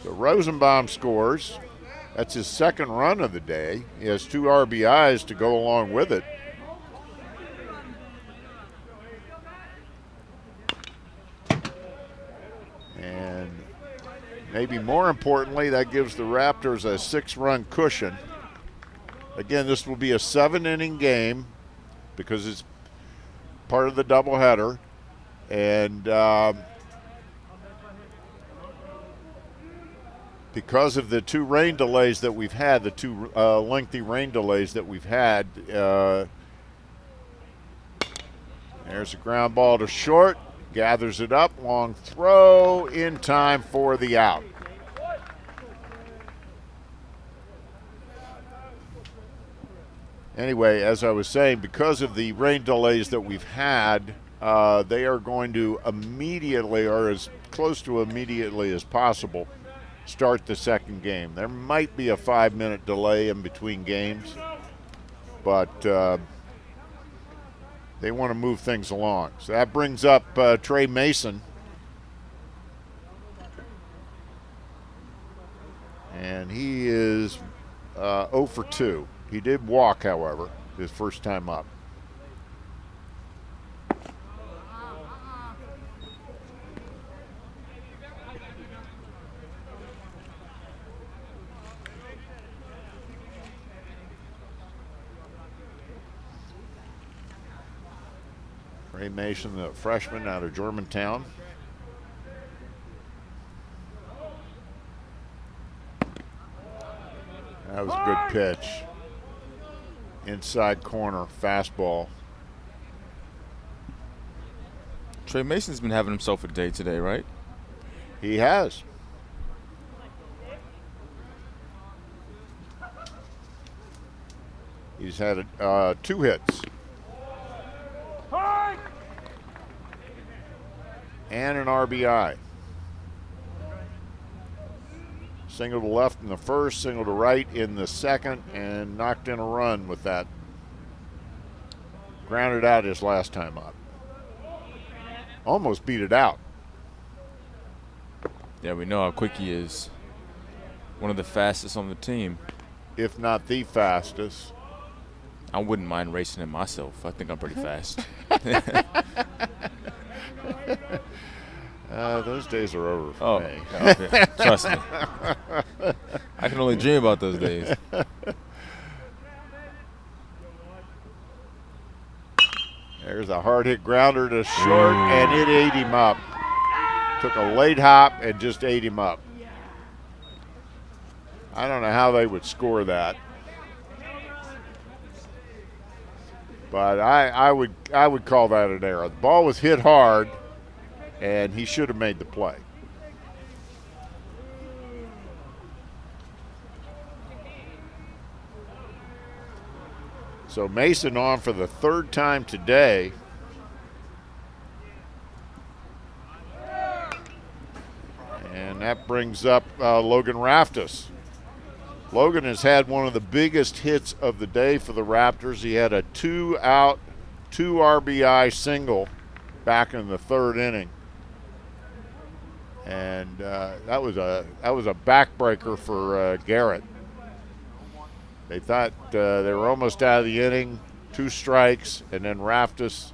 So Rosenbaum scores. That's his 2nd run of the day. He has 2 RBIs to go along with it. And maybe more importantly, that gives the Raptors a 6-run cushion. Again, this will be a 7-inning game because it's part of the doubleheader. And because of the 2 rain delays that we've had, the 2 lengthy rain delays that we've had, there's a ground ball to short, gathers it up, long throw, in time for the out. Anyway, as I was saying, because of the rain delays that we've had, they are going to immediately, or as close to immediately as possible, start the 2nd game. There might be a 5-minute delay in between games, but they want to move things along. So that brings up Trey Mason. And he is 0 for 2. He did walk, however, his first time up. Ray Mason, the freshman out of Germantown. That was a good pitch. Inside corner, fastball. Trey Mason's been having himself a day today, right? He has. He's had 2 hits. And an RBI. Single to left in the first, single to right in the second, and knocked in a run with that. Grounded out his last time up. Almost beat it out. Yeah, we know how quick he is. One of the fastest on the team. If not the fastest. I wouldn't mind racing it myself. I think I'm pretty fast. Those days are over for Oh, me. okay. Trust me. I can only dream about those days. There's a hard hit grounder to short, and it ate him up. Took a late hop and just ate him up. I don't know how they would score that. But I would call that an error. The ball was hit hard, and he should have made the play. So Mason on for the third time today. And that brings up Logan Raptors. Logan has had one of the biggest hits of the day for the Raptors. He had a 2-out, 2 RBI single back in the third inning. And that was a backbreaker for Garrett. They thought they were almost out of the inning, 2 strikes, and then Raptors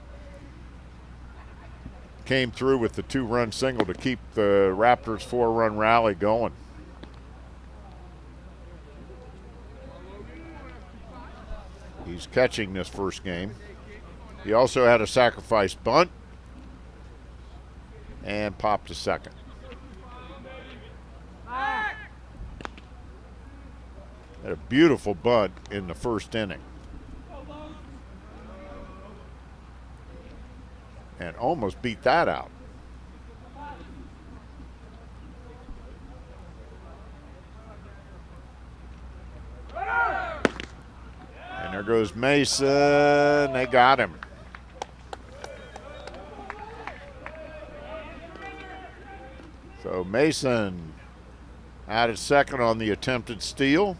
came through with the 2-run single to keep the Raptors' 4-run rally going. He's catching this first game. He also had a sacrifice bunt and popped a second. Had a beautiful bunt in the first inning. And almost beat that out. And there goes Mason. They got him. So Mason out at second on the attempted steal.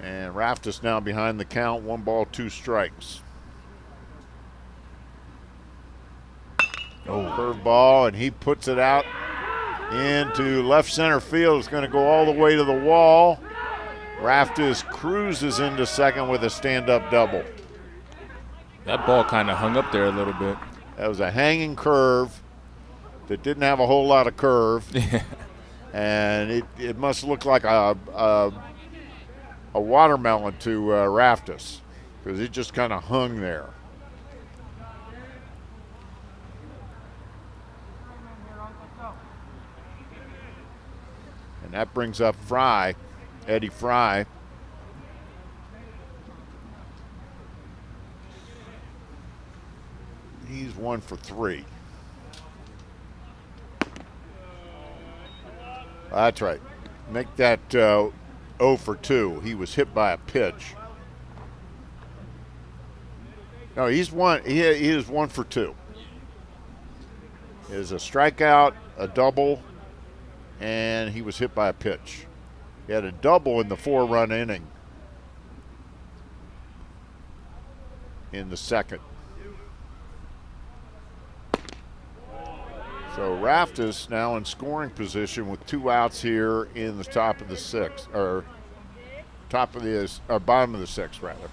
And Raptors now behind the count, 1 ball, 2 strikes. Curve ball, and he puts it out into left center field. It's going to go all the way to the wall. Raptors cruises into second with a stand-up double. That ball kind of hung up there a little bit. That was a hanging curve that didn't have a whole lot of curve. And it must look like a watermelon to Raptors, because it just kind of hung there. And that brings up Fry, Eddie Fry. He's 1 for 3. That's right. Make that 0 for 2. He was hit by a pitch. No, he's one. He is 1 for 2. It is a strikeout, a double, and he was hit by a pitch. He had a double in the 4-run inning in the second. So Raptors now in scoring position with 2 outs here in the top of the 6th, or bottom of the 6th rather.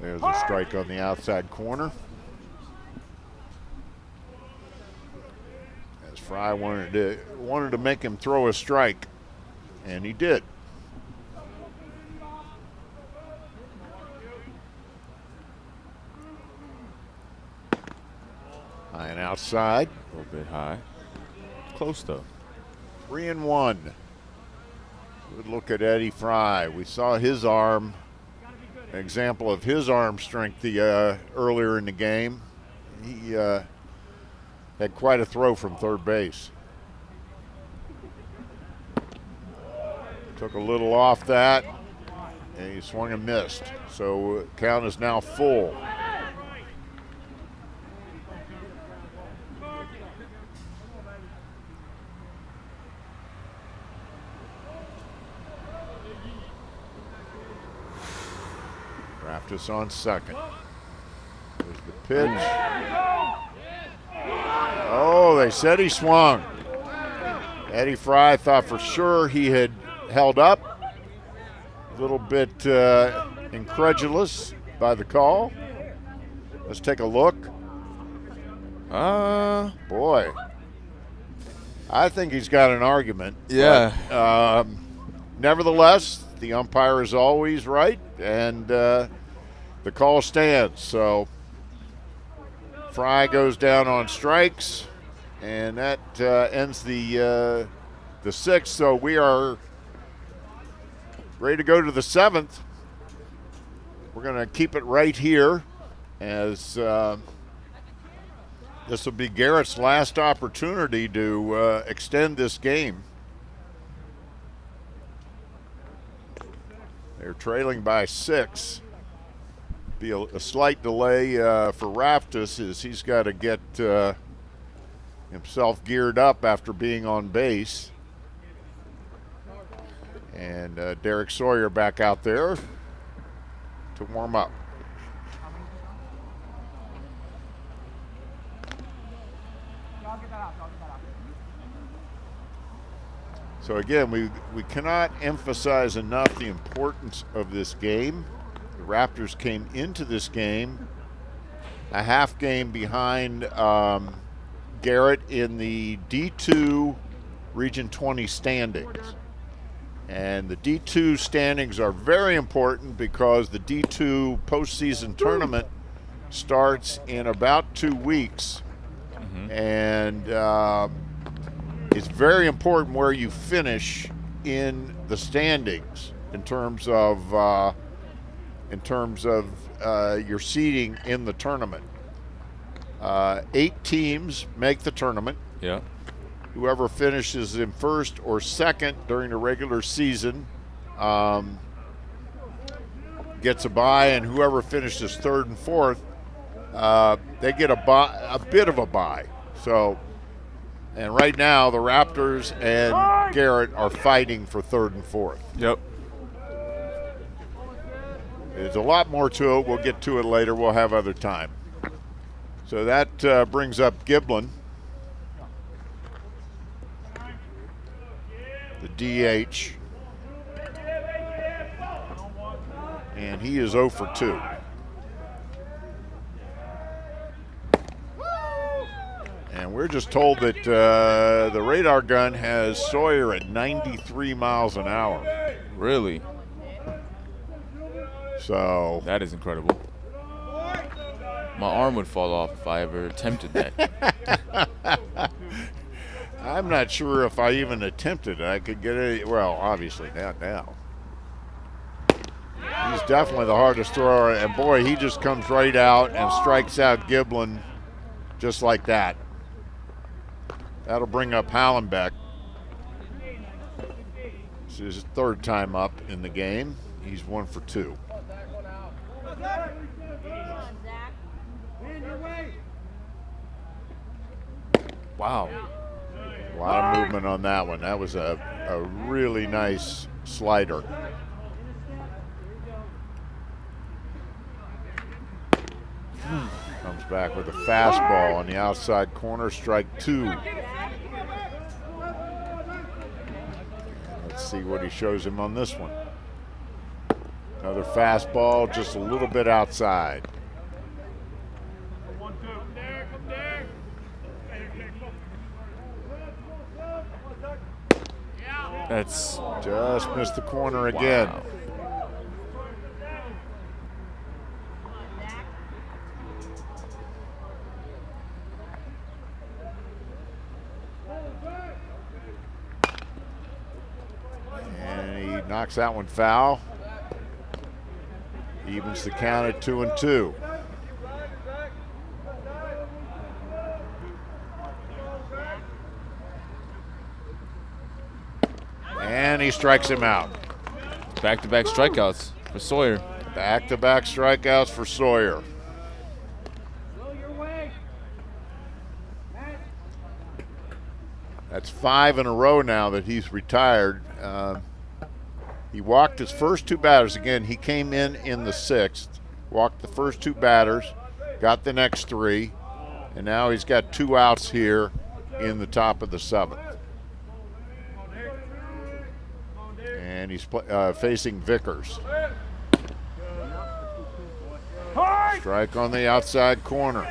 There's a strike on the outside corner. As Fry wanted to make him throw a strike, and he did. High and outside. A little bit high. Close though. 3-1. Good look at Eddie Fry. We saw his arm. An example of his arm strength earlier in the game. He had quite a throw from third base. Took a little off that, and he swung and missed. So count is now full. Baptist on second. There's the pitch. Oh, they said he swung. Eddie Fry thought for sure he had held up. A little bit incredulous by the call. Let's take a look. Boy, I think he's got an argument. Yeah. But, nevertheless, the umpire is always right, and the call stands. So Fry goes down on strikes, and that ends the sixth. So we are ready to go to the seventh. We're going to keep it right here, as this will be Garrett's last opportunity to extend this game. They're trailing by 6. Be a slight delay for Raptors, as he's got to get himself geared up after being on base. And Derek Sawyer back out there to warm up. So again, we cannot emphasize enough the importance of this game. The Raptors came into this game a half game behind Garrett in the D2 Region 20 standings. And the D2 standings are very important because the D2 postseason tournament starts in about 2 weeks. And it's very important where you finish in the standings in terms of your seeding in the tournament. 8 teams make the tournament. Yeah. Whoever finishes in first or second during the regular season gets a bye, and whoever finishes third and fourth, they get a bit of a bye. So, and right now the Raptors and Garrett are fighting for third and fourth. Yep. There's a lot more to it. We'll get to it later. We'll have other time. So that brings up Giblin, the DH, and he is 0 for 2. And we're just told that the radar gun has Sawyer at 93 miles an hour. Really? So that is incredible. My arm would fall off if I ever attempted that. I'm not sure if I even attempted it. I could get it. Well, obviously not now. He's definitely the hardest thrower, and boy, he just comes right out and strikes out Giblin just like that. That'll bring up Hallenbeck. This is his third time up in the game. He's 1 for 2. Wow. A lot of movement on that one. That was a really nice slider. Comes back with a fastball on the outside corner, strike 2. And let's see what he shows him on this one. Another fastball, just a little bit outside. That's just missed the corner again. Wow. And he knocks that one foul. Evens the count at 2-2. And he strikes him out. Back-to-back strikeouts for Sawyer. Back-to-back strikeouts for Sawyer. That's 5 in a row now that he's retired. He walked his first 2 batters. Again, he came in the 6th. walked the first 2 batters, got the next 3, and now he's got 2 outs here in the top of the 7th. And he's facing Vickers. Strike on the outside corner.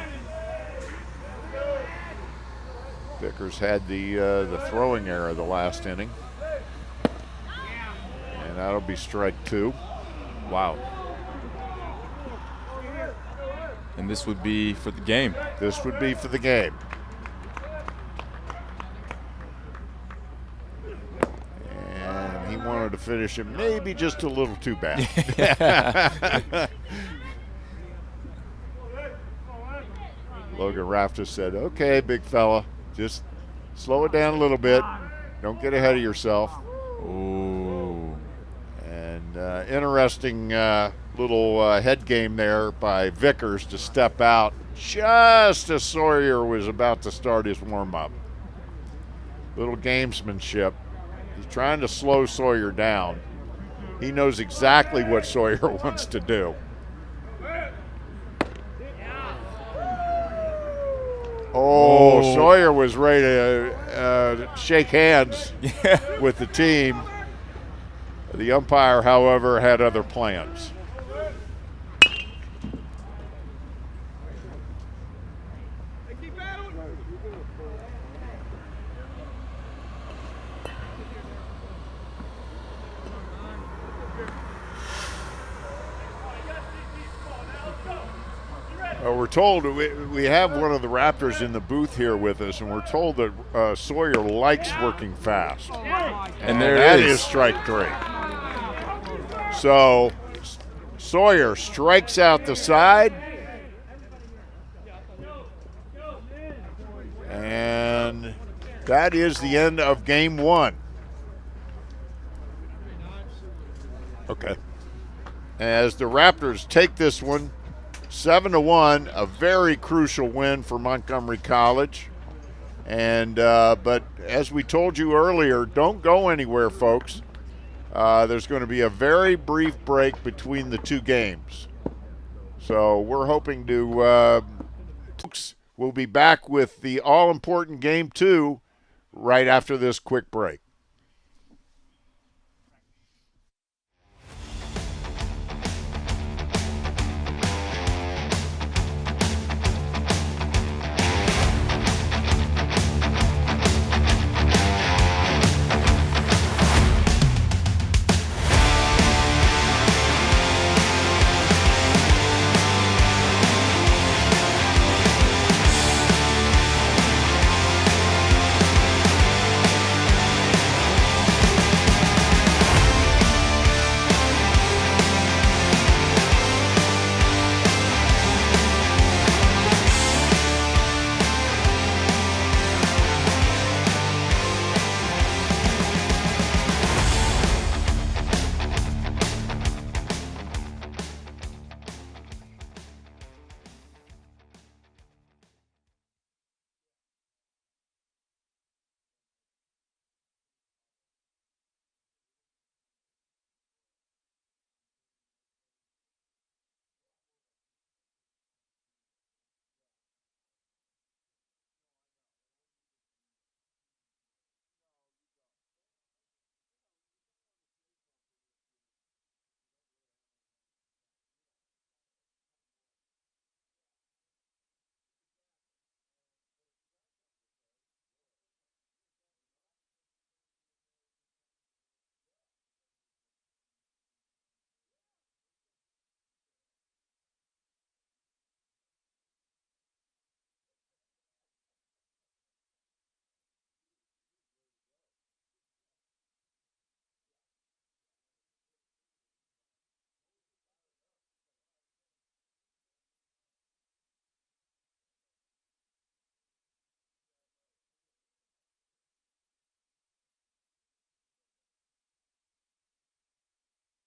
Vickers had the throwing error the last inning. And that'll be strike 2. Wow. And this would be for the game. This would be for the game. And he wanted to finish him maybe just a little too bad. Logan Rafter said, okay, big fella, just slow it down a little bit. Don't get ahead of yourself. Ooh. And interesting little head game there by Vickers to step out just as Sawyer was about to start his warm-up. Little gamesmanship. He's trying to slow Sawyer down. He knows exactly what Sawyer wants to do. Oh, Sawyer was ready to shake hands with the team. The umpire, however, had other plans. We're told we have one of the Raptors in the booth here with us, and we're told that Sawyer likes working fast. And there that it is. is strike 3. So Sawyer strikes out the side. And that is the end of game 1. Okay. As the Raptors take this one 7-1, a very crucial win for Montgomery College. And but as we told you earlier, don't go anywhere, folks. There's going to be a very brief break between the 2 games. So we're hoping to we'll be back with the all-important game 2 right after this quick break.